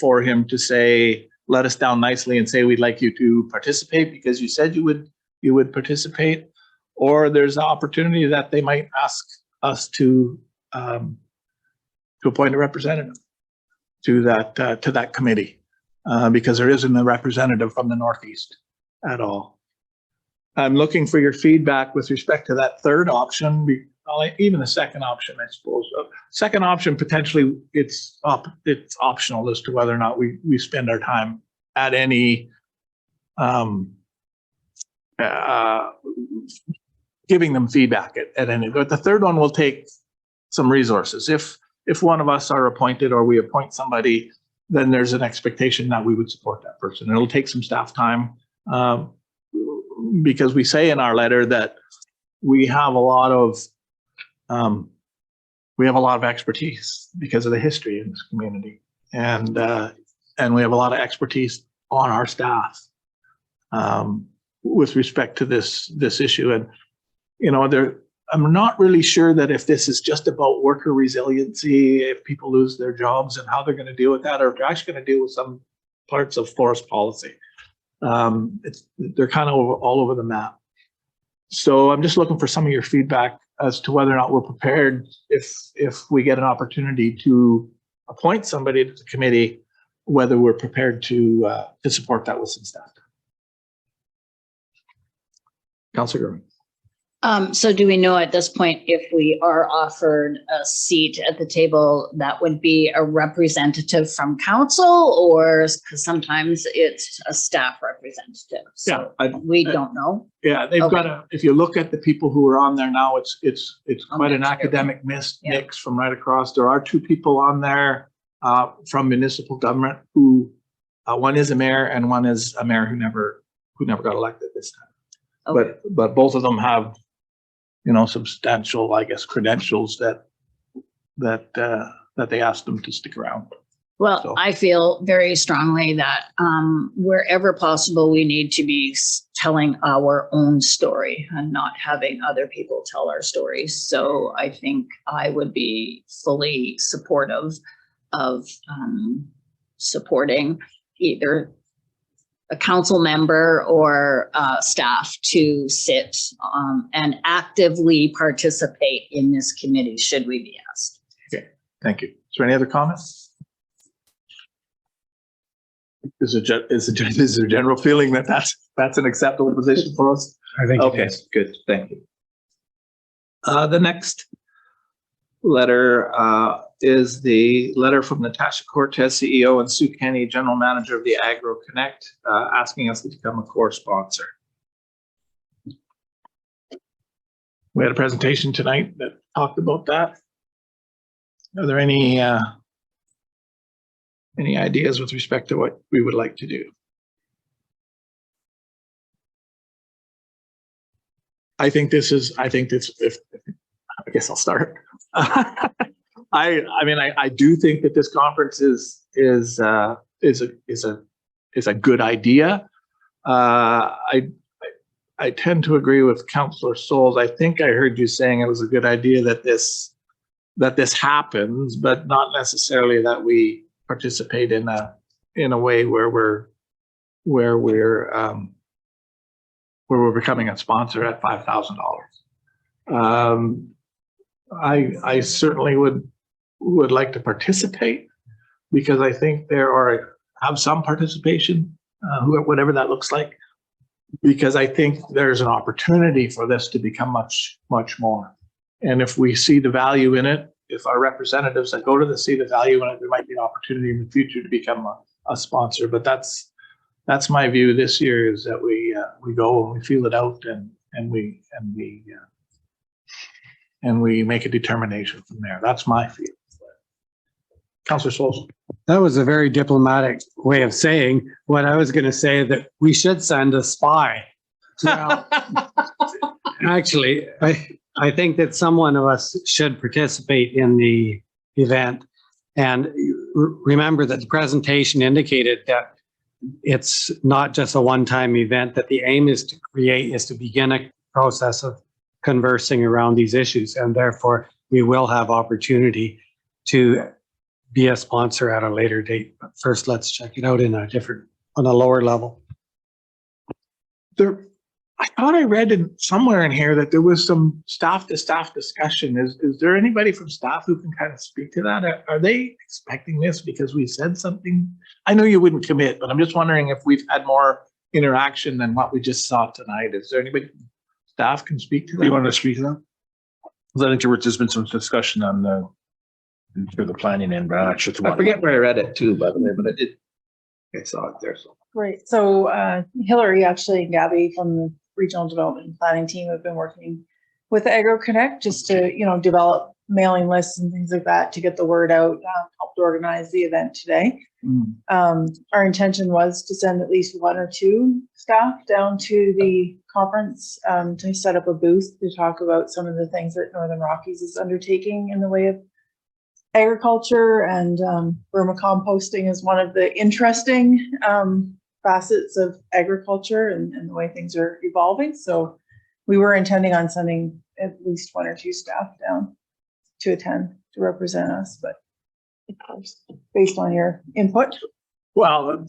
for him to say, let us down nicely and say, we'd like you to participate because you said you would participate. Or there's the opportunity that they might ask us to appoint a representative to that committee because there isn't a representative from the Northeast at all. I'm looking for your feedback with respect to that third option, even the second option, I suppose. Second option, potentially, it's optional as to whether or not we spend our time at any giving them feedback at any. But the third one will take some resources. If one of us are appointed or we appoint somebody, then there's an expectation that we would support that person. It'll take some staff time because we say in our letter that we have a lot of expertise because of the history in this community, and we have a lot of expertise on our staff with respect to this issue. And I'm not really sure that if this is just about worker resiliency, if people lose their jobs and how they're going to deal with that, or if they're actually going to deal with some parts of forest policy. They're kind of all over the map. So I'm just looking for some of your feedback as to whether or not we're prepared if we get an opportunity to appoint somebody to the committee, whether we're prepared to support that with some staff. Councillor Gurman. So do we know at this point if we are offered a seat at the table, that would be a representative from council, or because sometimes it's a staff representative? So we don't know. Yeah, they've got if you look at the people who are on there now, it's quite an academic mix from right across. There are two people on there from municipal government who one is a mayor and one is a mayor who never got elected this time. Okay. But both of them have substantial, I guess, credentials that they asked them to stick around. Well, so. I feel very strongly that wherever possible, we need to be telling our own story and not having other people tell our stories. So I think I would be fully supportive of supporting either a council member or staff to sit and actively participate in this committee should we be asked. Okay, thank you. Is there any other comments? Is there a general feeling that that's an acceptable position for us? I think okay, good. Thank you. The next letter is the letter from Natasha Cortez, CEO, and Sue Kenny, General Manager of the Agro Connect, asking us to become a core sponsor. We had a presentation tonight that talked about that. Are there any ideas with respect to what we would like to do? I guess I'll start. I do think that this conference is a good idea. I tend to agree with Councillor Souls. I think I heard you saying it was a good idea that this happens, but not necessarily that we participate in a way where we're becoming a sponsor at $5,000. I certainly would like to participate because I think have some participation, whatever that looks like, because I think there's an opportunity for this to become much, much more. And if we see the value in it, if our representatives that go to the see the value in it, there might be an opportunity in the future to become a sponsor. But that's my view this year, is that we go and we feel it out and we make a determination from there. That's my view. Councillor Solson. That was a very diplomatic way of saying what I was going to say, that we should send a spy. Well, actually, I think that someone of us should participate in the event. And remember that the presentation indicated that it's not just a one-time event, that the aim is to begin a process of conversing around these issues. And therefore, we will have opportunity to be a sponsor at a later date. But first, let's check it out on a lower level. I thought I read somewhere in here that there was some staff to staff discussion. Is there anybody from staff who can kind of speak to that? Are they expecting this because we said something? I know you wouldn't commit, but I'm just wondering if we've had more interaction than what we just saw tonight. Is there anybody from staff can speak to that? You want to speak to that? I think there's been some discussion on the planning end, but I'm not sure. I forget where I read it too, by the way, but I saw it there. So. Right. So Hillary, actually, and Gabby from the Regional Development and Planning team have been working with AgroConnect just to, develop mailing lists and things like that to get the word out, helped organize the event today. Our intention was to send at least 1 or 2 staff down to the conference to set up a booth to talk about some of the things that Northern Rockies is undertaking in the way of agriculture, and vermicomposting is one of the interesting facets of agriculture and the way things are evolving. So we were intending on sending at least 1 or 2 staff down to attend to represent us, but of course, based on your input. Well,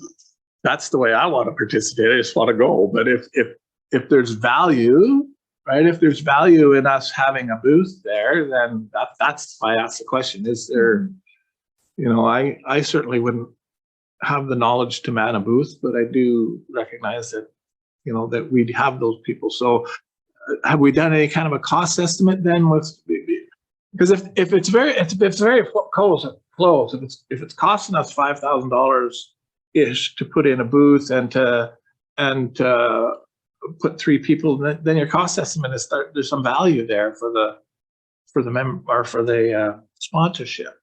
that's the way I want to participate. I just want to go. But if there's value, right? If there's value in us having a booth there, then that's why I asked the question. Is there, I certainly wouldn't have the knowledge to man a booth, but I do recognize that, that we'd have those people. So have we done any kind of a cost estimate then because if it's very close, if it's costing us $5,000 ish to put in a booth and to put 3 people, then your cost estimate is there's some value there for the sponsorship.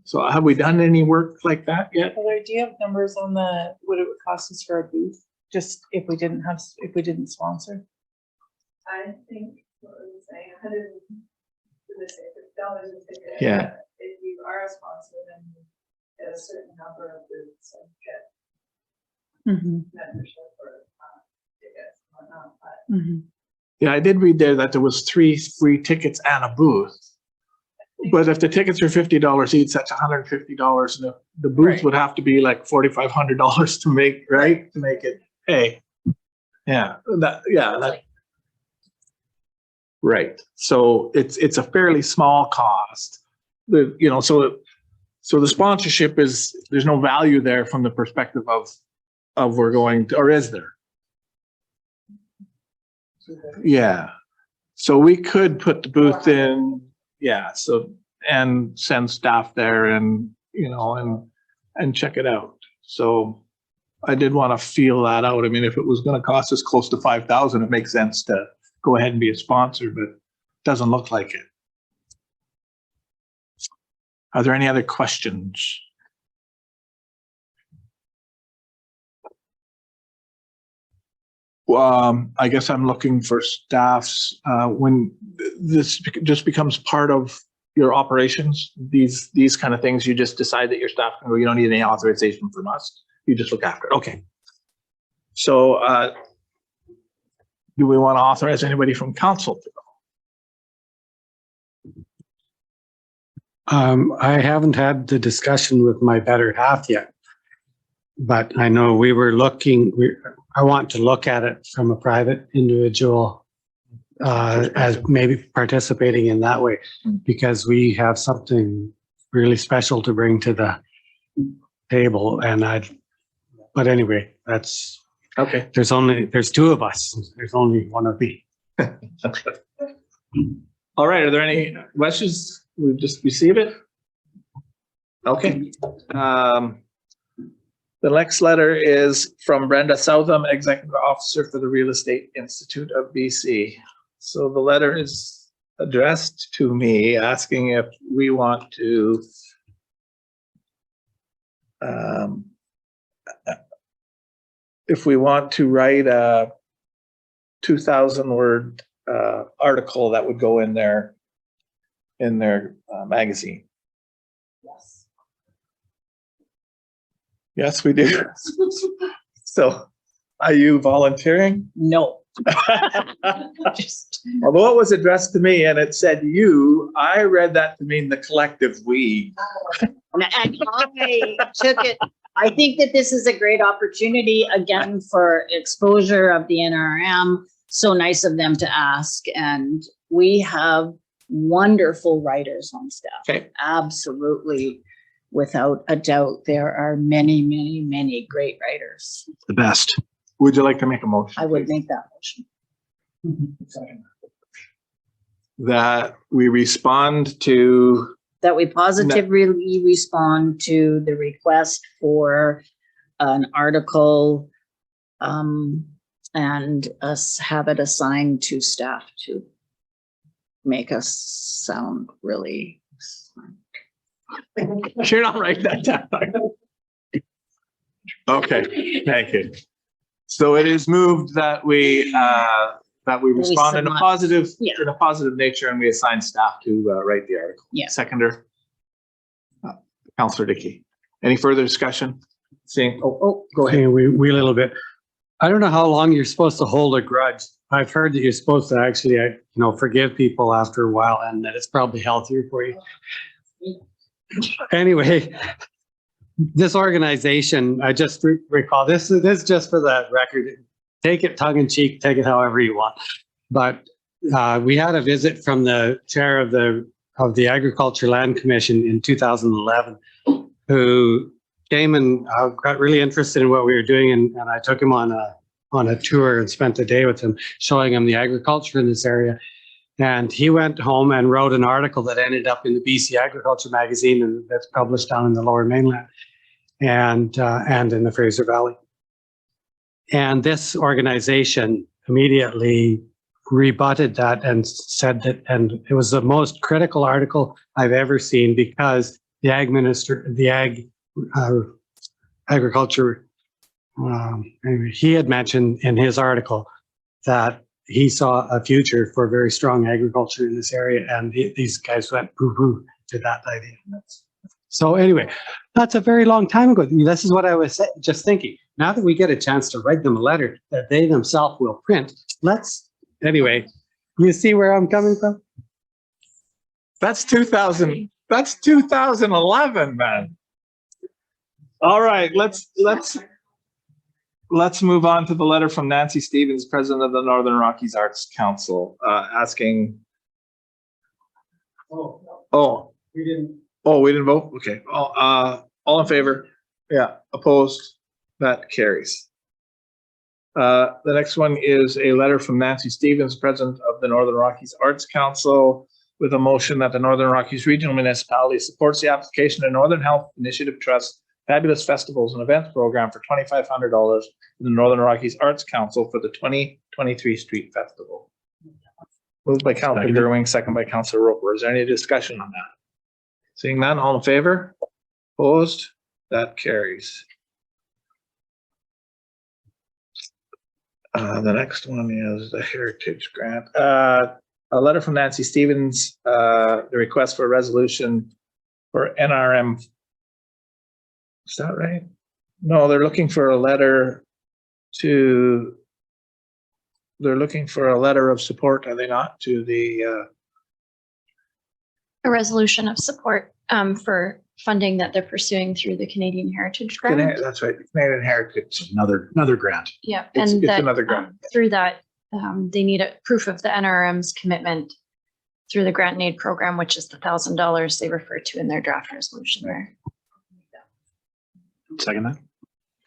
So have we done any work like that yet? Heather, do you have numbers on what it would cost us for a booth, just if we didn't sponsor? I think what was saying, $100 a ticket. Yeah. If you are a sponsor, then you get a certain number of booths and get membership or tickets and whatnot. But Yeah, I did read there that there was 3 free tickets and a booth. But if the tickets are $50 each, that's $150, and the booth would have to be like $4,500 to make, right? To make it pay. Yeah, right. So it's a fairly small cost. So the sponsorship there's no value there from the perspective of we're going to, or is there? Yeah. So we could put the booth in. Yeah, and send staff there and check it out. So I did want to feel that out. I mean, if it was going to cost us close to $5,000, it makes sense to go ahead and be a sponsor, but it doesn't look like it. Are there any other questions? I guess I'm looking for staffs when this just becomes part of your operations. These kind of things, you just decide that your staff can go. You don't need any authorization from us. You just look after it. Okay. So do we want to authorize anybody from council to go? I haven't had the discussion with my better half yet, but I know we were looking. I want to look at it from a private individual as maybe participating in that way, because we have something really special to bring to the table. But anyway, that's okay. There's 2 of us. There's only one of me. All right. Are there any questions? we've just received it? Okay. The next letter is from Brenda Southam, Executive Officer for the Real Estate Institute of BC. So the letter is addressed to me asking if we want to write a 2,000 word article that would go in their magazine. Yes, we do. So are you volunteering? No. Although it was addressed to me and it said you, I read that to mean the collective we. And I took it, I think that this is a great opportunity again for exposure of the NRM. So nice of them to ask. And we have wonderful writers on staff. Okay. Absolutely. Without a doubt, there are many, many, many great writers. The best. Would you like to make a motion? I would make that motion. That we respond to. That we positively respond to the request for an article and us have it assigned to staff to make us sound really. You're not writing that down. Okay, thank you. So it is moved that we respond in a positive, nature, and we assign staff to write the article. Yeah. Seconder, Councillor Dickey. Any further discussion? Seeing, go ahead. Okay, we a little bit. I don't know how long you're supposed to hold a grudge. I've heard that you're supposed to actually, forgive people after a while, and that it's probably healthier for you. Anyway, this organization, I just recall, this is just for the record. Take it tongue in cheek, take it however you want. But we had a visit from the chair of the Agriculture Land Commission in 2011, who came and got really interested in what we were doing, and I took him on a tour and spent a day with him, showing him the agriculture in this area. And he went home and wrote an article that ended up in the BC Agriculture magazine, and that's published down in the Lower Mainland and in the Fraser Valley. And this organization immediately rebutted that and said that, and it was the most critical article I've ever seen, because the agriculture, he had mentioned in his article that he saw a future for very strong agriculture in this area, and these guys went poo-poo to that idea. So anyway, that's a very long time ago. This is what I was just thinking. Now that we get a chance to write them a letter that they themselves will print, anyway, you see where I'm coming from? That's 2011, man. All right, let's move on to the letter from Nancy Stevens, President of the Northern Rockies Arts Council, asking. We didn't vote? Okay. All in favor? Yeah. Opposed? That carries. The next one is a letter from Nancy Stevens, President of the Northern Rockies Arts Council, with a motion that the Northern Rockies Regional Municipality supports the application of Northern Health Initiative Trust Fabulous Festivals and Events Program for $2,500 to the Northern Rockies Arts Council for the 2023 Street Festival. Moved by Councillor Gerwing, second by Councillor Roper. Is there any discussion on that? Seeing none, all in favor? Opposed? That carries. The next one is the Heritage Grant. A letter from Nancy Stevens, the request for a resolution for NRM. Is that right? No, they're looking for a letter of support, are they not, to the A resolution of support for funding that they're pursuing through the Canadian Heritage Grant. That's right, the Canadian Heritage. Another grant. Yeah, It's and that another grant. through that, they need a proof of the NRM's commitment through the grant and aid program, which is the $1,000 they refer to in their draft resolution there. Second that.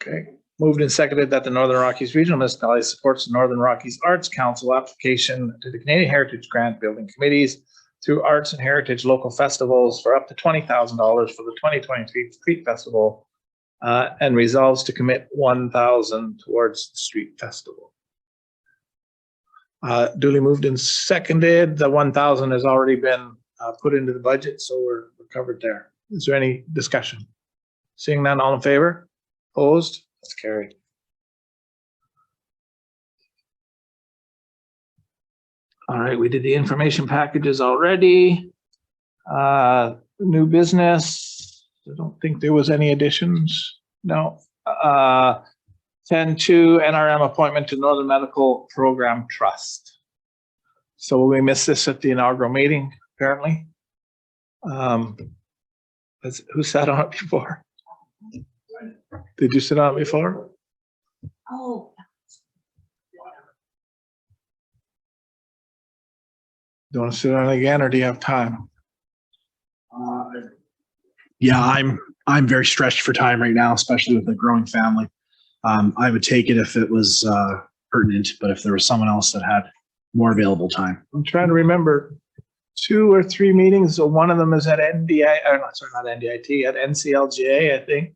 Okay, moved and seconded that the Northern Rockies Regional Municipality supports the Northern Rockies Arts Council application to the Canadian Heritage Grant Building Committees through Arts and Heritage local festivals for up to $20,000 for the 2023 Street Festival, and resolves to commit $1,000 towards the street festival. Duly moved and seconded. The 1,000 has already been put into the budget, so we're covered there. Is there any discussion? Seeing none, all in favor? Opposed? That's carried. All right, we did the information packages already. New business. I don't think there was any additions. No. 10-2 NRM appointment to Northern Medical Program Trust. So we missed this at the inaugural meeting, apparently. Who sat on it before? Did you sit on it before? Oh. Do you want to sit on it again, or do you have time? Yeah, I'm very stretched for time right now, especially with a growing family. I would take it if it was pertinent, but if there was someone else that had more available time. I'm trying to remember 2 or 3 meetings. So one of them is at NDI, or not, sorry, not NDIT, at NCLGA, I think.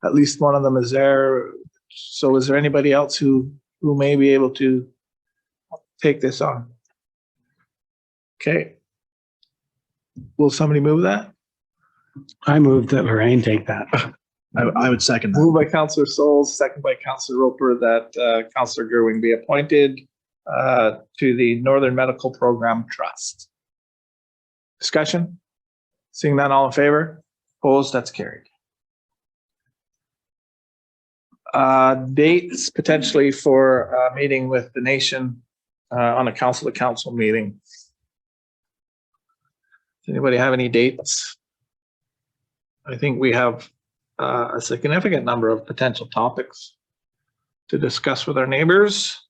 At least one of them is there. So is there anybody else who may be able to take this on? Okay. Will somebody move that? I moved that Lorraine take that. I would second that. Moved by Councillor Souls, second by Councillor Roper, that Councillor Gerwing be appointed to the Northern Medical Program Trust. Discussion? Seeing none, all in favor? Opposed? That's carried. Dates potentially for a meeting with the nation on a council to council meeting. Does anybody have any dates? I think we have a significant number of potential topics to discuss with our neighbors.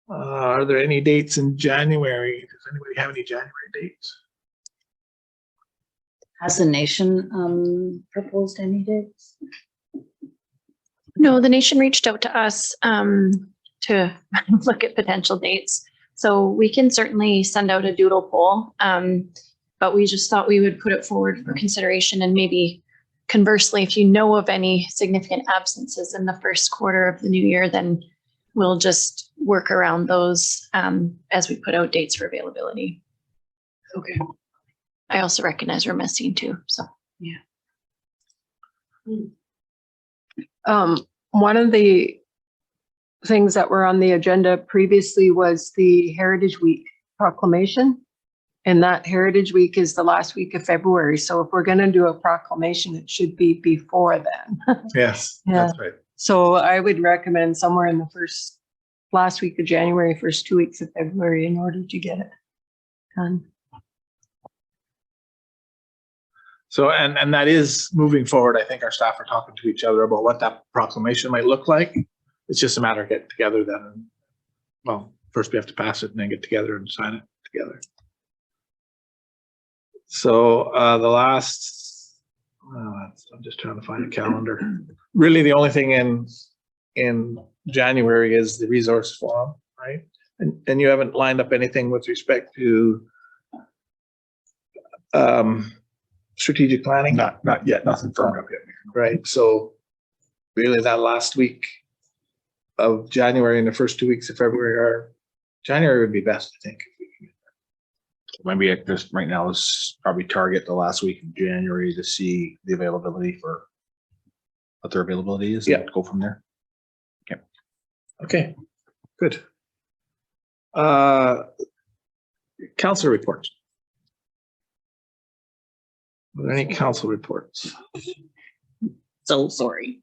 Are there any dates in January? Does anybody have any January dates? Has the nation proposed any dates? No, the nation reached out to us to look at potential dates. So we can certainly send out a doodle poll, but we just thought we would put it forward for consideration, and maybe conversely, if you know of any significant absences in the first quarter of the new year, then we'll just work around those as we put out dates for availability. Okay. I also recognize we're missing too, so. Yeah. One of the things that were on the agenda previously was the Heritage Week proclamation. And that Heritage Week is the last week of February. So if we're going to do a proclamation, it should be before then. Yes, Yeah. that's right. So I would recommend somewhere in the last week of January, first 2 weeks of February, in order to get it done. So, and that is moving forward. I think our staff are talking to each other about what that proclamation might look like. It's just a matter of getting together then. Well, first we have to pass it and then get together and sign it together. So the last, I'm just trying to find a calendar. Really, the only thing in January is the resource forum, right? And you haven't lined up anything with respect to strategic planning? Not yet, nothing firmed up yet. Right, so really that last week of January and the first 2 weeks of February January would be best, I think. Maybe just right now, let's probably target the last week of January to see the availability for what their availability is. Yeah. And go from there. Okay. Okay, good. Council reports. Are there any council reports? So sorry.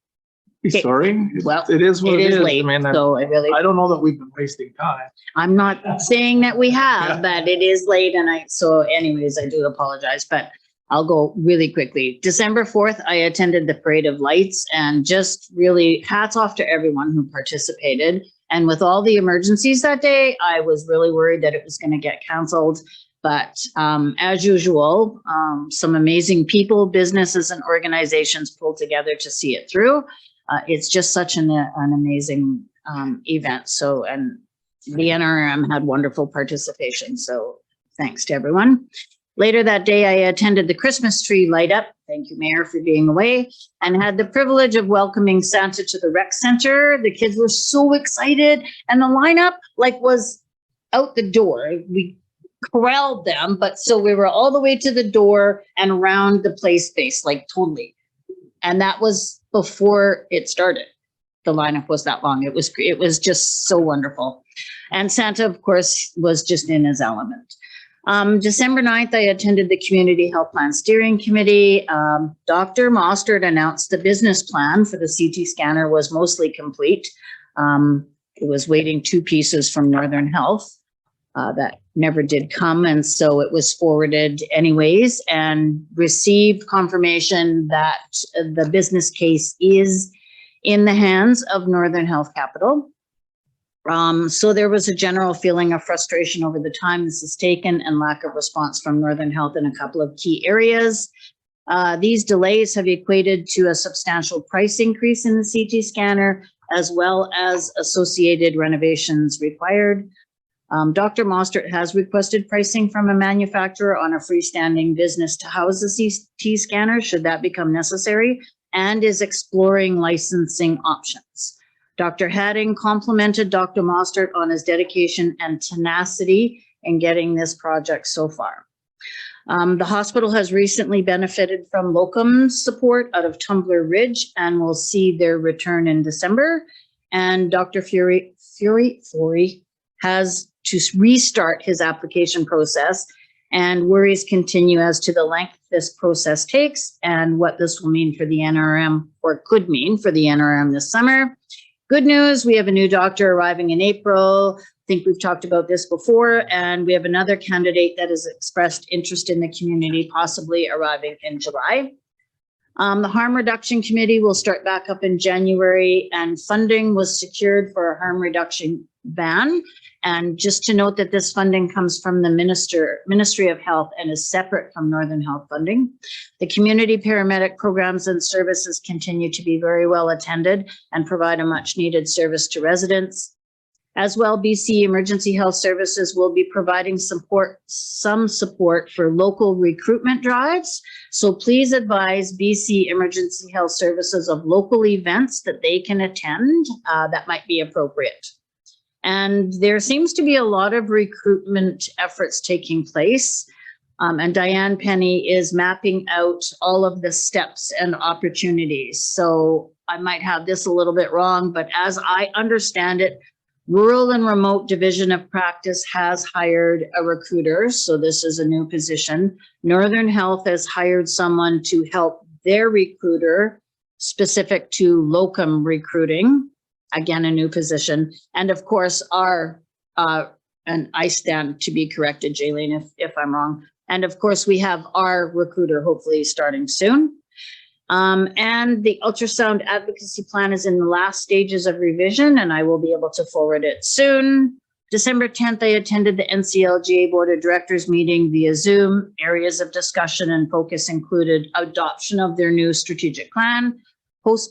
Be sorry. Well, It is what it is. late, I mean, so I don't know that we've been wasting time. I'm not saying that we have, Yeah. but it is late, and so anyways, I do apologize, but I'll go really quickly. December 4th, I attended the Parade of Lights, and just really hats off to everyone who participated. And with all the emergencies that day, I was really worried that it was going to get canceled. But as usual, some amazing people, businesses, and organizations pulled together to see it through. It's just such an amazing event. So, and the NRM had wonderful participation. So thanks to everyone. Later that day, I attended the Christmas tree light up. Thank you, Mayor, for being away, and had the privilege of welcoming Santa to the rec center. The kids were so excited, and the lineup was out the door. We corralled them, but so we were all the way to the door and around the play space, totally. And that was before it started. The lineup was that long. It was just so wonderful. And Santa, of course, was just in his element. December 9th, I attended the Community Health Plan Steering Committee. Dr. Mostert announced the business plan for the CT scanner was mostly complete. It was waiting 2 pieces from Northern Health that never did come. And so it was forwarded anyways and received confirmation that the business case is in the hands of Northern Health Capital. So there was a general feeling of frustration over the time this has taken and lack of response from Northern Health in a couple of key areas. These delays have equated to a substantial price increase in the CT scanner, as well as associated renovations required. Dr. Mostert has requested pricing from a manufacturer on a freestanding business to house the CT scanner, should that become necessary, and is exploring licensing options. Dr. Hadding complimented Dr. Mostert on his dedication and tenacity in getting this project so far. The hospital has recently benefited from locum support out of Tumbler Ridge and will see their return in December. And Dr. Fury has to restart his application process, and worries continue as to the length this process takes and what this will mean for the NRM, or could mean for the NRM this summer. Good news, we have a new doctor arriving in April. I think we've talked about this before, and we have another candidate that has expressed interest in the community, possibly arriving in July. The Harm Reduction Committee will start back up in January, and funding was secured for a harm reduction ban. And just to note that this funding comes from the Ministry of Health and is separate from Northern Health funding. The community paramedic programs and services continue to be very well attended and provide a much needed service to residents. As well, BC Emergency Health Services will be providing some support for local recruitment drives. So please advise BC Emergency Health Services of local events that they can attend that might be appropriate. And there seems to be a lot of recruitment efforts taking place. And Diane Penny is mapping out all of the steps and opportunities. So I might have this a little bit wrong, but as I understand it, Rural and Remote Division of Practice has hired a recruiter. So this is a new position. Northern Health has hired someone to help their recruiter specific to locum recruiting. Again, a new position. And of course, and I stand to be corrected, Jaylene, if I'm wrong. And of course, we have our recruiter hopefully starting soon. And the ultrasound advocacy plan is in the last stages of revision, and I will be able to forward it soon. December 10th, I attended the NCLGA Board of Directors meeting via Zoom. Areas of discussion and focus included adoption of their new strategic plan,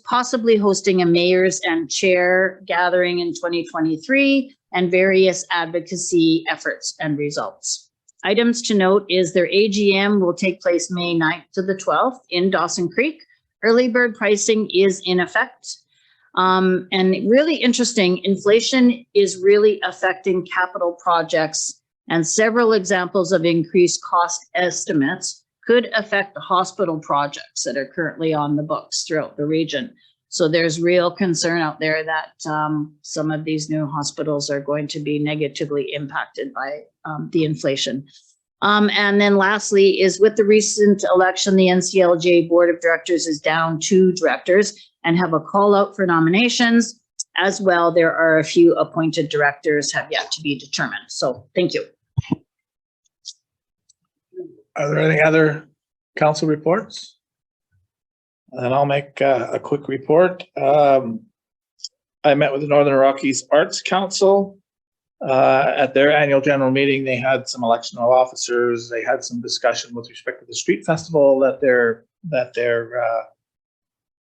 possibly hosting a mayor's and chair gathering in 2023, and various advocacy efforts and results. Items to note is their AGM will take place May 9th to the 12th in Dawson Creek. Early bird pricing is in effect. And really interesting, inflation is really affecting capital projects, and several examples of increased cost estimates could affect the hospital projects that are currently on the books throughout the region. So there's real concern out there that some of these new hospitals are going to be negatively impacted by the inflation. And then lastly is with the recent election, the NCLGA Board of Directors is down 2 directors and have a call out for nominations. As well, there are a few appointed directors have yet to be determined. So thank you. Are there any other council reports? And I'll make a quick report. I met with the Northern Rockies Arts Council at their annual general meeting. They had some election of officers. They had some discussion with respect to the street festival that they're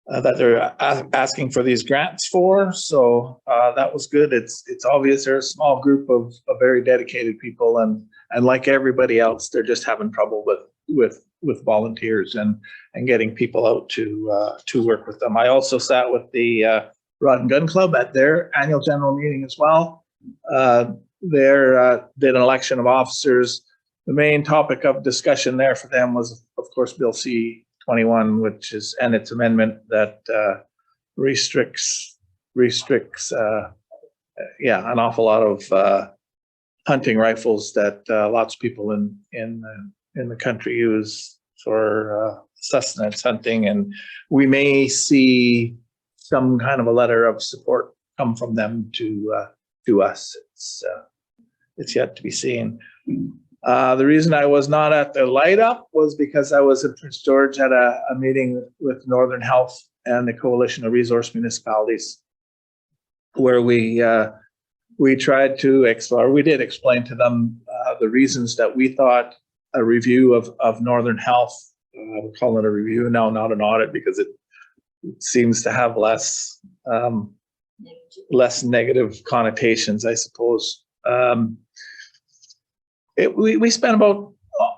that they're asking for these grants for. So that was good. It's obvious they're a small group of very dedicated people, and like everybody else, they're just having trouble with volunteers and getting people out to work with them. I also sat with the Rod and Gun Club at their annual general meeting as well. Did an election of officers. The main topic of discussion there for them was, of course, Bill C-21, which is, and its amendment that restricts an awful lot of hunting rifles that lots of people in the country use for sustenance hunting, and we may see some kind of a letter of support come from them to us. It's yet to be seen. The reason I was not at the light up was because I was in Prince George at a meeting with Northern Health and the Coalition of Resource Municipalities, where we tried to explore. We did explain to them the reasons that we thought a review of Northern Health, we're calling it a review now, not an audit, because it seems to have less negative connotations, I suppose. We spent about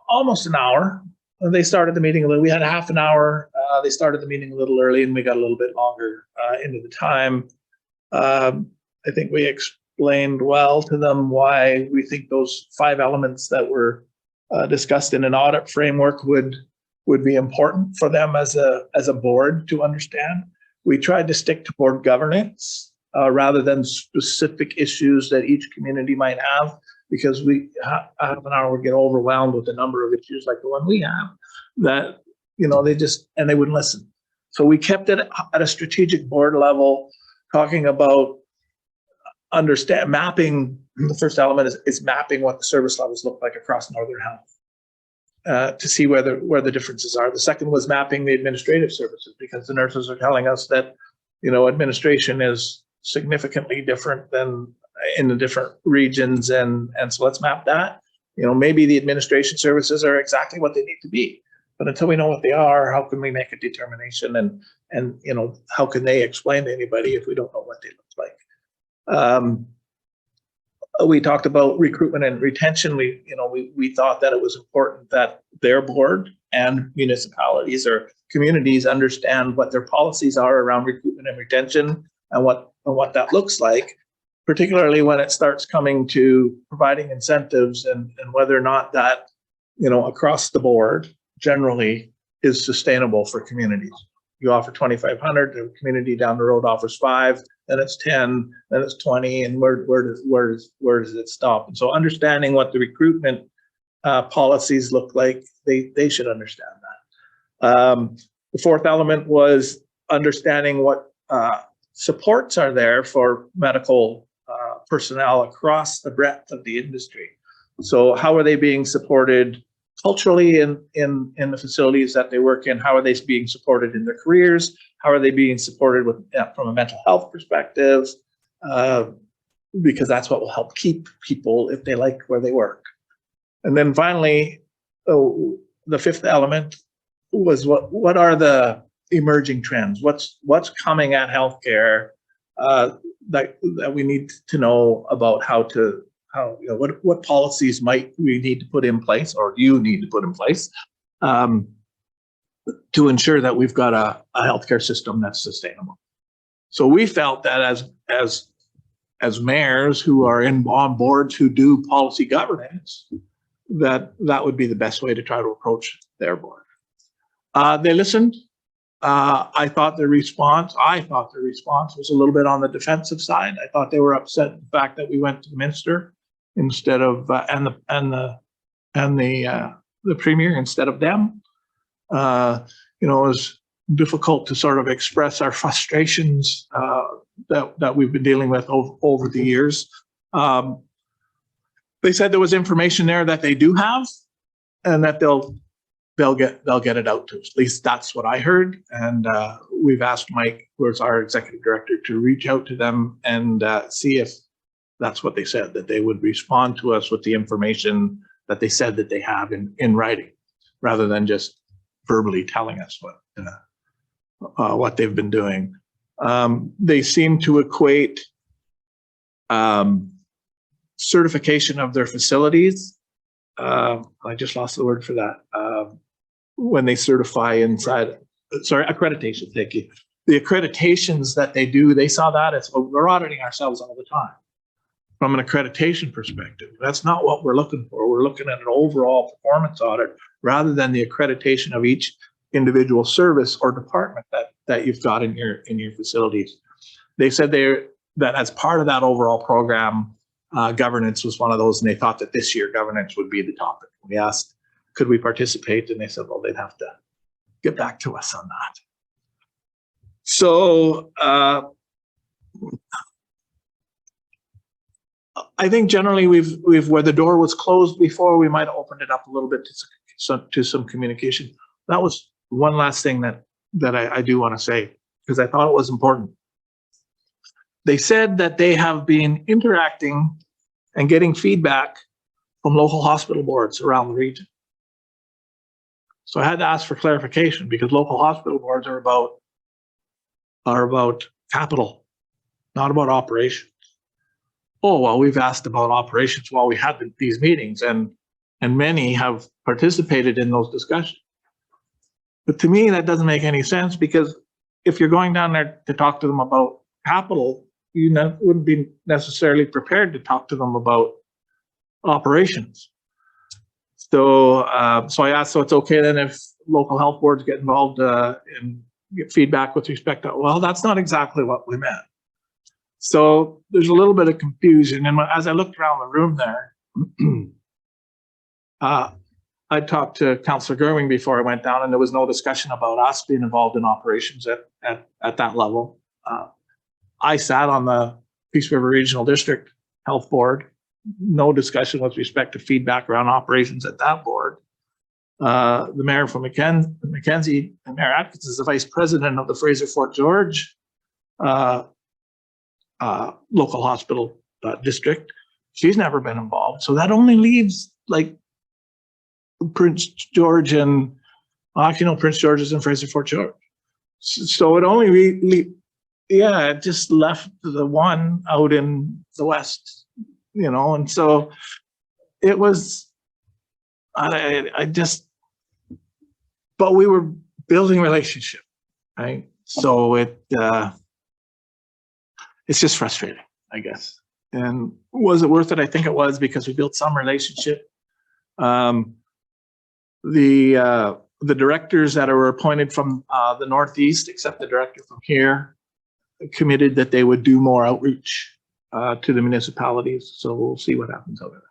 almost an hour. They started the meeting a little. We had half an hour. They started the meeting a little early, and we got a little bit longer into the time. I think we explained well to them why we think those 5 elements that were discussed in an audit framework would be important for them as a board to understand. We tried to stick to board governance rather than specific issues that each community might have, because we half an hour would get overwhelmed with the number of issues like the one we have that, they wouldn't listen. So we kept it at a strategic board level, talking about mapping. The first element is mapping what the service levels look like across Northern Health to see where the differences are. The second was mapping the administrative services, because the nurses are telling us that, administration is significantly different than in the different regions, and so let's map that. Maybe the administration services are exactly what they need to be, but until we know what they are, how can we make a determination, and how can they explain to anybody if we don't know what they look like? We talked about recruitment and retention. We thought that it was important that their board and municipalities or communities understand what their policies are around recruitment and retention, and what that looks like, particularly when it starts coming to providing incentives and whether or not that, across the board generally is sustainable for communities. You offer 2,500, the community down the road offers 5, then it's 10, then it's 20, and where does it stop? And so understanding what the recruitment policies look like, they should understand that. The fourth element was understanding what supports are there for medical personnel across the breadth of the industry. So how are they being supported culturally in the facilities that they work in? How are they being supported in their careers? How are they being supported from a mental health perspective? Because that's what will help keep people if they like where they work. And then finally, the fifth element was what are the emerging trends? What's coming at healthcare that we need to know about what policies might we need to put in place, or you need to put in place to ensure that we've got a healthcare system that's sustainable. So we felt that as mayors who are on boards who do policy governance, that would be the best way to try to approach their board. They listened. I thought the response was a little bit on the defensive side. I thought they were upset at the fact that we went to the minister instead of and the premier instead of them. It was difficult to sort of express our frustrations that we've been dealing with over the years. They said there was information there that they do have, and that they'll get it out to us. At least that's what I heard. And we've asked Mike, who's our executive director, to reach out to them and see if that's what they said, that they would respond to us with the information that they said that they have in writing, rather than just verbally telling us what they've been doing. They seem to equate certification of their facilities. I just lost the word for that. When they certify inside, sorry, accreditation, thank you. The accreditations that they do, they saw that as, well, we're auditing ourselves all the time. From an accreditation perspective, that's not what we're looking for. We're looking at an overall performance audit rather than the accreditation of each individual service or department that you've got in your facilities. They said that as part of that overall program, governance was one of those, and they thought that this year governance would be the topic. We asked, could we participate? And they said, well, they'd have to get back to us on that. So I think generally we've where the door was closed before, we might have opened it up a little bit to some communication. That was one last thing that I do want to say, because I thought it was important. They said that they have been interacting and getting feedback from local hospital boards around the region. So I had to ask for clarification, because local hospital boards are about capital, not about operations. Oh, well, we've asked about operations while we had these meetings, and many have participated in those discussions. But to me, that doesn't make any sense, because if you're going down there to talk to them about capital, you wouldn't be necessarily prepared to talk to them about operations. So, so I asked, so it's okay then if local health boards get involved and get feedback with respect to, well, that's not exactly what we meant. So there's a little bit of confusion. And as I looked around the room there, I talked to Councillor Gerwing before I went down, and there was no discussion about us being involved in operations at that level. I sat on the Peace River Regional District Health Board. No discussion with respect to feedback around operations at that board. The mayor from Mackenzie, Mayor Atkins, is the vice president of the Fraser Fort George local hospital district. She's never been involved. So that only leaves like Prince George and, actually no, Prince George is in Fraser Fort George. So it only it just left the one out in the west, you know, and so it was, I just, but we were building relationship, right? So it's just frustrating, I guess. And was it worth it? I think it was, because we built some relationship. The directors that were appointed from the Northeast, except the director from here, committed that they would do more outreach to the municipalities. So we'll see what happens over there.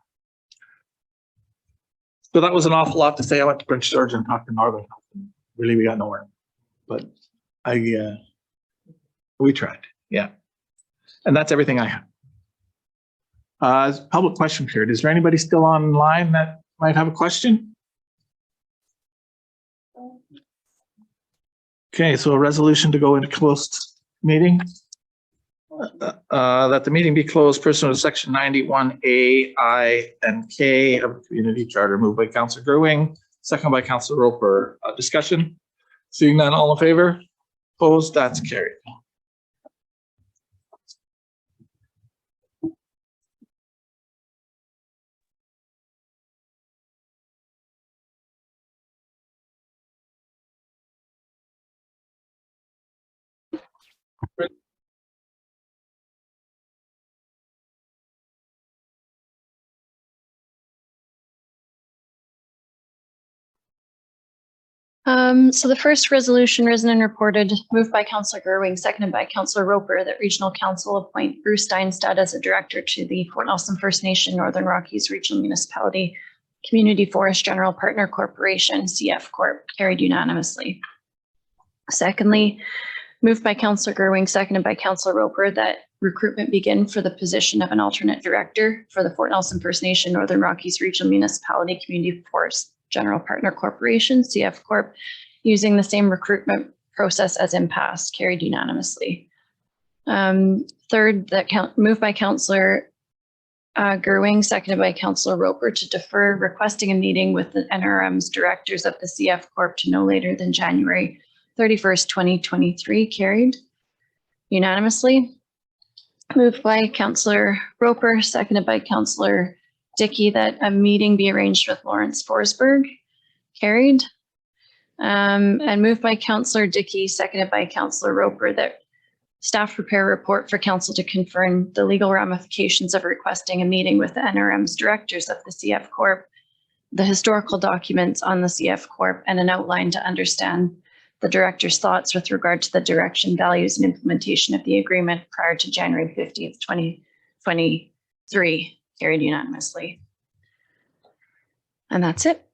So that was an awful lot to say. I went to Prince George and talked to Northern Health, and really we got nowhere. But we tried, yeah. And that's everything I have. Public question period. Is there anybody still online that might have a question? Okay, so a resolution to go into closed meeting. That the meeting be closed pursuant to section 91A, I, and K of the Community Charter, moved by Councillor Gerwing, second by Councillor Roper. Discussion? Seeing none, all in favor? Opposed? That's carried. So the first resolution risen and reported, moved by Councillor Gerwing, seconded by Councillor Roper, that Regional Council appoint Bruce Steinstad as a director to the Fort Nelson First Nation Northern Rockies Regional Municipality Community Forest General Partner Corporation, CF Corp, carried unanimously. Secondly, moved by Councillor Gerwing, seconded by Councillor Roper, that recruitment begin for the position of an alternate director for the Fort Nelson First Nation Northern Rockies Regional Municipality Community Forest General Partner Corporation, CF Corp, using the same recruitment process as in past, carried unanimously. Third, that moved by Councillor Gerwing, seconded by Councillor Roper, to defer requesting a meeting with the NRM's directors of the CF Corp to no later than January 31st, 2023, carried unanimously. Moved by Councillor Roper, seconded by Councillor Dickey, that a meeting be arranged with Lawrence Forsberg, carried. And moved by Councillor Dickey, seconded by Councillor Roper, that staff prepare a report for council to confirm the legal ramifications of requesting a meeting with the NRM's directors of the CF Corp, the historical documents on the CF Corp, and an outline to understand the director's thoughts with regard to the direction, values, and implementation of the agreement prior to January 15th, 2023, carried unanimously. And that's it.